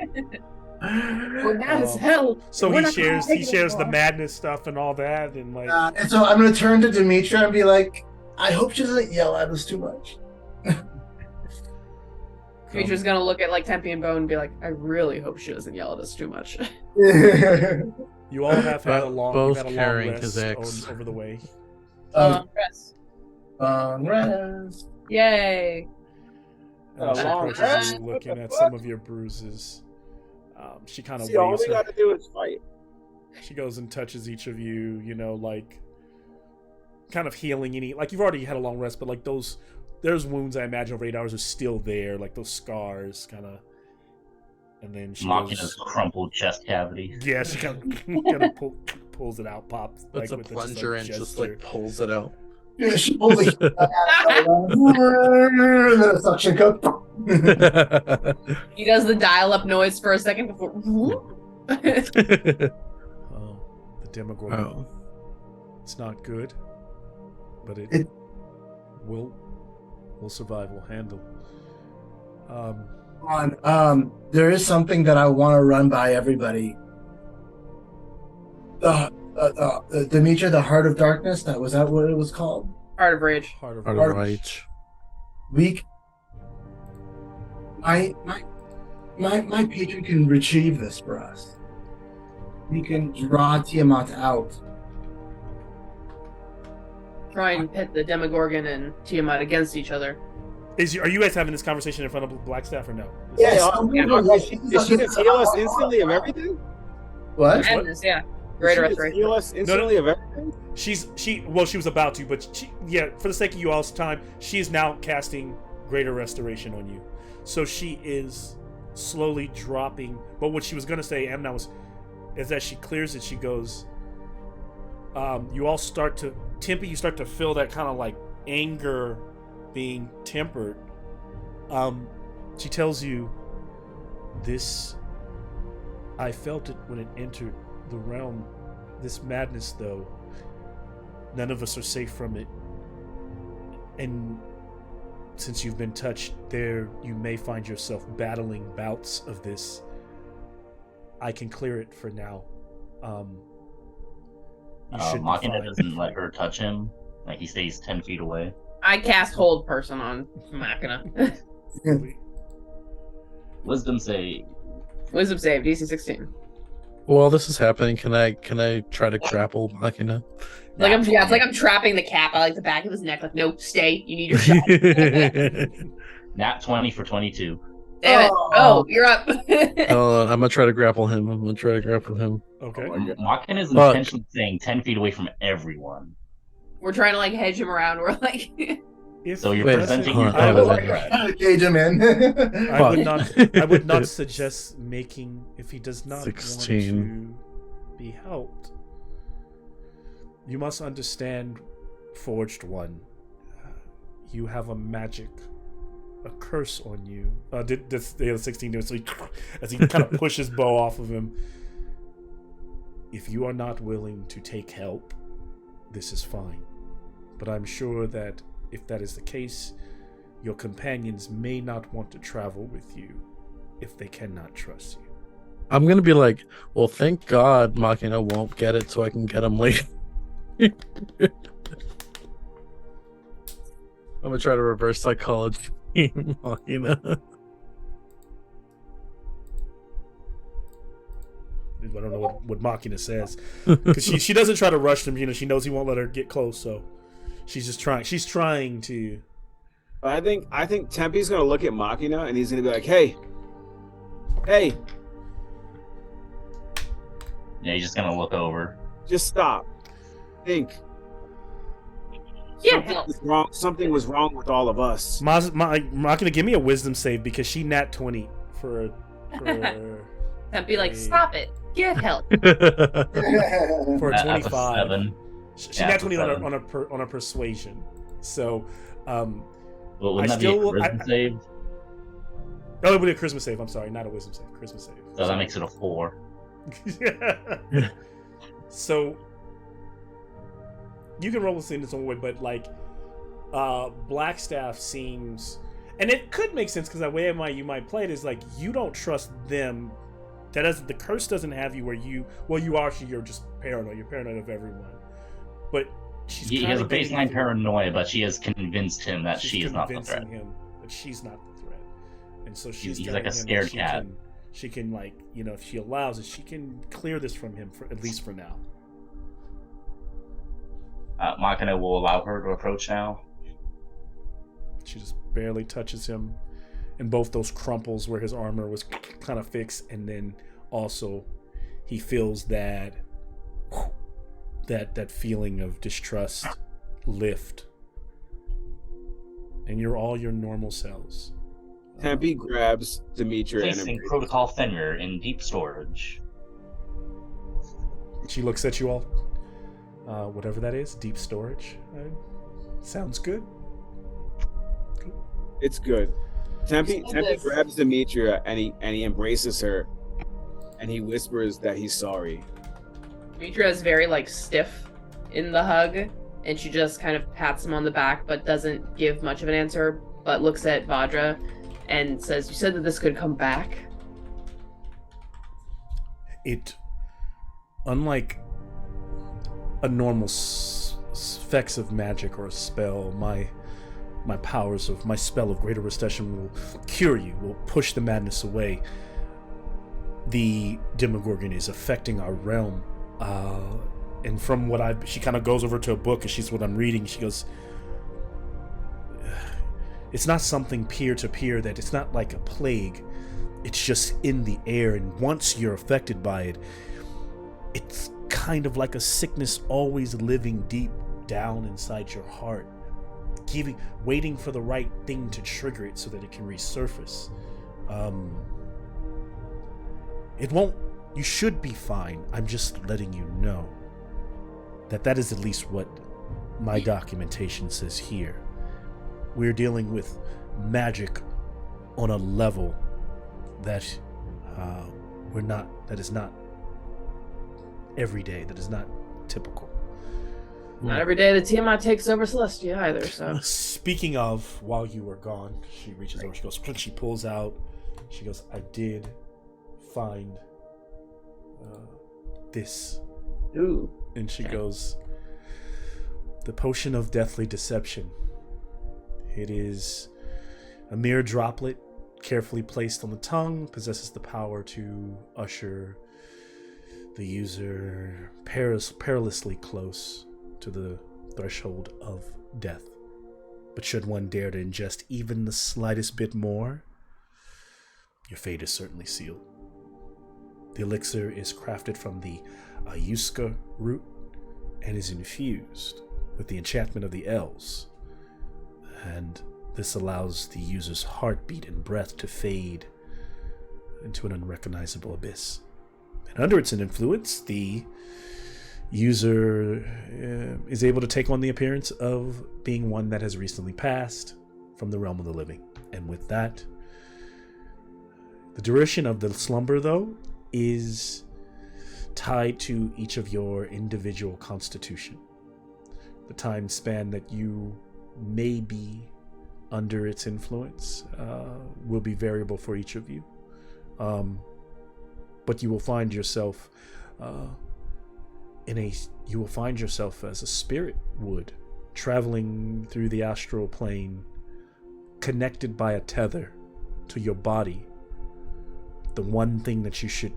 We're mad as hell. So We're he not gonna shares take it the anymore. madness stuff and all that, and like And so I'm gonna turn to Demetra and be like, I hope she doesn't yell at us too much. Creature's gonna look at like Tempe and Bone and be like, I really hope she doesn't yell at us too much. you all have had a long, Both you've had a long carrying rest his axe. over the way. Rest. Rest. Yay. And she long approaches rest? you, What looking the at fuck? some of your bruises. She kind of See, all waves we her. got to do is fight. She goes and touches each of you, you know, like kind of healing any, like you've already had a long rest, but like there's wounds I imagine over 8 hours are still there, like those scars kind of. And then she Mocking goes, his crumpled chest cavity. yeah, she kind of pulls it out, pops. Puts like, a with plunger and just gesture. like pulls it out. Yeah, she pulls the and then a suction cup. He does the dial-up noise for a second before. Oh, the Demogorgon. Oh. It's not good, but it It- will survive. Will handle. There is something that I want to run by everybody. Demetra, the Heart of Darkness. Was that what it was called? Heart of Rage. Heart of Part Rage. of right. Weak. My patron can retrieve this for us. We can draw Tiamat out. Try and pit the Demogorgon and Tiamat against each other. Are you guys having this conversation in front of Blackstaff or no? Yes. Is she to heal us instantly of everything? What? Madness, yeah. Greater Is she to restoration. heal us instantly of everything? She was about to, but for the sake of you all's time, she is now casting Greater Restoration on you. So she is slowly dropping. But what she was gonna say, Amna, is that she clears it. She goes, you all start to Tempe. You start to feel that kind of like anger being tempered. She tells you, this, I felt it when it entered the realm. This madness, though, none of us are safe from it. And since you've been touched there, you may find yourself battling bouts of this. I can clear it for now. You should be Machina fine. doesn't let her touch him. Like, he stays 10 feet away. I cast Hold Person on Machina. Wisdom save. Wisdom save, DC 16. While this is happening, can I try to grapple Machina? It's like I'm trapping the cap. I like the back of his neck. Like, no, stay. You need your shot. Nat 20 for 22. Damn it. Oh, you're up. I'm gonna try to grapple him. Okay. Machina is Fuck. intentionally staying 10 feet away from everyone. We're trying to like hedge him around. We're like, If So you're Wait, presenting hold your on, I have Oh, it power. Cage him in. I would not suggest making, if he does not 16. want to be helped. You must understand, Forged One. You have a magic, a curse on you. Did the other 16 do it? So he, as he kind of pushes bow off of him. If you are not willing to take help, this is fine. But I'm sure that if that is the case, your companions may not want to travel with you if they cannot trust you. I'm gonna be like, well, thank God Machina won't get it, so I can get him later. I'm gonna try to reverse psychology Machina. I don't know what Machina says, because she doesn't try to rush him. You know, she knows he won't let her get close, so she's just trying. She's trying to. I think Tempe's gonna look at Machina and he's gonna be like, "Hey, hey, Yeah, he's just gonna look over. just stop. Think. Get Something help. was wrong. Something was wrong with all of us." Machina, give me a wisdom save because she nat 20 for Tempe like, stop it. Get help. for a That's a 25. 7. She Yeah, nat that's a 20 7. on a persuasion. So, Well, I wouldn't that be a still- charisma save? oh, it would be a Christmas save. I'm sorry, not a wisdom save. Christmas save. So that makes it a 4. So you can roll this in its own way, but like Blackstaff seems, and it could make sense because the way you might play it is like you don't trust them. That doesn't, the curse doesn't have you where you you're just paranoid. You're paranoid of everyone, but she's He has a baseline paranoia, but she has convinced him that she's she is not the convincing threat. him that she's not the threat, and so she's He's telling like a him scared that cat. she can like, you know, if she allows it, she can clear this from him for at least for now. Machina will allow her to approach now. She just barely touches him, and both those crumples where his armor was kind of fixed, and then also he feels that feeling of distrust lift, and you're all your normal selves. Tempe grabs Demetria and Placing embraces. Protocol Fenrir in deep storage. She looks at you all. Whatever that is, deep storage. Sounds good. It's good. Tempe this. grabs Demetria and he embraces her, and he whispers that he's sorry. Demetria is very like stiff in the hug, and she just kind of pats him on the back, but doesn't give much of an answer. But looks at Vajra and says, "You said that this could come back." It, unlike a normal effects of magic or a spell, my powers of my spell of greater recession will cure you, will push the madness away. The Demogorgon is affecting our realm, and from what she kind of goes over to a book, and she's what I'm reading. She goes, it's not something peer to peer, that it's not like a plague. It's just in the air, and once you're affected by it, it's kind of like a sickness always living deep down inside your heart, waiting for the right thing to trigger it so that it can resurface. It won't. You should be fine. I'm just letting you know that is at least what my documentation says here. We're dealing with magic on a level that that is not every day, that is not typical. Not every day the Tiamat takes over Celestia either. So Speaking of, while you were gone, she reaches over, she pulls out, she goes, I did find this. ooh, And she goes, the potion of deathly deception. It is a mere droplet, carefully placed on the tongue, possesses the power to usher the user perilously close to the threshold of death. But should one dare to ingest even the slightest bit more, your fate is certainly sealed. The elixir is crafted from the Ayuska root and is infused with the enchantment of the elves, and this allows the user's heartbeat and breath to fade into an unrecognizable abyss. And under its influence, the user is able to take on the appearance of being one that has recently passed from the realm of the living. And with that, the duration of the slumber, though, is tied to each of your individual constitution. The time span that you may be under its influence will be variable for each of you. But you will find yourself you will find yourself as a spirit would, traveling through the astral plane, connected by a tether to your body. The one thing that you should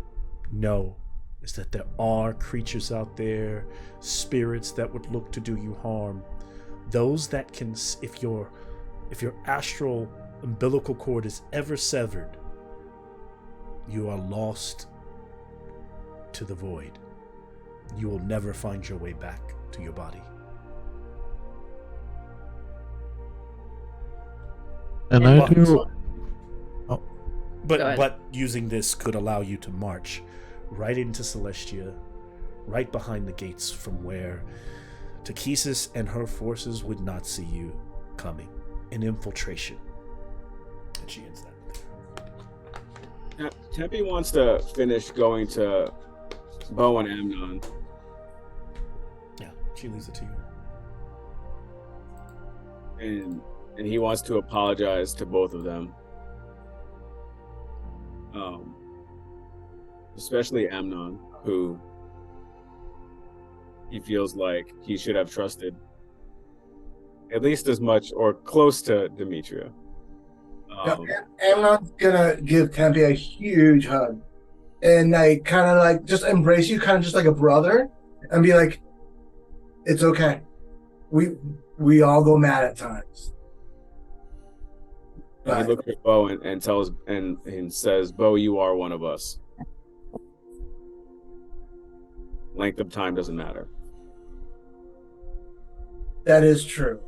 know is that there are creatures out there, spirits that would look to do you harm. Those that can, if your astral umbilical cord is ever severed, you are lost to the void. You will never find your way back to your body. And I do. But Go ahead. but using this could allow you to march right into Celestia, right behind the gates from where Takesis and her forces would not see you coming. An infiltration. And she ends that. Tempe wants to finish going to Bo and Amnon. Yeah, she leaves it to you. And he wants to apologize to both of them. Especially Amnon, who he feels like he should have trusted at least as much or close to Demetria. Amnon's gonna give Tempe a huge hug and like kind of like just embrace you, kind of just like a brother, and be like, "It's okay. We all go mad at times." And he looks at Bo and tells and says, "Bo, you are one of us. Length of time doesn't matter." That is true.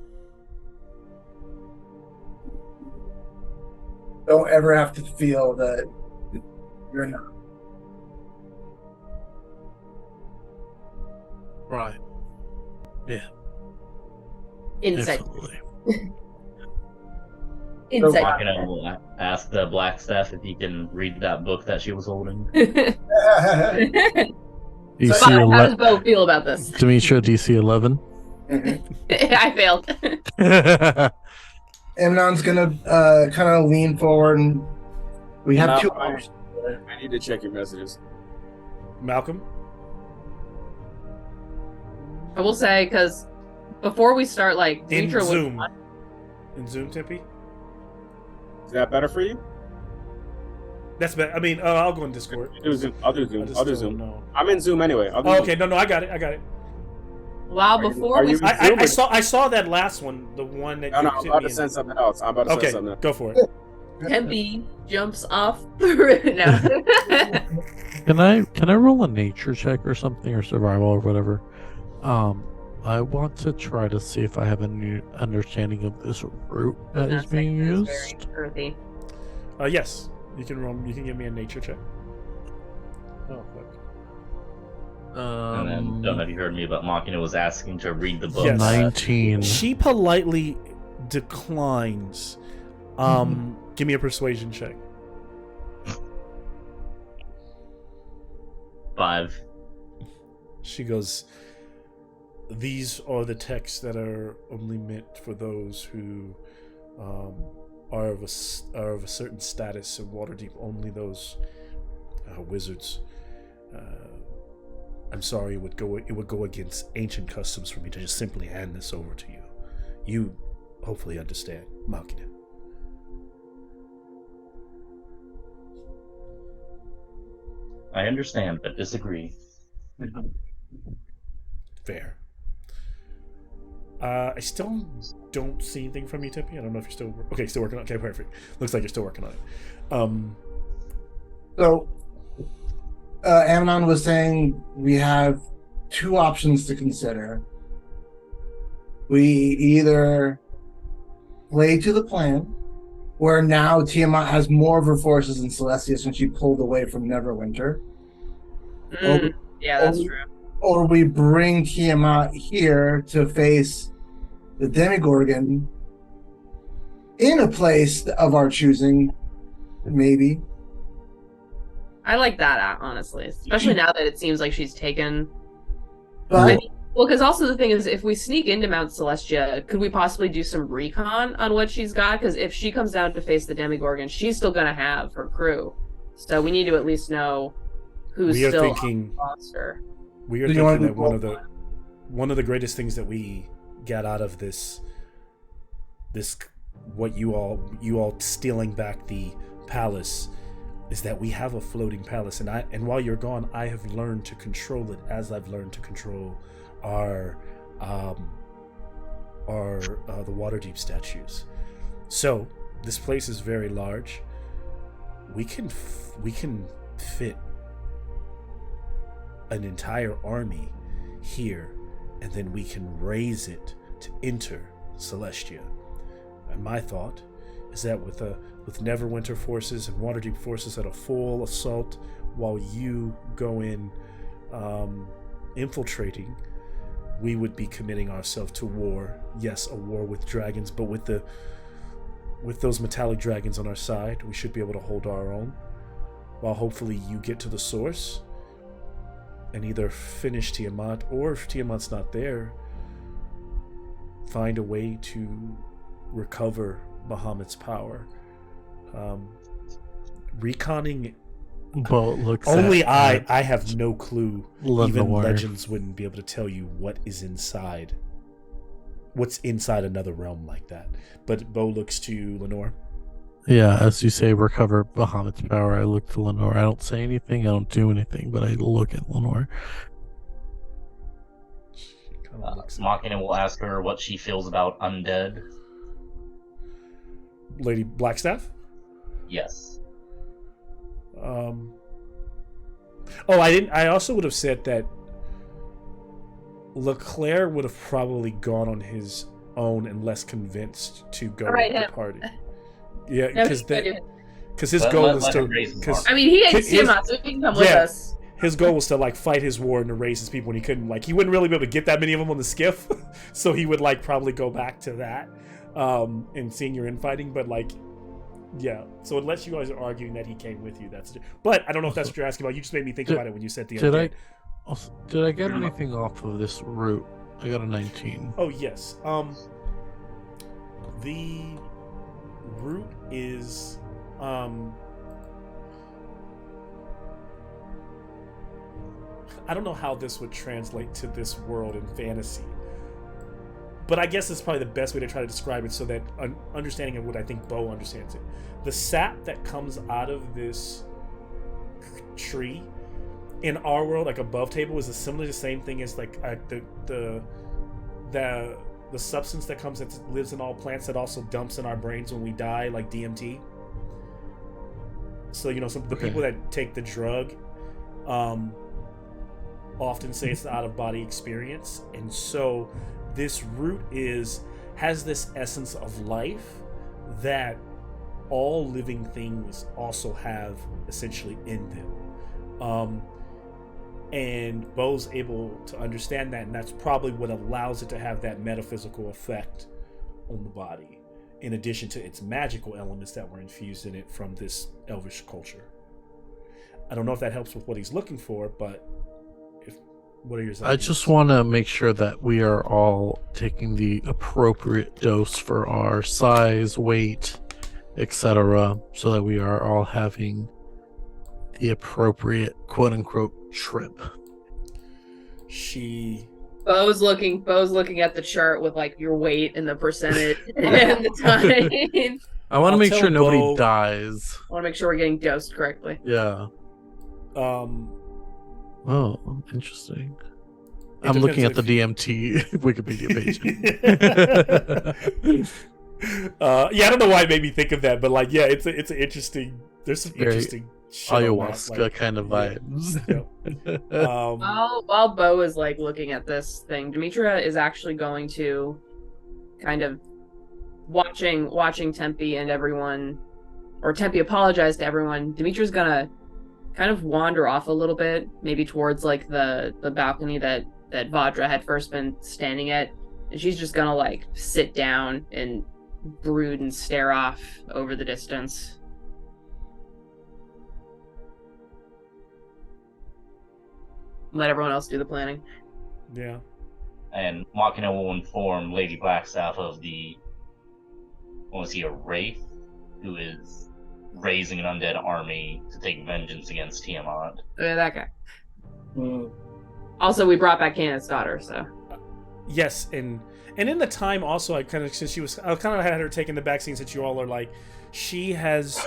Don't ever have to feel that you're not. Right. Yeah. Insight. Definitely. Insight. Machina will ask the Black Staff if he can read that book that she was holding. DC How does 11. Bo feel about this? Demetria, DC 11. I failed. Amnon's gonna kind of lean forward, and we have No, two I- options. I need to check your messages. Malcolm? I will say, because before we start, like, In Demetria was- Zoom. In Zoom, Tempe? Is that better for you? That's better. I mean, I'll go in Discord. I'll do Zoom. I'll do I Zoom. just I'll do don't Zoom. know. I'm in Zoom anyway. I'll do Oh, Zoom. okay, no, I got it. Wow, Are you- before are we you- I saw that last one, the one that No, you I'm sent about me to in. send something else. I'm about to Okay, send something else. go for it. Tempe jumps off the roof. No. Can I roll a nature check or something, or survival or whatever? I want to try to see if I have a new understanding of this route that is being It's used. very earthy. Yes, you can roll. You can give me a nature check. Oh, fuck. And then, don't know if you heard me, but Machina was asking to read the book. Yes. 19. She politely declines. Give me a persuasion check. 5. She goes, "These are the texts that are only meant for those who are of a certain status in Waterdeep. Only those wizards. I'm sorry, it would go against ancient customs for me to just simply hand this over to you. You hopefully understand, Malkina." I understand, but disagree. Fair. I still don't see anything from you, Tippy. I don't know if you're still still working on it. Okay, perfect. Looks like you're still working on it. So, Amnon was saying we have two options to consider. We either play to the plan, where now Tiamat has more of her forces in Celestia since she pulled away from Neverwinter, Yeah, that's Oh. true. or we bring Tiamat here to face the Demigorgon in a place of our choosing, maybe. I like that, honestly. Especially now that it seems like she's taken... But Well, because also the thing is, if we sneak into Mount Celestia, could we possibly do some recon on what she's got? Because if she comes down to face the Demigorgon, she's still going to have her crew. So we need to at least know who's We are still thinking- on the roster. We are Do you wanna thinking do that both? one of the greatest things that we got out of this what you all stealing back the palace is that we have a floating palace, and while you're gone, I have learned to control it as I've learned to control our the Waterdeep statues. So this place is very large. We can fit an entire army here, and then we can raise it to enter Celestia. And my thought is that with Neverwinter forces and Waterdeep forces at a full assault, while you go in infiltrating, we would be committing ourselves to war. Yes, a war with dragons, but with those metallic dragons on our side, we should be able to hold our own, while hopefully you get to the source and either finish Tiamat, or if Tiamat's not there, find a way to recover Bahamut's power. Reconning, Bo looks only at I have no clue. Lenore. Even legends wouldn't be able to tell you what's inside another realm like that. But Bo looks to Lenore. Yeah, as you say, recover Bahamut's power. I look to Lenore. I don't say anything. I don't do anything, but I look at Lenore. She kind of looks at Machina will ask her what she feels about undead. Lady Blackstaff. Yes. I also would have said that Leclerc would have probably gone on his own and less convinced to go Right, with the him. party. Yeah, No, because his Let- goal let- was let to. him raise his Because mark. I mean, he hates His- Tiamat, so he can come with yeah. us. his goal was to like fight his war and to raise his people, and he couldn't he wouldn't really be able to get that many of them on the skiff, so he would probably go back to that and seeing your infighting. But yeah, so unless you guys are arguing that he came with you, but I don't know if that's what you're asking about. You just made me think about it when you said the Did other I? day. Also, did I get anything off of this route? I got a 19. Oh yes. The route is I don't know how this would translate to this world in fantasy, but I guess it's probably the best way to try to describe it so that understanding of what I think Bo understands it. The sap that comes out of this tree in our world, above table, is similarly the same thing as the substance that lives in all plants that also dumps in our brains when we die, like DMT. So the Okay. people that take the drug often say it's the out-of-body experience, and so this root has this essence of life that all living things also have essentially in them. And Bo's able to understand that, and that's probably what allows it to have that metaphysical effect on the body, in addition to its magical elements that were infused in it from this elvish culture. I don't know if that helps with what he's looking for, but what are your I just want to make sure that we are all taking the appropriate dose for our size, weight, etc., so that we are all having the appropriate quote-unquote trip. Bo's looking at the chart with your weight and the percentage and the time. I want to I'll make tell sure nobody Bo- dies. I want to make sure we're getting dosed correctly. Yeah. Oh, interesting. I'm looking at the DMT Wikipedia page. Yeah, I don't know why it made me think of that, but it's an interesting. There's some Very interesting shit on that, Ayahuasca kind of vibes. While Bo is looking at this thing, Demetra is actually going to kind of watching Tempe and everyone, or Tempe apologize to everyone. Demetra's gonna kind of wander off a little bit, maybe towards the balcony that Vadra had first been standing at, and she's just gonna sit down and brood and stare off over the distance. Let everyone else do the planning. Yeah. And Machina will inform Lady Blackstaff of a wraith who is raising an undead army to take vengeance against Tiamat. That guy. Also, we brought back Canaan's daughter, so. Yes, and in the time also, I kind of had her taking the back scene since you all are she has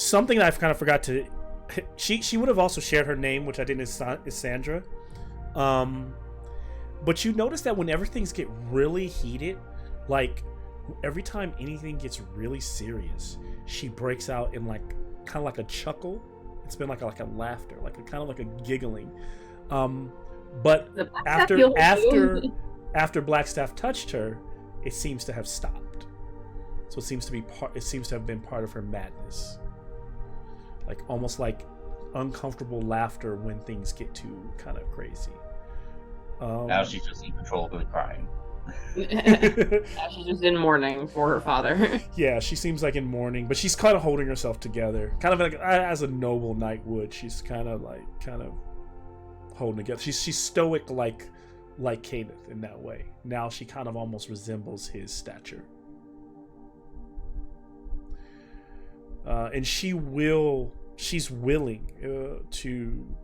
something that I've kind of forgot to. She would have also shared her name, which I didn't. Is Sandra. But you notice that whenever things get really heated, like every time anything gets really serious, she breaks out in like kind of like a chuckle. It's been like a laughter, like a kind of like a giggling. But after Blackstaff touched her, it seems to have stopped. So it seems to have been part of her madness. Like almost like uncomfortable laughter when things get too kind of crazy. Now she's just uncontrollably crying. She's just in mourning for her father. Yeah, she seems like in mourning, but she's kind of holding herself together, kind of like as a noble knight would. She's kind of holding together. She's stoic like Kenneth in that way. Now she kind of almost resembles his stature. And she's willing to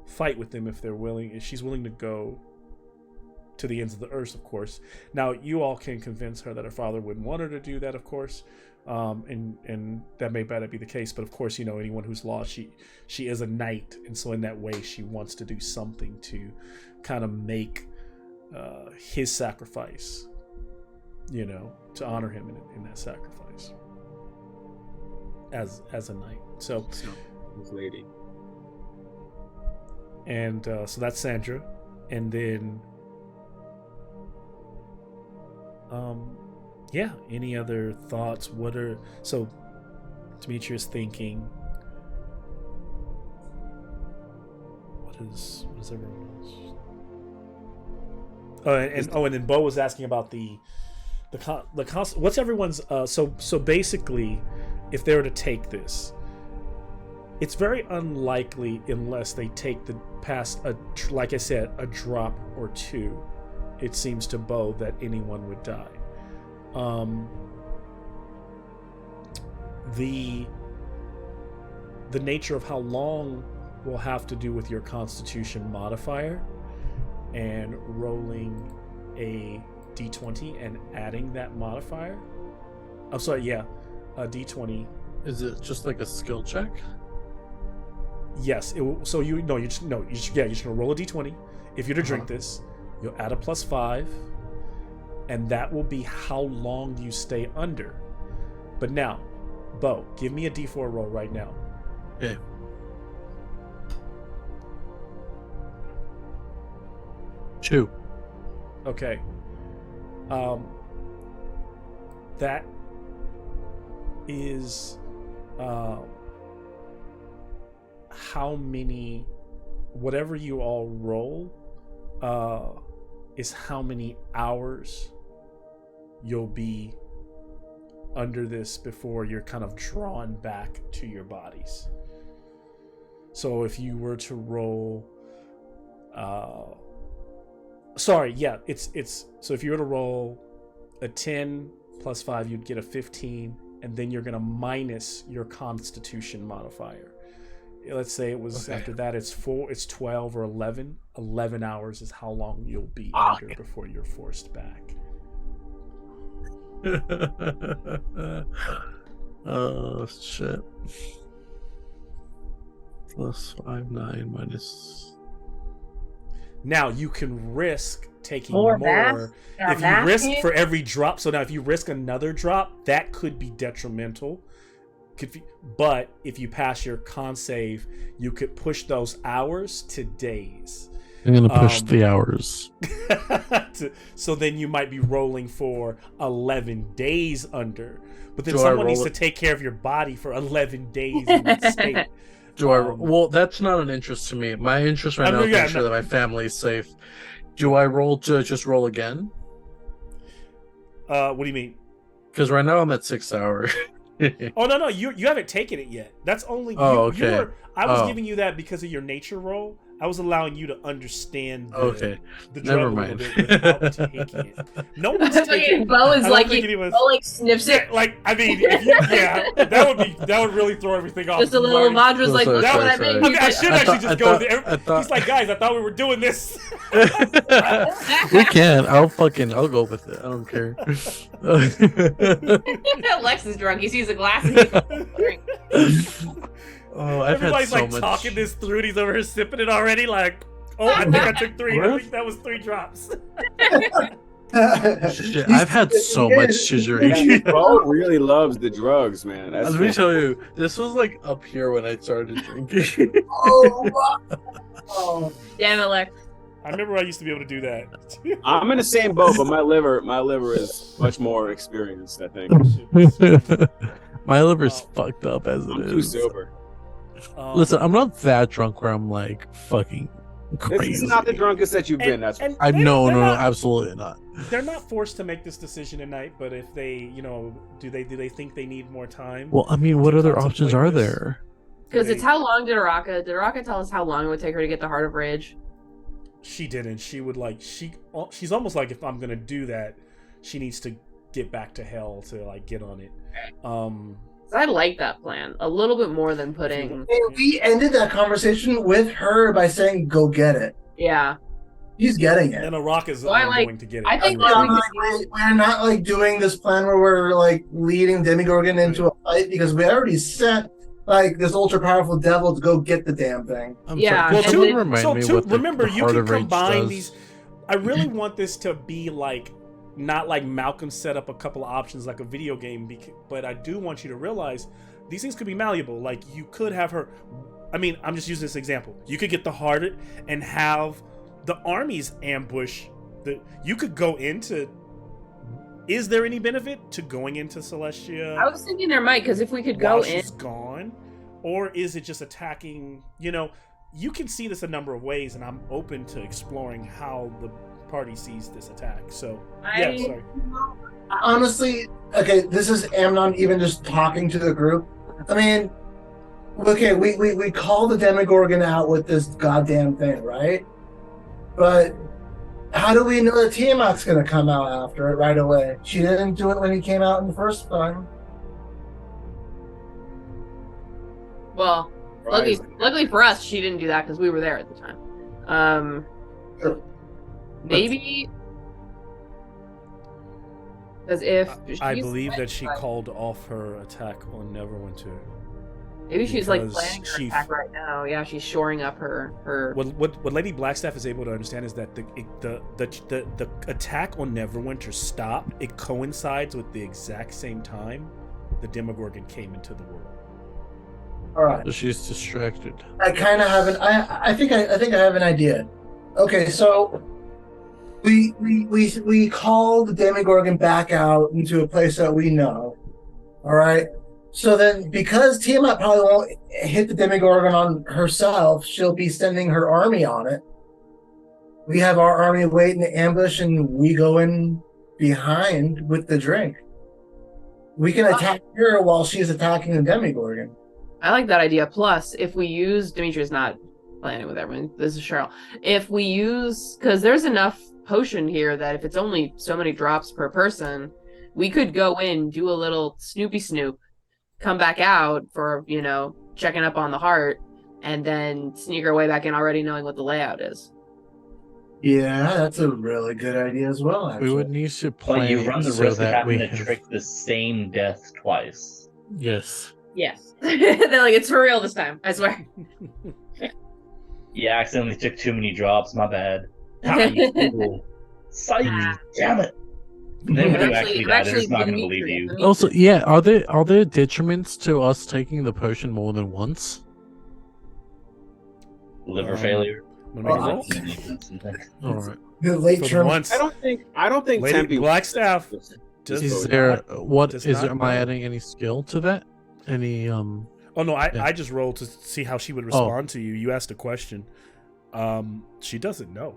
fight with them if they're willing. She's willing to go to the ends of the earth, of course. Now, you all can convince her that her father wouldn't want her to do that, of course, and that may better be the case. But of course, anyone who's lost, she is a knight, and so in that way, she wants to do something to kind of make his sacrifice, to honor him in that sacrifice as a knight. So, this lady. And so that's Sandra, and then any other thoughts? So Demetrius thinking, what is everyone else? And then Bo was asking about the what's everyone's so basically, if they were to take this, it's very unlikely unless they take past like I said, a drop or two. It seems to Bo that anyone would die. The nature of how long will have to do with your Constitution modifier and rolling a d20 and adding that modifier. I'm sorry, yeah, a d20. Is it just like a skill check? Yes. You're just gonna roll a d20. If you're to drink this, you'll add a +5, and that will be how long you stay under. But now, Bo, give me a d4 roll right now. Okay. Two. Okay. That is how many, whatever you all roll, is how many hours you'll be under this before you're kind of drawn back to your bodies. So if you were to roll, so if you were to roll a 10 plus 5, you'd get a 15, and then you're going to minus your Constitution modifier. Let's say it was after that, it's 12 or 11. 11 hours is how long you'll be under before you're forced back. Oh shit. +5, 9 minus. Now you can risk taking More more. math? If you risk for every drop, so now if you risk another drop, that could be detrimental. But if you pass your con save, you could push those hours to days. I'm gonna push the hours. So then you might be rolling for 11 days under. But then someone needs to take care of your body for 11 days in that state. Well, that's not an interest to me. My interest right now is making sure that my family is safe. Do I roll to just roll again? What do you mean? Because right now I'm at 6 hours. Oh no, you haven't taken it yet. That's only okay. I was giving you that because of your nature roll. I was allowing you to understand Okay, the never drug a mind. little bit without taking it. No one's That's taking like Bo I is don't like think he anyone- Bo like sniffs Yeah, it. like I mean, if you, yeah, that would really throw everything off. Just a little Vadra's like, Sorry, look sorry, what I sorry. made. I mean, I He's should like, actually I just thought- go there. I thought- He's like, guys, I thought we were doing this. We can. I'll go with it. I don't care. Lex is drunk. He sees a glass and he's like, drink. Oh, I've had Everybody's so like much. talking this through, and he's over here sipping it already. Like, oh, I think I took 3. I What? think that was 3 drops. Shit, I've had so much Shijiri. Bo really loves the drugs, man. That's Let me tell you, this was like up here when I started drinking. Oh, wow. Oh. Damn it, Lex. I remember I used to be able to do that. I'm in the same boat, but my liver is much more experienced. I think My liver's fucked up as it I'm too is. sober. Listen, I'm not that drunk where I'm like fucking This crazy. is not the drunkest that you've been. That's I they're- no, they're no, no, not- absolutely not. They're not forced to make this decision tonight, but if they, do they think they need more time? Well, I mean, what to other options contemplate are this? there? Because it's how long did Araka tell us how long it would take her to get the Heart of Rage? She didn't. She would like she's almost like, if I'm gonna do that, she needs to get back to hell to like get on it. I like that plan a little bit more than putting. And we ended that conversation with her by saying, "Go get it." Yeah, He's getting it. And a rock is Well, I like- going to get it. I think We're that we not, could use- we're not like doing this plan where we're like leading Demigorgon into a fight because we already sent like this ultra powerful devil to go get the damn thing. I'm Yeah, sorry. Well, Could and you then- remind me what the, remember, the you Heart can of Rage combine does? these. I really want this to be like not like Malcolm set up a couple of options like a video game, but I do want you to realize these things could be malleable. Like you could have her. I mean, I'm just using this example. You could get the heart and have the armies ambush. You could go into. Is there any benefit to going into Celestia? I was thinking there might, because if we could go while in, she's gone, or is it just attacking? You can see this a number of ways, and I'm open to exploring how the party sees this attack. So yeah, sorry. Honestly, okay, this is Amnon even just talking to the group. I mean, okay, we call the Demogorgon out with this goddamn thing, right? But how do we know that Tiamat's gonna come out after it right away? She didn't do it when he came out in the first time. well, luckily for us, she didn't do that because we were there at the time. Sure. Maybe because if I she's believe like- that she called off her attack on Neverwinter. maybe she's like because planning her she- attack right now. Yeah, she's shoring up her. What Lady Blackstaff is able to understand is that the attack on Neverwinter stopped. It coincides with the exact same time the Demogorgon came into the world. All right. So she's distracted. I kind of have an. I think I have an idea. Okay, so we call the Demogorgon back out into a place that we know. All right. So then, because Tiamat probably won't hit the Demogorgon on herself, she'll be sending her army on it. We have our army wait in the ambush, and we go in behind with the drink. We can attack her while she's attacking the Demogorgon. I like that idea. Plus, if we use Dimitri's not planning with everyone. This is Cheryl. If we use, because there's enough potion here that if it's only so many drops per person, we could go in, do a little snoopy snoop, come back out for, checking up on the heart, and then sneak our way back in already knowing what the layout is. Yeah, that's a really good idea as well. Actually, We would need to plan But you run the so risk of that having we to have... trick the same death twice. Yes. Yes. They're like, it's for real this time, I swear. Yeah, I accidentally took too many drops. My bad. Ah, you fool. Psych! Damn it! Then when you actually die, they're just not going to believe you. Also, yeah, are there detriments to us taking the potion more than once? Liver failure. Wanna make a roll? All right. the late For term. once, I don't think Lady Tempe Blackstaff does Is not- there does is not am I know. adding any skill to that? Any Oh no, Yeah. I just rolled to see how she would respond to you. You asked a question. She doesn't know.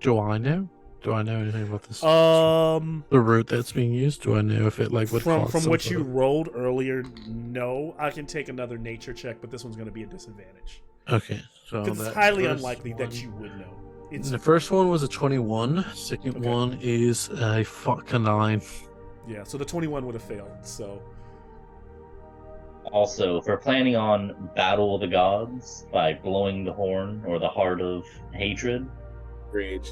do I know? Do I know anything about this? The route that's being used? Do I know if it would from cause some what sort you of- rolled earlier, no. I can take another nature check, but this one's going to be a disadvantage. Okay, so Because it's that highly first unlikely one- that you would know. It's The first one was a 21. Second Okay. one is a fucking 9. yeah. So the 21 would have failed. So Also, if we're planning on Battle of the Gods by blowing the horn or the Heart of Hatred, Rage.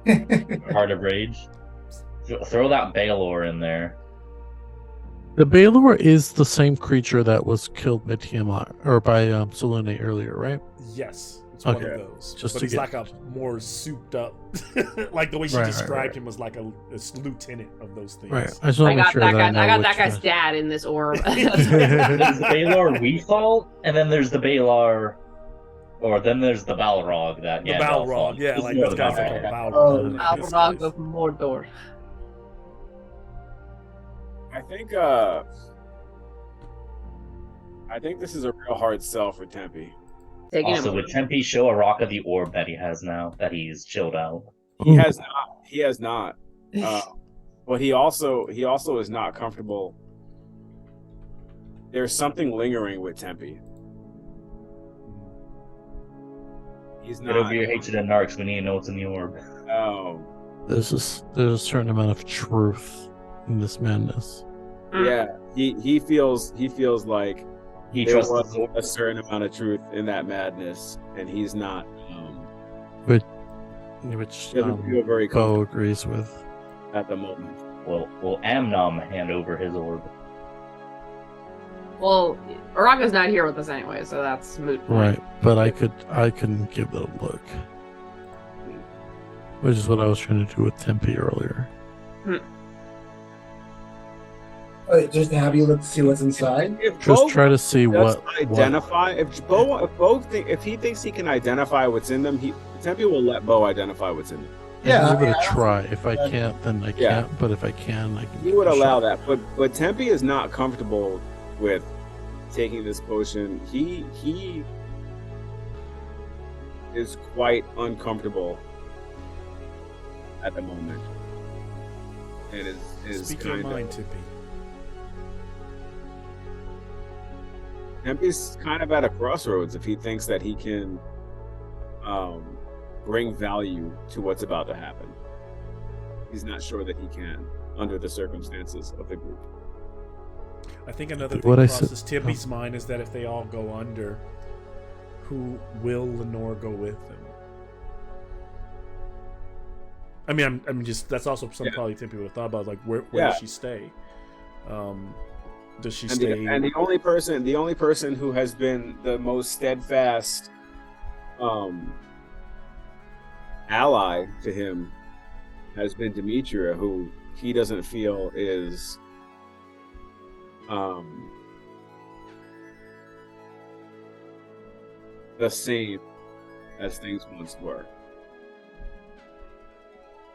or Heart of Rage, throw that Baelor in there. The Baelor is the same creature that was killed by Tiamat or by Selene earlier, right? yes, it's one Okay. of those. Just but to he's get- like a more souped up, like the way she Right, right, described right. him was like a lieutenant of those things. Right. I just want I to make got sure that that guy. I know I got which that guy's one. dad in this orb. There's the Baelor we fought, and then there's the Baelor, or then there's the Balrog that The Gandalf Balrog, fought. yeah, This like is those the guys are Balrog. called Oh, Balrog. This Balrog guy's- of Mordor. I think this is a real hard sell for Tempe. Taking Also, him. would Tempe show a rock of the orb that he has now that he's chilled out? He has not. He has not. But he also is not comfortable. There's something lingering with Tempe. He's Get over not. your hatred and narcs. We need to know what's in the orb. There's a certain amount of truth in this madness. Yeah. He feels like He there trusts was the orb. a certain amount of truth in that madness, and he's not. Which Doesn't feel very Bo comfortable agrees with. at the moment. Will Amnon hand over his orb? Well, Araka's not here with us anyway, so that's moot. Right, but I can give it a look. Which is what I was trying to do with Tempe earlier. Wait, just to have you look to see what's inside. If Just Bo try to see does what identify, if he thinks he can identify what's in them, Tempe will let Bo identify what's in them. Yeah, I'll give it I a try. If I can't, then I Yeah. can't. But if I can, I can. He would give it a allow shot. that, but Tempe is not comfortable with taking this potion. He is quite uncomfortable at the moment, and is Speak your kind mind, of Tippy. Tempe's kind of at a crossroads if he thinks that he can bring value to what's about to happen. He's not sure that he can under the circumstances of the group. I think another What thing I crosses said- Tippy's mind is that if they all go under, who will Lenore go with them? I mean, I'm just that's also something Yeah. probably Tippy would have thought about. Like, where Yeah. does she stay? Does she And stay? the only person who has been the most steadfast ally to him has been Demetria, who he doesn't feel is the same as things once were.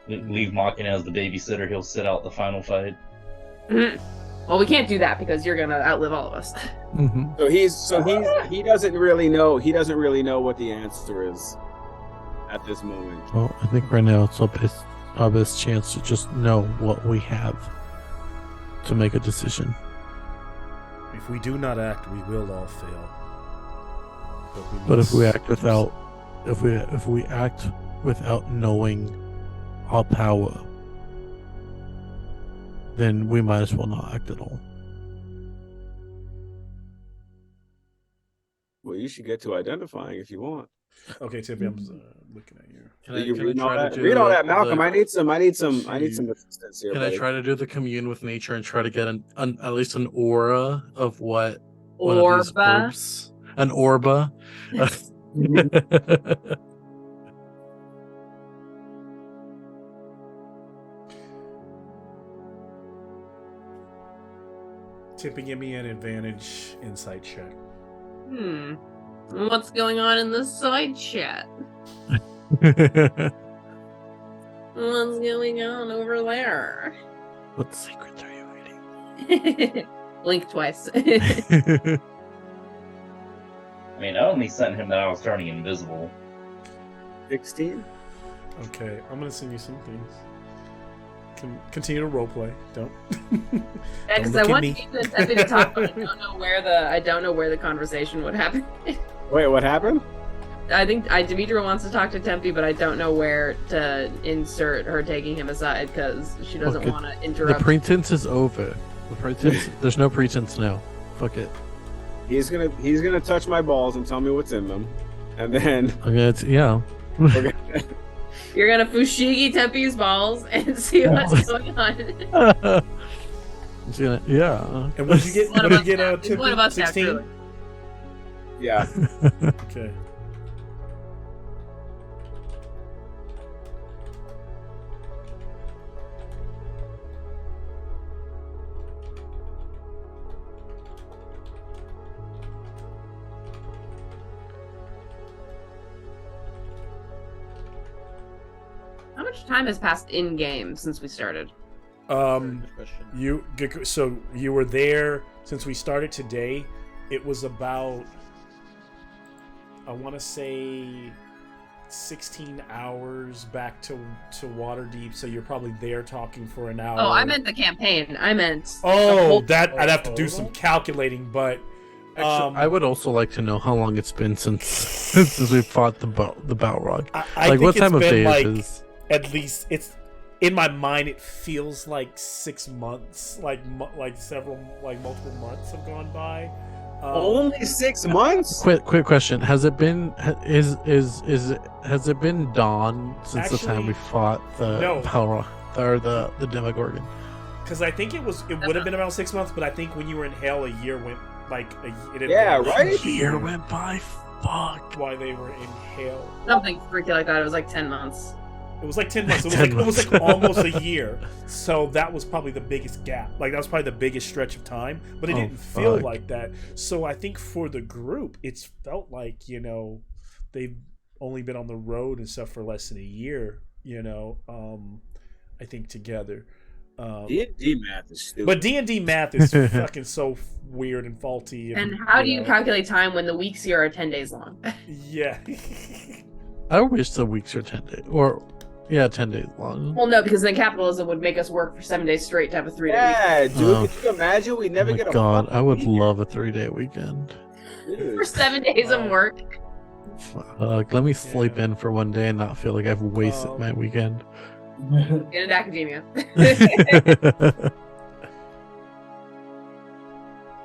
Leave Mockin as the babysitter. He'll sit out the final fight. Well, we can't do that because you're gonna outlive all of us. Mhm. He doesn't really know what the answer is at this moment. Well, I think right now it's our best chance to just know what we have to make a decision. If we do not act, we will all fail. But if we act without, if we act without knowing our power, then we might as well not act at all. Well, you should get to identifying if you want. Okay, Tippy, I'm looking at you. Did you read all that? Read all that, Malcolm. I need some assistance here. Can buddy. I try to do the commune with nature and try to get at least an aura of what one of these Orba. groups, an orba? Tippy, give me an advantage insight check. What's going on in the side chat? What's going on over there? What secrets are you reading? Blink twice. I mean, I only sent him that I was turning invisible. 16? Okay, I'm gonna send you some things. Continue to roleplay. Don't. Because Don't I look want at you to talk, but I don't know where the conversation would happen. Wait, what happened? I think Demetra wants to talk to Tempe, but I don't know where to insert her taking him aside because she doesn't Look, want to The interrupt. pretense is over. The pretense. There's no pretense now. Fuck it. He's gonna touch my balls and tell me what's in them, and then Okay, yeah. we're gonna, You're gonna fushigi Tempe's balls and see what's going on. It's gonna- yeah. And what did you get? One What of did you us get? now. One of us now, 16. truly. yeah. Okay. How much time has passed in game since we started? Good so you were there since we started today. It was about, I want to say, 16 hours back to Waterdeep. So you're probably there talking for an hour. Oh, I meant the campaign. I meant. the Oh, whole- that I'd have to do some calculating, but Actually, I would also like to know how long it's been since we fought the Balrog. I Like, think what time it's of been day like, it is? at least it's in my mind. It feels like 6 months, like multiple months have gone by. Only 6 months? Quick question: Has it been has it been dawn since the time we Actually, fought the no. Balrog or the Demogorgon? Because I think it would have been around 6 months, but I think when you were in Hell, a year went Yeah, right? A year went by. Fuck. Why they were in Hell? Something freaky like that. It was like 10 months. It was like 10 months. It was 10 like, it was months. like almost a year. So that was probably the biggest gap. Like that was probably the biggest stretch of time. But it Oh, didn't feel fuck. like that. So I think for the group, it's felt like, they've only been on the road and stuff for less than a year, I think together. D&D math is stupid. But D&D math is fucking so weird and faulty. And how do you calculate time when the weeks here are 10 days long? Yeah. I wish the weeks are 10 days, or 10 days long. Well, no, because then capitalism would make us work for 7 days straight to have a 3-day week. yeah, dude, Oh. could you imagine? We never Oh my get a God, fucking I would weekend. love a 3-day weekend. Dude. For 7 days of work. Fuck, let me sleep in for one day and not feel like I've wasted my weekend. Get into academia.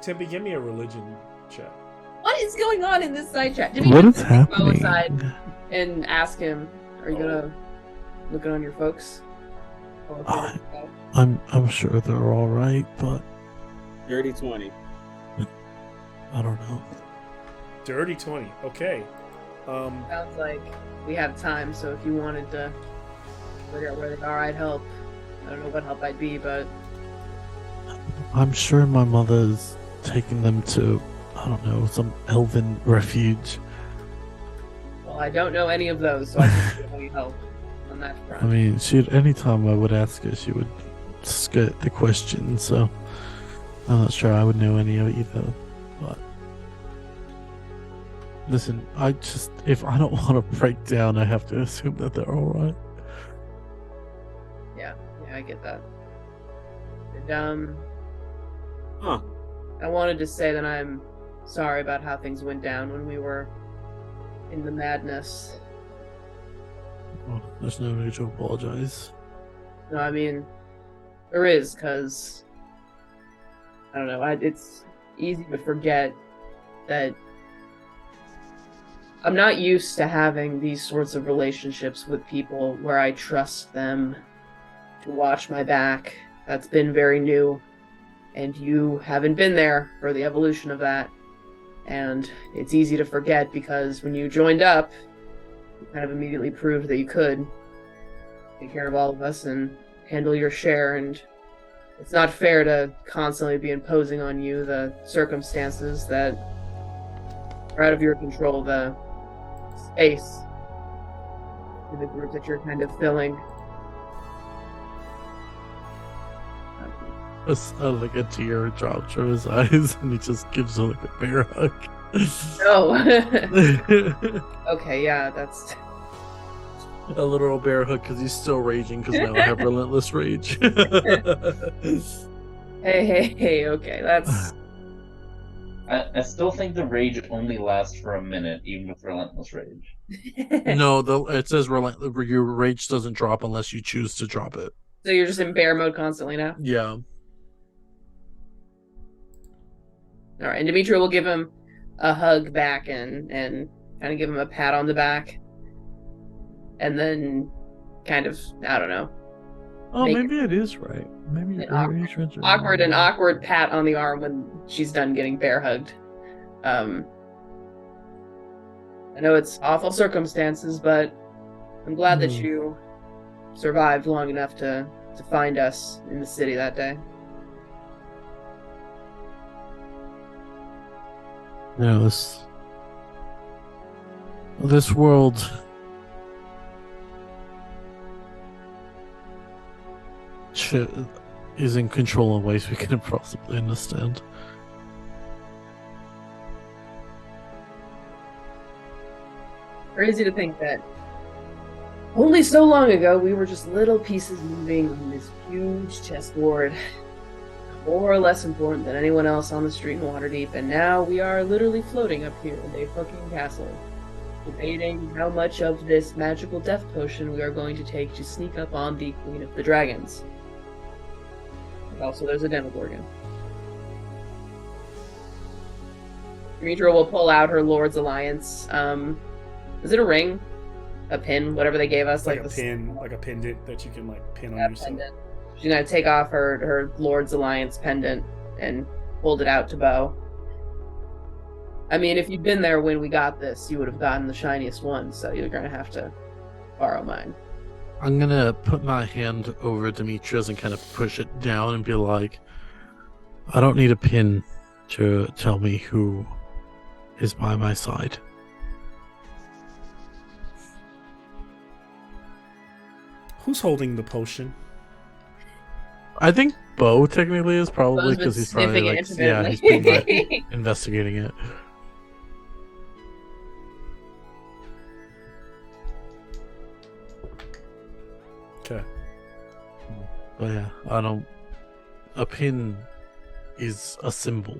Tempe, give me a religion check. What is going on in this side chat? Did we What just is take Bo happening? aside and ask him, are you gonna look on your folks? I'm sure they're all right, but Dirty 20. I don't know. Dirty 20. Okay. Sounds like we have time, so if you wanted to figure out where they are, I'd help. I don't know what help I'd be, but I'm sure my mother's taking them to, I don't know, some elven refuge. well, I don't know any of those, so I can't give any help on that front. I mean, anytime I would ask her, she would skirt the question, so I'm not sure I would know any of it either. But listen, if I don't want to break down, I have to assume that they're alright. Yeah, I get that. And, Huh. I wanted to say that I'm sorry about how things went down when we were in the madness. Well, there's no need to apologize. No, I mean, there is, because, I don't know, it's easy to forget that I'm not used to having these sorts of relationships with people where I trust them to watch my back. That's been very new, and you haven't been there for the evolution of that. And it's easy to forget because when you joined up, you kind of immediately proved that you could take care of all of us and handle your share, and it's not fair to constantly be imposing on you the circumstances that are out of your control, the space in the group that you're kind of filling. Like a tear drops from his eyes, and he just gives her like a bear hug. No. Okay, yeah, that's... A literal bear hug because he's still raging because now I have relentless rage. Hey, okay, that's... I still think the rage only lasts for a minute, even with relentless rage. No, it says your rage doesn't drop unless you choose to drop it. So you're just in bear mode constantly now? Yeah. All right, and Demetria will give him a hug back and kind of give him a pat on the back. And then kind of, I don't know. Oh, Make maybe it is right. Maybe an awkward pat on the arm when she's done getting bear hugged. I know it's awful circumstances, but I'm glad that you survived long enough to find us in the city that day. Yeah, this world is in control in ways we can possibly understand. Crazy to think that only so long ago we were just little pieces moving on this huge chessboard, more or less important than anyone else on the street in Waterdeep, and now we are literally floating up here in a fucking castle, debating how much of this magical death potion we are going to take to sneak up on the Queen of the Dragons. And also, there's a Demogorgon. Demetria will pull out her Lord's Alliance. Is it a ring? A pin? Whatever they gave us? Like a pin, like a pendant that you can pin on yourself. Pendant. She's gonna take off her Lord's Alliance pendant and hold it out to Bo. I mean, if you'd been there when we got this, you would have gotten the shiniest one, so you're gonna have to borrow mine. I'm gonna put my hand over Demetria's and kind of push it down and be like, I don't need a pin to tell me who is by my side. Who's holding the potion? I think Bo technically is probably Bo's been because he's probably sniffing it like, intermittently. he's been investigating it. Okay. But yeah, I don't. A pin is a symbol,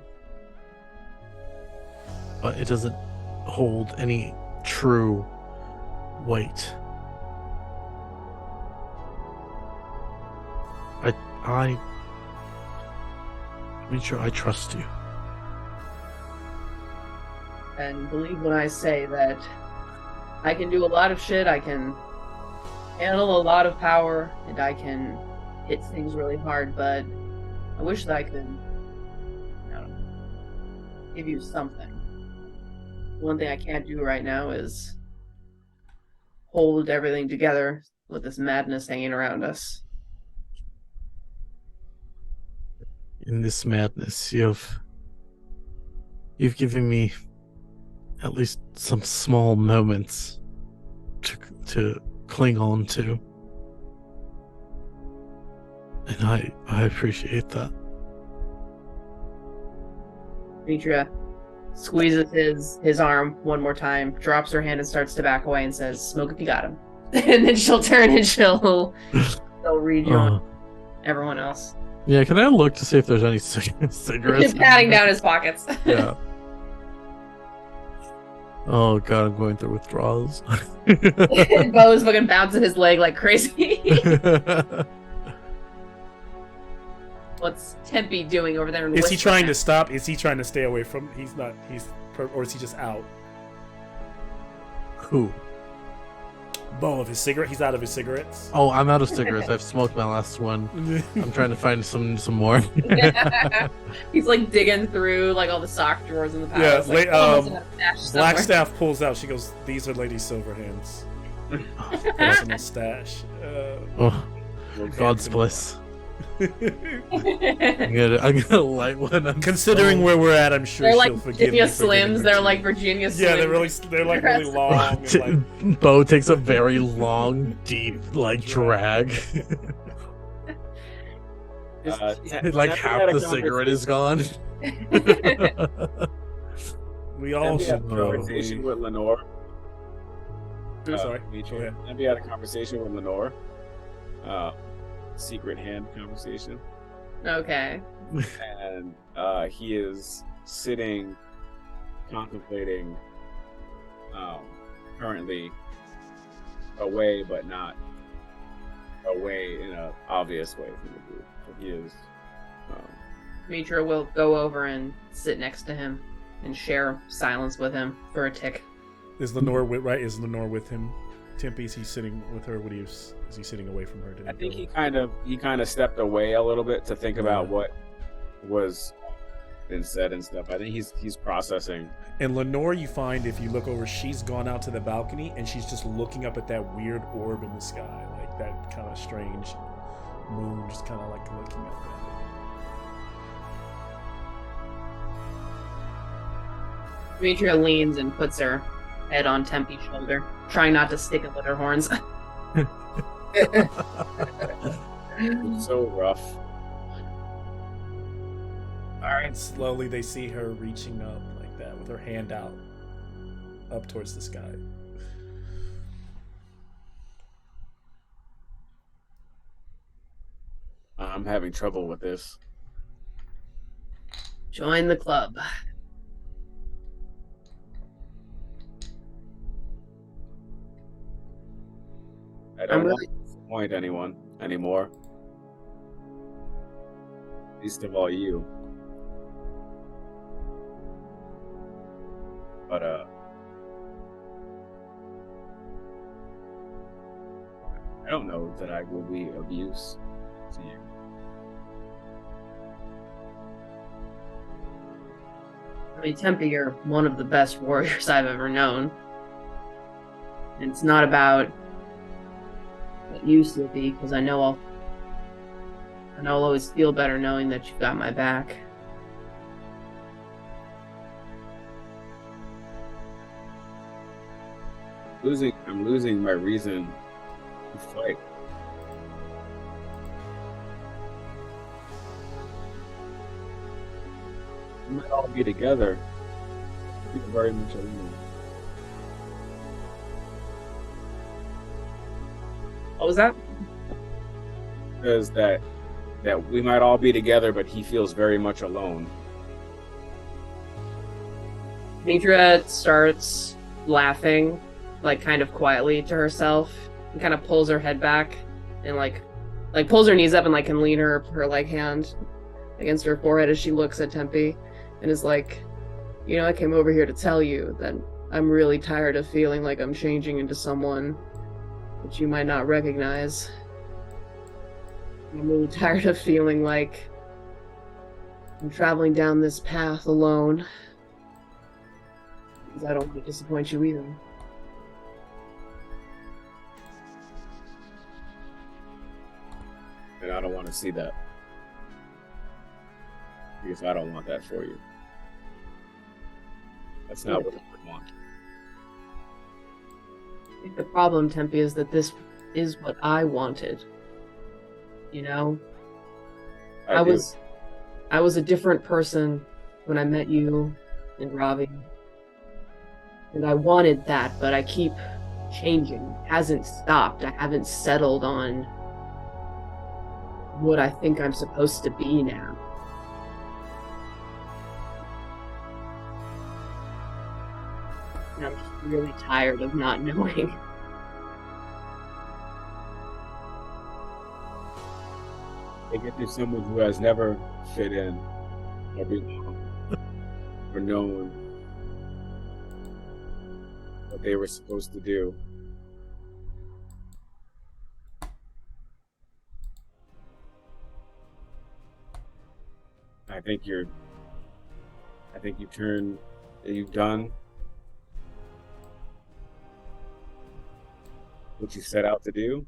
but it doesn't hold any true weight. I mean, sure, I trust you. And believe when I say that I can do a lot of shit, I can handle a lot of power, and I can hit things really hard, but I wish that I could, I don't know, give you something. One thing I can't do right now is hold everything together with this madness hanging around us. In this madness, you've given me at least some small moments to cling on to, and I appreciate that. Demetria squeezes his arm one more time, drops her hand and starts to back away and says, "Smoke if you got him." And then she'll turn and she'll rejoin everyone else. Yeah, can I look to see if there's any cigarettes? Patting down his pockets. Yeah. Oh god, I'm going through withdrawals. Bo's fucking bouncing his leg like crazy. What's Tempe doing over there? Is he trying to stop? Is he trying to stay away from? He's not. Or is he just out? Who? Bo of his cigarette. He's out of his cigarettes. Oh, I'm out of cigarettes. I've smoked my last one. I'm trying to find some more. He's like digging through like all the sock drawers in the Yeah, palace. Blackstaff pulls out. She goes, "These are Lady Silverhand's personal stash." God's bliss. I'm gonna light one up. Considering where we're at, I'm sure they're she'll like forgive Virginia me for getting Slims. her They're to- like Virginia Slims. Yeah, they're like really long. And like, Bo takes a very long, deep, drag. Like half the cigarette is gone. we all Tempe had should a know. conversation with Lenore. I'm sorry. Demetria. Go ahead. Tempe had a conversation with Lenore. Secret hand conversation. Okay. And he is sitting, contemplating, currently away, but not away in an obvious way from the group. So he is. Demetra will go over and sit next to him and share silence with him for a tick. Is Lenore with him? Tempe, is he sitting with her? Is he sitting away from her? I think he kind of stepped away a little bit to think about what was been said and stuff. I think he's processing. And Lenore, you find if you look over, she's gone out to the balcony and she's just looking up at that weird orb in the sky, like that kind of strange moon, just kind of like looking at that. Demetria leans and puts her head on Tempe's shoulder, trying not to stick it with her horns. It's so rough. Alright. Slowly they see her reaching up like that with her hand out up towards the sky. I'm having trouble with this. Join the club. I don't want to disappoint anyone anymore. Least of all you. But I don't know that I will be of use to you. I mean, Tempe, you're one of the best warriors I've ever known. And it's not about what use you'll be, because I know I'll always feel better knowing that you've got my back. I'm losing my reason to fight. We might all be together. We can very much alone. What was that? Because that we might all be together, but he feels very much alone. Demetria starts laughing, like kind of quietly to herself, and kind of pulls her head back and like pulls her knees up and like can lean her like hand against her forehead as she looks at Tempe and is like, I came over here to tell you that I'm really tired of feeling like I'm changing into someone that you might not recognize. I'm really tired of feeling like I'm traveling down this path alone. Because I don't want to disappoint you either. And I don't want to see that. Because I don't want that for you. That's not what I want. I think the problem, Tempe, is that this is what I wanted. I was a different person when I met you and Ravi. And I wanted that, but I keep changing. It hasn't stopped. I haven't settled on what I think I'm supposed to be now. And I'm just really tired of not knowing. They get to someone who has never fit in or belonged or known what they were supposed to do. I think you've done what you set out to do.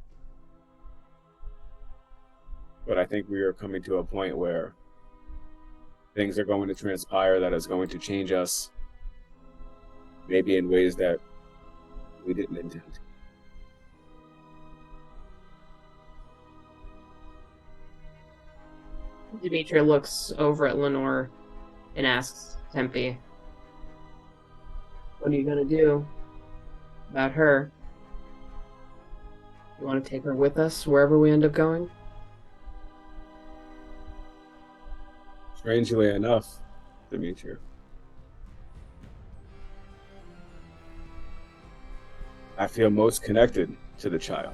But I think we are coming to a point where things are going to transpire that is going to change us, maybe in ways that we didn't intend. Demetria looks over at Lenore and asks Tempe, what are you going to do about her? You want to take her with us wherever we end up going? Strangely enough, Demetria, I feel most connected to the child.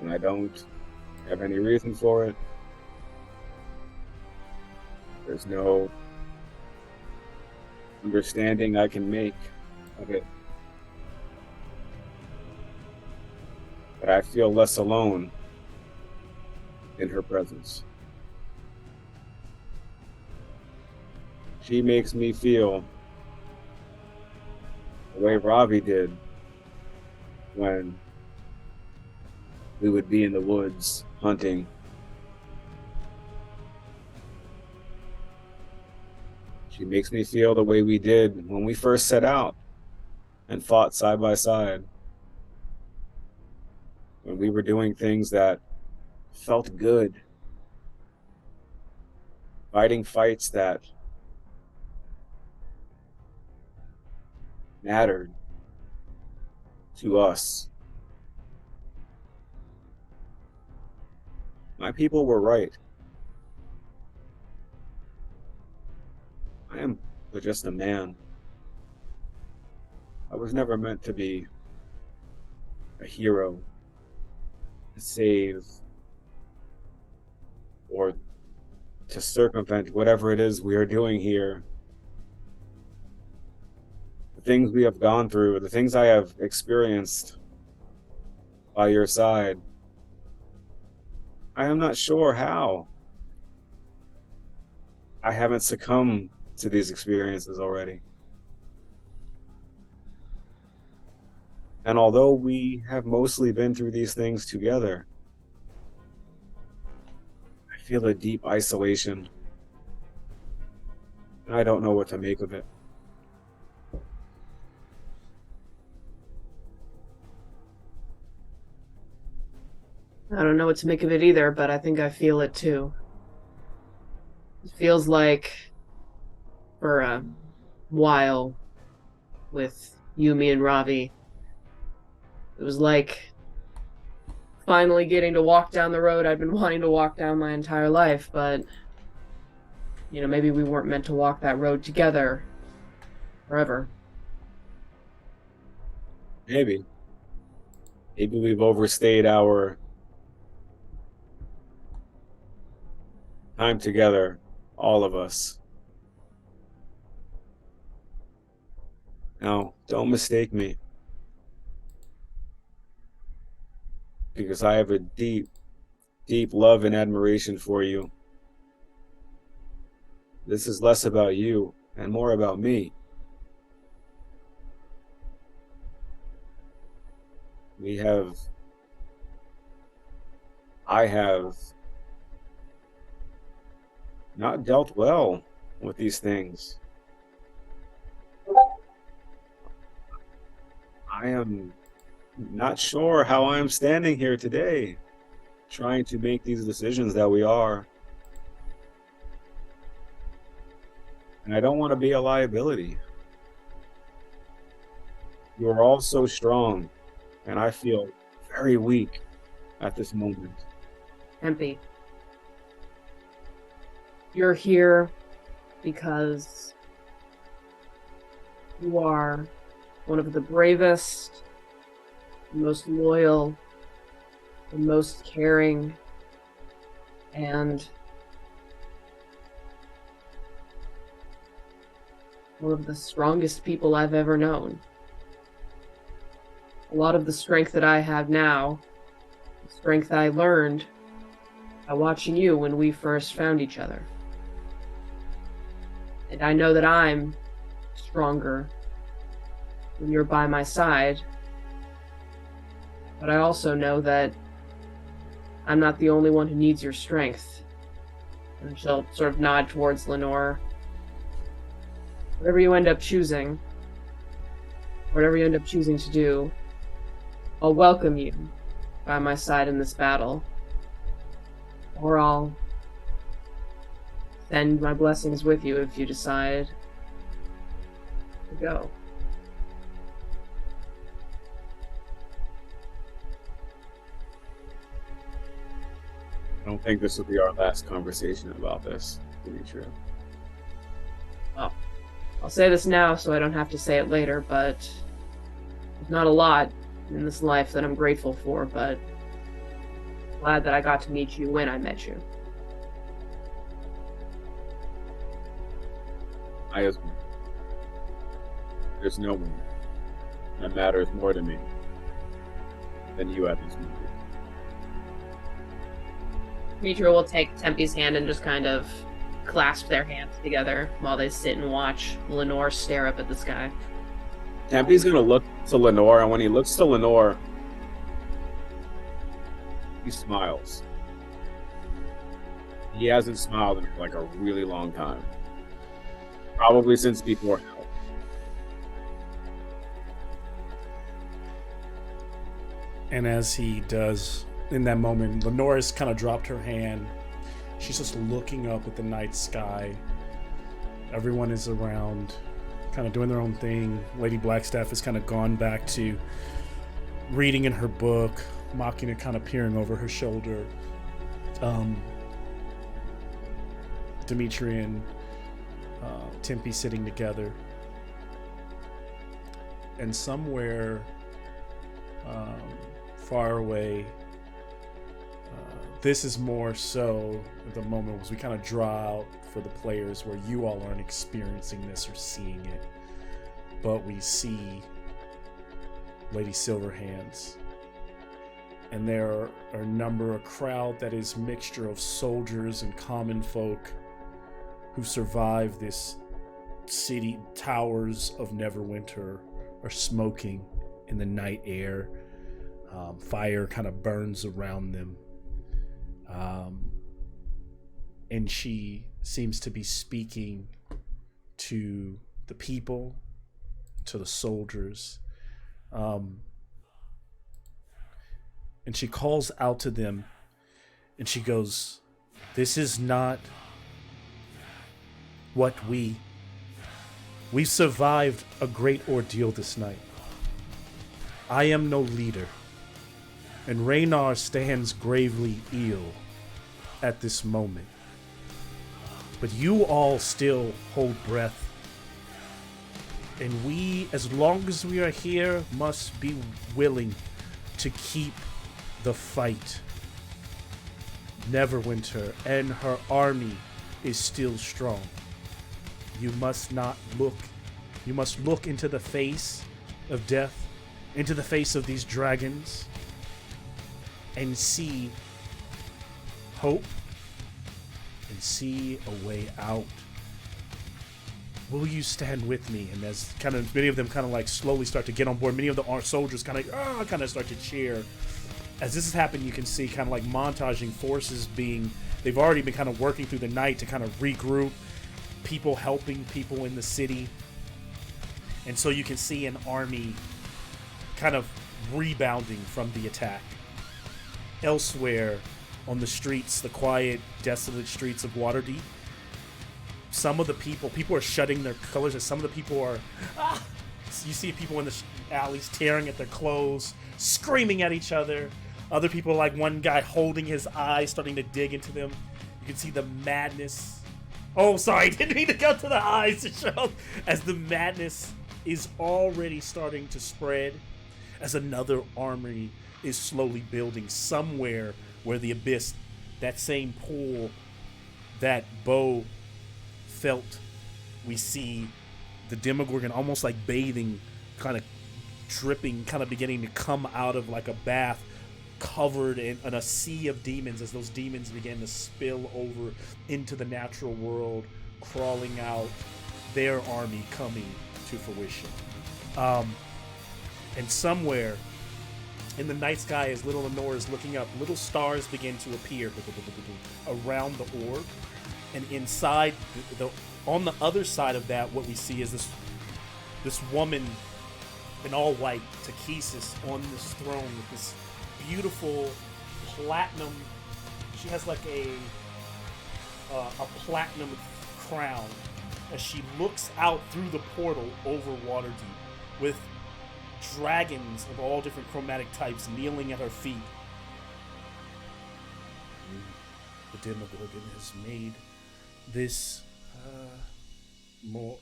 And I don't have any reason for it. There's no understanding I can make of it. But I feel less alone in her presence. She makes me feel the way Ravi did when we would be in the woods hunting. She makes me feel the way we did when we first set out and fought side by side. When we were doing things that felt good. Fighting fights that mattered to us. My people were right. I am but just a man. I was never meant to be a hero, to save, or to circumvent whatever it is we are doing here. The things we have gone through, the things I have experienced by your side, I am not sure how I haven't succumbed to these experiences already. And although we have mostly been through these things together, I feel a deep isolation. And I don't know what to make of it. I don't know what to make of it either, but I think I feel it too. It feels like for a while with Yumi and Ravi, it was like finally getting to walk down the road I'd been wanting to walk down my entire life, but you know, maybe we weren't meant to walk that road together forever. Maybe. Maybe we've overstayed our time together, all of us. Now, don't mistake me. Because I have a deep, deep love and admiration for you. This is less about you and more about me. I have not dealt well with these things. I am not sure how I am standing here today, trying to make these decisions that we are. And I don't want to be a liability. You are all so strong, and I feel very weak at this moment. Empty. You're here because you are one of the bravest, most loyal, the most caring, and one of the strongest people I've ever known. A lot of the strength that I have now, the strength I learned by watching you when we first found each other. And I know that I'm stronger when you're by my side, but I also know that I'm not the only one who needs your strength. And she'll sort of nod towards Lenore. Whatever you end up choosing to do, I'll welcome you by my side in this battle. Or I'll send my blessings with you if you decide to go. I don't think this will be our last conversation about this, Demetria. Oh, I'll say this now so I don't have to say it later, but there's not a lot in this life that I'm grateful for, but glad that I got to meet you when I met you. I as well. There's no one that matters more to me than you at this moment. Demetra will take Tempe's hand and just kind of clasp their hands together while they sit and watch Lenore stare up at the sky. Tempe's gonna look to Lenore, and when he looks to Lenore, he smiles. He hasn't smiled in like a really long time. Probably since before hell. And as he does, in that moment, Lenore's kind of dropped her hand. She's just looking up at the night sky. Everyone is around, kind of doing their own thing. Lady Blackstaff has kind of gone back to reading in her book, Machina kind of peering over her shoulder. Dimitri and Tempe sitting together. And somewhere far away, this is more so the moment as we kind of draw out for the players where you all aren't experiencing this or seeing it, but we see Lady Silverhands, and there are a crowd that is mixture of soldiers and common folk who survived this city. Towers of Neverwinter are smoking in the night air. Fire kind of burns around them. And she seems to be speaking to the people, to the soldiers. And she calls out to them and she goes, "This is not what we've survived a great ordeal this night. I am no leader, and Raynar stands gravely ill at this moment. But you all still hold breath, and we, as long as we are here, must be willing to keep the fight. Neverwinter and her army is still strong. You must look into the face of death, into the face of these dragons, and see hope and see a way out. Will you stand with me?" And as kind of many of them kind of like slowly start to get on board, many of the soldiers kind of start to cheer. As this has happened, you can see kind of like montaging forces they've already been kind of working through the night to kind of regroup, people helping people in the city. And so you can see an army kind of rebounding from the attack. Elsewhere on the streets, the quiet, desolate streets of Waterdeep, some of the people are shutting their colors, and some of the people are, you see people in the alleys tearing at their clothes, screaming at each other. Other people, like one guy holding his eyes, starting to dig into them. You can see the madness. Oh, sorry, didn't mean to go to the eyes to show. As the madness is already starting to spread, as another army is slowly building somewhere where the abyss, that same pool that Bo felt, we see the Demogorgon almost like bathing, kind of dripping, kind of beginning to come out of like a bath, covered in a sea of demons, as those demons begin to spill over into the natural world, crawling out, their army coming to fruition. And somewhere in the night sky, as little Lenore is looking up, little stars begin to appear around the orb. And inside, on the other side of that, what we see is this woman in all white, Takesis, on this throne with this beautiful platinum. She has like a platinum crown as she looks out through the portal over Waterdeep, with dragons of all different chromatic types kneeling at her feet. The Demogorgon has made this more.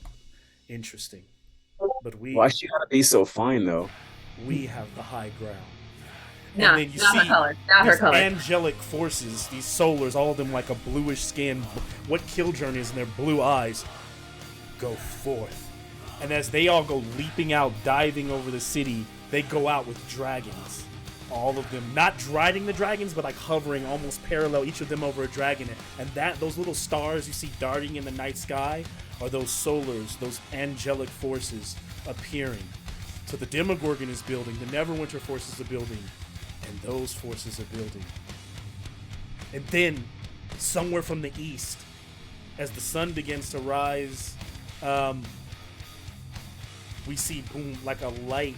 Interesting. But Why she gotta be so fine though? we have the high ground. Nah, And then you not her see color. Not her these color. angelic forces, these solars, all of them like a bluish skin. What Killjourn is in their blue eyes, go forth. And as they all go leaping out, diving over the city, they go out with dragons. All of them, not riding the dragons, but like hovering almost parallel, each of them over a dragon. And those little stars you see darting in the night sky are those solars, those angelic forces appearing. So the Demogorgon is building, the Neverwinter forces are building, and those forces are building. And then, somewhere from the east, as the sun begins to rise, we see boom, like a light,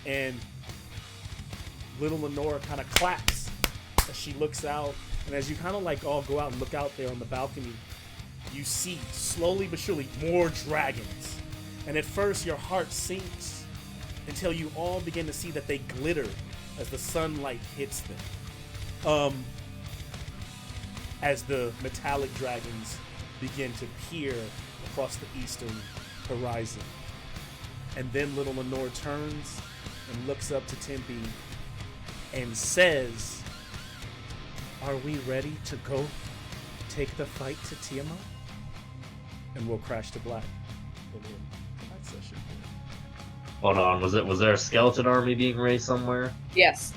and little Lenora kind of claps as she looks out. And as you kind of like all go out and look out there on the balcony, you see slowly but surely more dragons. And at first your heart sinks until you all begin to see that they glitter as the sunlight hits them. As the metallic dragons begin to peer across the eastern horizon. And then little Lenore turns and looks up to Tempe and says, "Are we ready to go take the fight to Tiamat?" And we'll crash to black. And then that session. Hold on, was there a skeleton army being raised somewhere? Yes.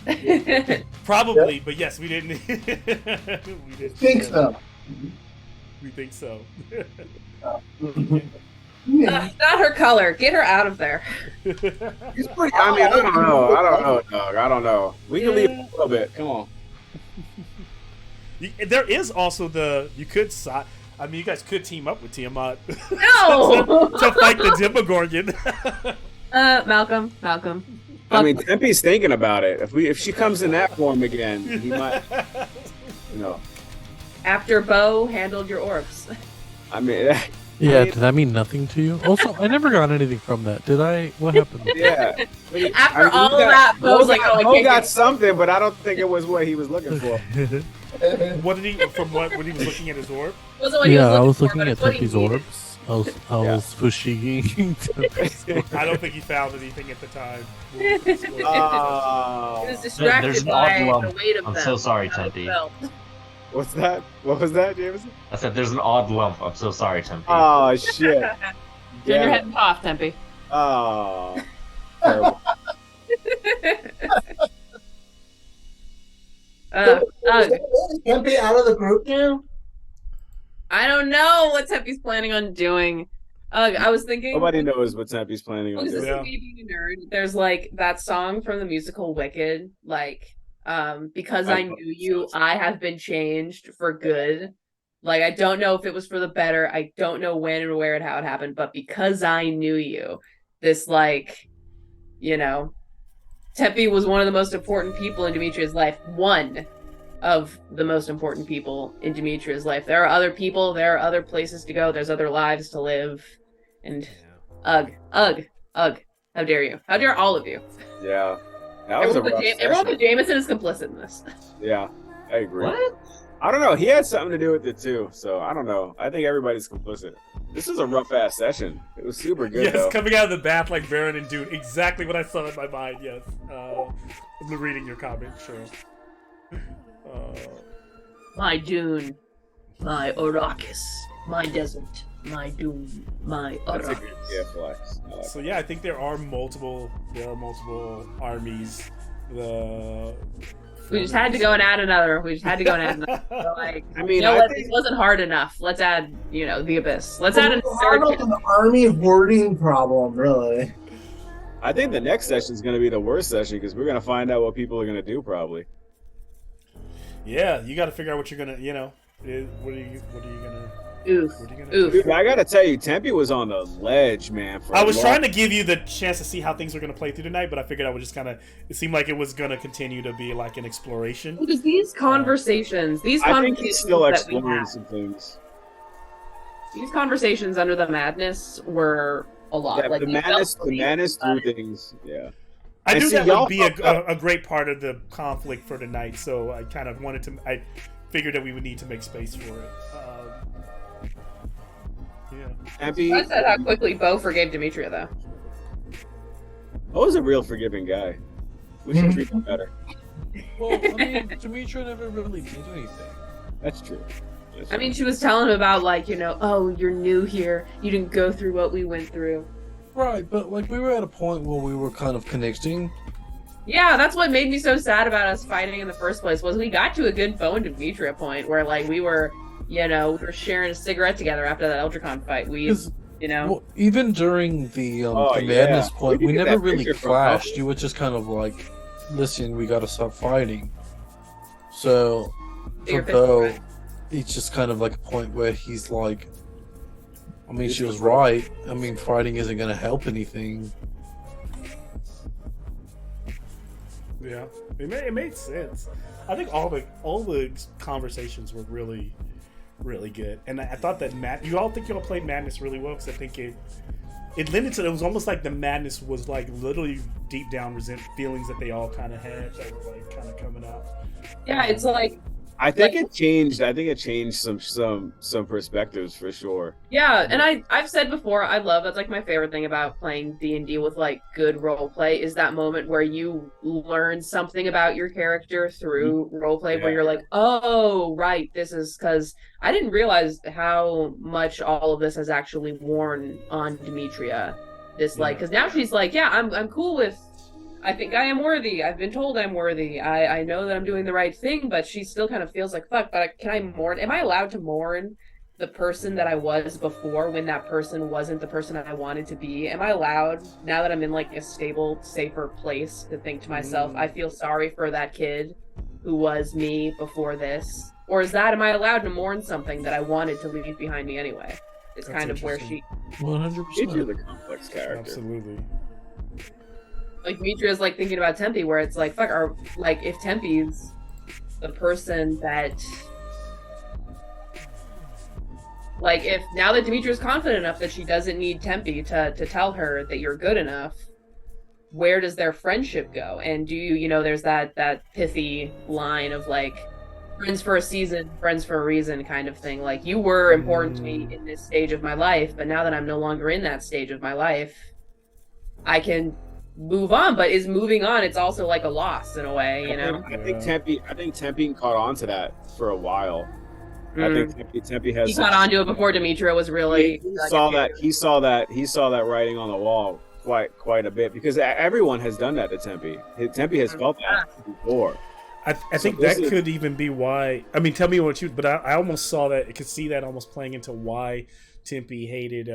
Probably, but yes, we didn't. We didn't Think so. We think so. Not her color. Get her out of there. He's pretty. I mean, I don't know, dog. I don't know. We can leave a little bit. Come on. There is also you guys could team up with Tiamat. No! to fight the Demogorgon. Malcolm. I mean, Tempe's thinking about it. If she comes in that form again, he might. After Bo handled your orbs. I mean, Yeah, did that mean nothing to you? Also, I never got anything from that. Did I? What happened? yeah. After all of that, Bo's like, oh, I Bo can't got get something, but I don't think it was what he was looking for. What did he? From what? When he was looking at his orb? Wasn't what he Yeah, I was looking looking for, at but it's Tempe's what he needed. orbs. I was fushiging. I don't think he found anything at the time. He was There's distracted an by odd lump. the weight of I'm them. so sorry, How it Tempe. felt. What's that? What was that, Jameson? I said there's an odd lump. I'm so sorry, Tempe. Oh shit! Turn your Yeah. head and cough, Tempe. Oh. Terrible. Is Tempe out of the group now? I don't know what Tempe's planning on doing. I was thinking. Nobody knows what Tempe's planning on This is doing. Yeah. me being a nerd. There's like that song from the musical Wicked, like because I knew you, I have been changed for good. Like I don't know if it was for the better. I don't know when and where and how it happened, but because I knew you, this Tempe was one of the most important people in Demetria's life. One of the most important people in Demetria's life. There are other people, there are other places to go, there's other lives to live. And ugh. How dare you? How dare all of you? Yeah. That was a rough Everyone but session. Jameson is complicit in this. Yeah, I agree. What? I don't know. He had something to do with it too. So I don't know. I think everybody's complicit. This is a rough ass session. It was super good Yes, though. coming out of the bath like Baron and Dune. Exactly what I saw in my mind. Yes. I'm reading your comment. Sure. My Dune, my Arrakis, my desert, my Dune, my That's a Arrakis. good yeah, flex. I like So yeah, I think there are multiple armies. We just had to go and add another. So, like, I mean, you know I what? think- This wasn't hard enough. Let's add, the Abyss. Let's add a I don't third. an army hoarding problem, really. I think the next session is going to be the worst session because we're going to find out what people are going to do probably. Yeah, you got to figure out what you're gonna. What are you gonna? Oof. What are you gonna Oof. do? Dude, I got to tell you, Tempe was on the ledge, man. For I was a trying long- to give you the chance to see how things were going to play through tonight, but I figured I would just kind of. It seemed like it was going to continue to be like an exploration. Because these conversations, I think he's still that we exploring had, some things. these conversations under the madness were a lot. Yeah, like the we madness felt through things. Yeah. I And knew see, that y'all would be fucked up. a great part of the conflict for tonight, so I kind of wanted to. I figured that we would need to make space for it. Yeah. Tempe. I said how quickly Bo forgave Demetria, though. Bo's a real forgiving guy. We should treat him better. Well, I mean, Demetria never really did anything. That's true. I mean, she was telling him about, like, you know, oh, you're new here. You didn't go through what we went through. Right, but like we were at a point where we were kind of connecting. Yeah, that's what made me so sad about us fighting in the first place, was we got to a good Bo and Demetria point where, like, we were, you know, we were sharing a cigarette together after that Eldricon fight. We, 'Cause, you know. well, even during the Oh, madness yeah. point, We we did never that really picture from clashed. Buffalo. You were just kind of like, listen, we gotta stop fighting. So, Bigger for picture, Bo, right? it's just kind of like a point where he's like, I mean, she was right. I mean, fighting isn't gonna help anything. Yeah, it made sense. I think all the conversations were really good, and I thought that you all played Madness really well, because I think it lended to, it was almost like the Madness was like literally deep down feelings that they all kind of had that were like kind of coming out. Yeah, it's like, I think it changed. I think it changed some perspectives for sure. yeah, and I've said before, that's like my favorite thing about playing D&D with like good role play, is that moment where you learn something about your character through role play, where Yeah. you're like, oh, right, this is because I didn't realize how much all of this has actually worn on Demetria. This, like, because now she's like, yeah, I'm cool with, I think I am worthy. I've been told I'm worthy. I know that I'm doing the right thing, but she still kind of feels like, fuck, but can I mourn? Am I allowed to mourn the person that I was before, when that person wasn't the person I wanted to be? Am I allowed, now that I'm in like a stable, safer place, to think to myself, I feel sorry for that kid who was me before this? Or am I allowed to mourn something that I wanted to leave behind me anyway? It's That's kind of where interesting. 100%. Demetria's a complex character. Absolutely. like Demetria's like thinking about Tempe, where it's like, fuck, like if Tempe's the person that, like, if now that Demetria's confident enough that she doesn't need Tempe to tell her that you're good enough, where does their friendship go? And do you know, there's that pithy line of like, friends for a season, friends for a reason kind of thing. Like, you were important to me in this stage of my life, but now that I'm no longer in that stage of my life, I can move on. But is moving on, it's also like a loss in a way, you know? I think Tempe caught on to that for a while. I Mm. think Tempe has. He caught onto it before Demetria was really. He saw that. He saw that writing on the wall quite a bit, because everyone has done that to Tempe. Tempe has felt that before. I think that could even be why. I mean, tell me what you. But I almost saw that. I could see that almost playing into why Tempe hated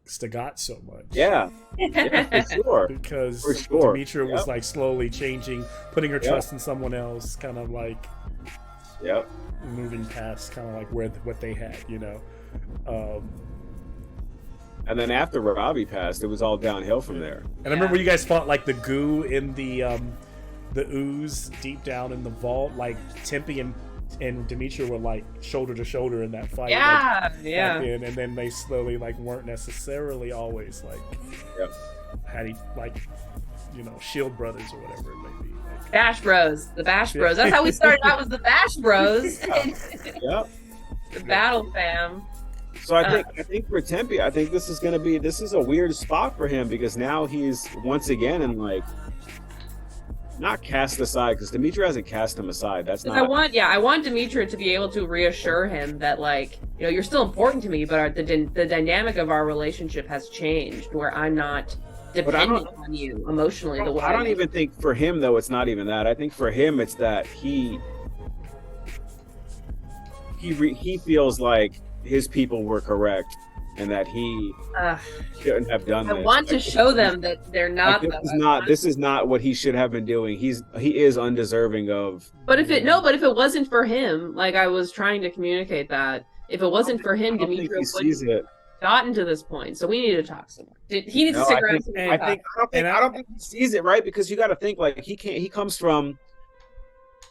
Stagat so much. Yeah, for sure. Because For sure. Demetria was Yep. like slowly changing, putting her Yep. trust in someone else, kind of like Yep. moving past kind of like what they had, you know. And then after Ravi passed, it was all downhill from there. And I remember you guys fought like the goo in the ooze deep down in the vault. Like Tempe and Demetria were like shoulder to shoulder in that fight. Yeah, like, yeah. back then, and then they slowly like weren't necessarily always like Yep. had like, you know, Shield Brothers or whatever it may be. Like, Bash Bros, the Bash Bros. That's how we started out, was the Bash Bros. Yep. The Battle Fam. So I think for Tempe, I think this is a weird spot for him, because now he's once again in like, not cast aside, because Demetria hasn't cast him aside. That's not. I want Demetria to be able to reassure him that, like, you know, you're still important to me, but the dynamic of our relationship has changed, where I'm not dependent on you emotionally the way I don't even think for him, though, it's not even that. I think for him, it's that he feels like his people were correct, and that he shouldn't have done I this. want to show them that they're not. This is not what he should have been doing. He is undeserving of. But if it wasn't for him, like I was trying to communicate that, if it wasn't for him, I don't think Demetria he sees wouldn't it. have gotten to this point. So we need to talk some more. He needs to No, stick I around. think- so we I can think talk. I don't think he sees it, right? Because you got to think, like, he comes from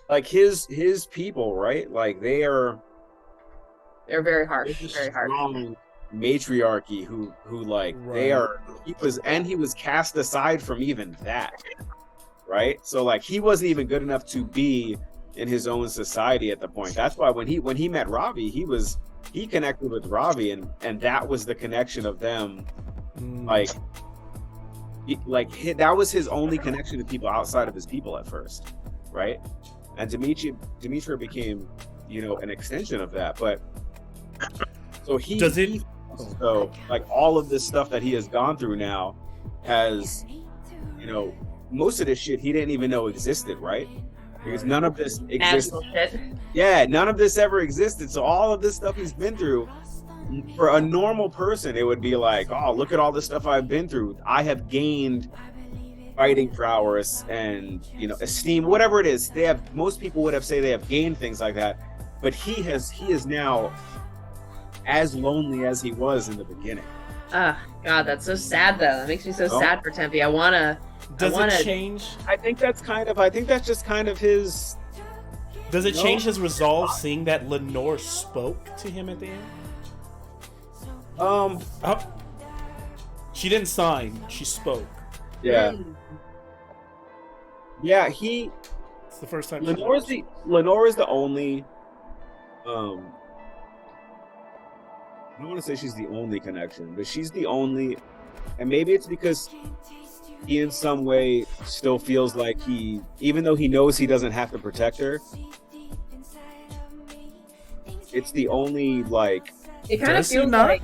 like his people, right? Like they're They're very harsh. this Very harsh. strong matriarchy who like they Right. are. He was cast aside from even that, right? So like he wasn't even good enough to be in his own society at the point. That's why when he met Ravi, he was he connected with Ravi, and that was the connection of them. Like that was his only connection to people outside of his people at first, right? And Demetria became, you know, an extension of that. But so so like all of this stuff that he has gone through now has, you know, most of this shit he didn't even know existed, right? Because none of this existed. Yeah, none of this ever existed. So all of this stuff he's been through, for a normal person, it would be like, oh, look at all the stuff I've been through. I have gained fighting prowess and, you know, esteem, whatever it is. Most people would have say they have gained things like that, but he is now as lonely as he was in the beginning. God, that's so sad though. That makes me so sad for Tempe. Does it change? I think that's just kind of his. Does it change his resolve seeing that Lenore spoke to him at the end? She didn't sign. She spoke. Yeah. Yeah, It's the first time. Lenore is the only. I don't want to say she's the only connection, but she's the only, and maybe it's because he in some way still feels like even though he knows he doesn't have to protect her, it's the only, like, it kind of feels like,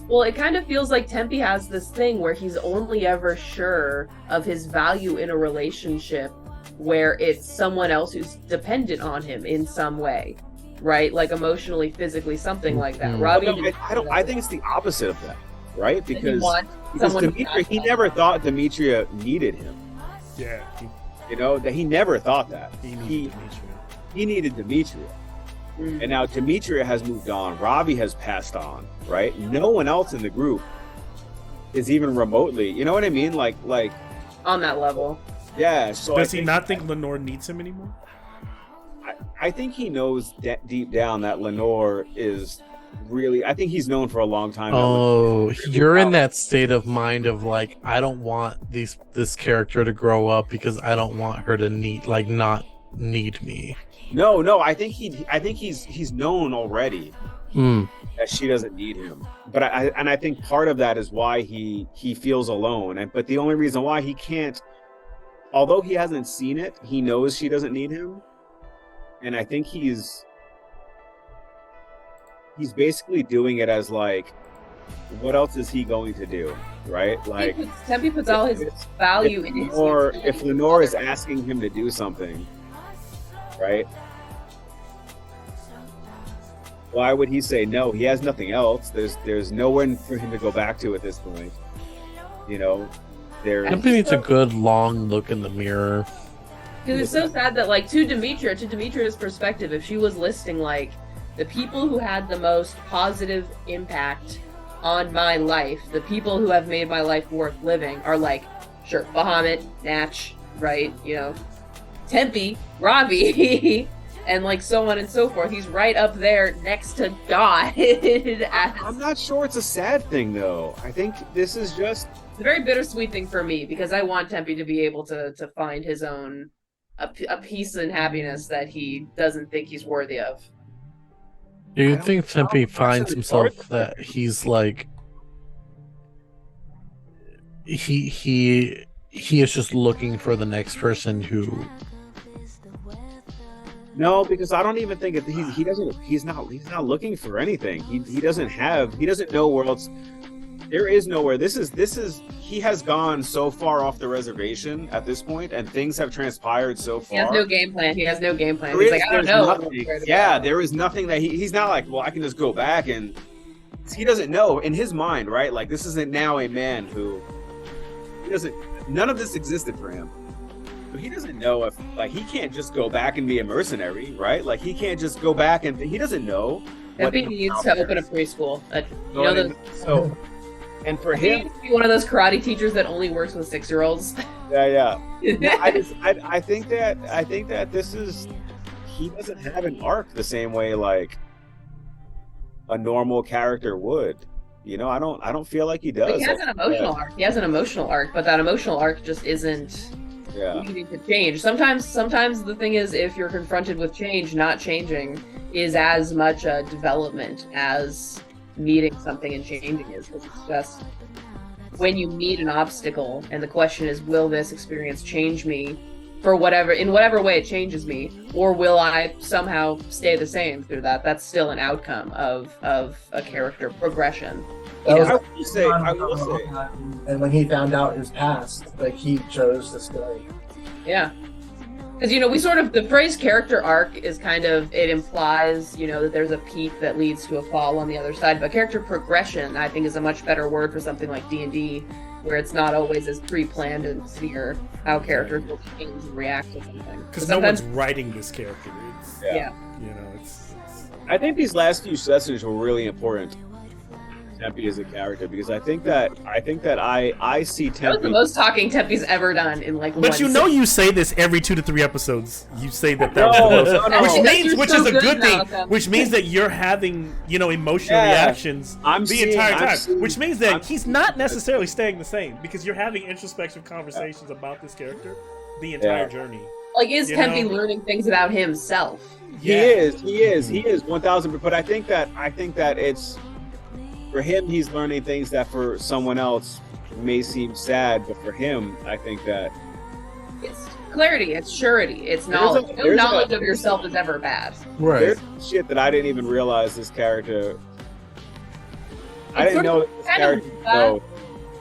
well, it kind of feels like Tempe has this thing where he's only ever sure of his value in a relationship where it's someone else who's dependent on him in some way, right? Like emotionally, physically, something like that. Ravi, I think it's the opposite of that, right? Because Demetria, he never thought Demetria needed him. Yeah. You know, that he never thought that. He needed Demetria. And now Demetria has moved on. Ravi has passed on, right? No one else in the group is even remotely, you know what I mean? Like on that level. Yeah. So does he not think Lenore needs him anymore? I think he knows deep down that Lenore is really, I think he's known for a long time. Oh, you're in that state of mind of like, I don't want this character to grow up because I don't want her to not need me. No, I think he's known already that she doesn't need him. But I think part of that is why he feels alone. But the only reason why he can't, although he hasn't seen it, he knows she doesn't need him. And I think he's basically doing it as like, what else is he going to do, right? Like Tempe puts all his value in his. Or if Lenore is asking him to do something, right? Why would he say no? He has nothing else. There's no one for him to go back to at this point. You know, Tempe needs a good long look in the mirror. Because it's so sad that, like, to Demetria's perspective, if she was listing, like, the people who had the most positive impact on my life, the people who have made my life worth living are, like, sure, Bahamut, Natch, right, you know, Tempe, Ravi, and, like, so on and so forth. He's right up there next to God. I'm not sure it's a sad thing, though. I think this is just... It's a very bittersweet thing for me, because I want Tempe to be able to find his own... A peace and happiness that he doesn't think he's worthy of. Do you think Tempe finds himself that he's like he is just looking for the next person who? No, because I don't even think he's not looking for anything. He doesn't know where else. There is nowhere. He has gone so far off the reservation at this point, and things have transpired so far. He has no game plan. He's like, I don't know. There is nothing that he's not like, well, I can just go back, and he doesn't know in his mind, right? Like, this isn't now a man who none of this existed for him. But he doesn't know if, like, he can't just go back and be a mercenary, right? Like, he can't just go back and he doesn't know. Tempe needs to open a preschool. And for he him, needs to be one of those karate teachers that only works with 6-year-olds. Yeah. I think that this is, he doesn't have an arc the same way like a normal character would. You know, I don't feel like he does. He has an emotional arc. He has an emotional arc, but that emotional arc just isn't Yeah. needing to change. Sometimes the thing is, if you're confronted with change, not changing is as much a development as meeting something and changing is, because it's just when you meet an obstacle and the question is, will this experience change me for in whatever way it changes me, or will I somehow stay the same through that? That's still an outcome of a character progression. You That know? was I will say, and when he found out his past, like he chose to stay. Yeah. Because, we sort of, the phrase character arc is kind of, it implies, that there's a peak that leads to a fall on the other side. But character progression, I think, is a much better word for something like D&D, where it's not always as pre-planned and clear how characters will change and react to something. Because no one's writing this character. It's, Yeah. It's I think these last few sessions were really important. Tempe as a character, because I think that I see That was Tempe. the most talking Tempe's ever done in like But one you say this every 2 to 3 episodes. You say that No, was the most, no. which You're is so a good, good thing, Malcolm. which means that you're having emotional Yeah. reactions I'm the seeing- entire I'm time, seeing- which means that I'm- he's not necessarily staying the same because you're having introspective conversations about this character the entire journey. Like, is You Tempe know? learning things about himself? He is 1,000. But I think that it's for him. He's learning things that for someone else may seem sad, but for him, I think that It's clarity, it's surety, it's There's knowledge. a- No there's knowledge a- of yourself is ever bad. Right. there's shit that I didn't even realize this character. I It's didn't sort know of that this kind of character. that. No,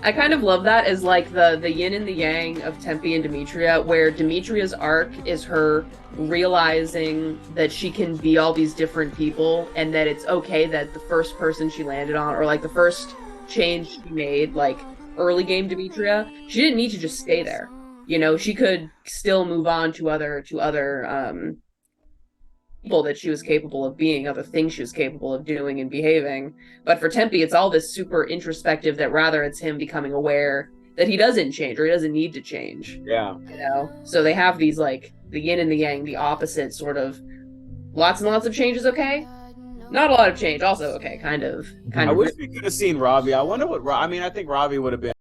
I kind of love that as like the yin and the yang of Tempe and Demetria, where Demetria's arc is her realizing that she can be all these different people and that it's okay that the first person she landed on, or like the first change she made, like early game Demetria, she didn't need to just stay there. She could still move on to other people that she was capable of being, other things she was capable of doing and behaving. But for Tempe, it's all this super introspective that rather it's him becoming aware that he doesn't change or he doesn't need to change. yeah. So they have these like the yin and the yang, the opposite sort of lots and lots of change is okay. Not a lot of change, also okay, kind of. I wish we could have seen Ravi. I wonder what. I mean, I think Ravi would have been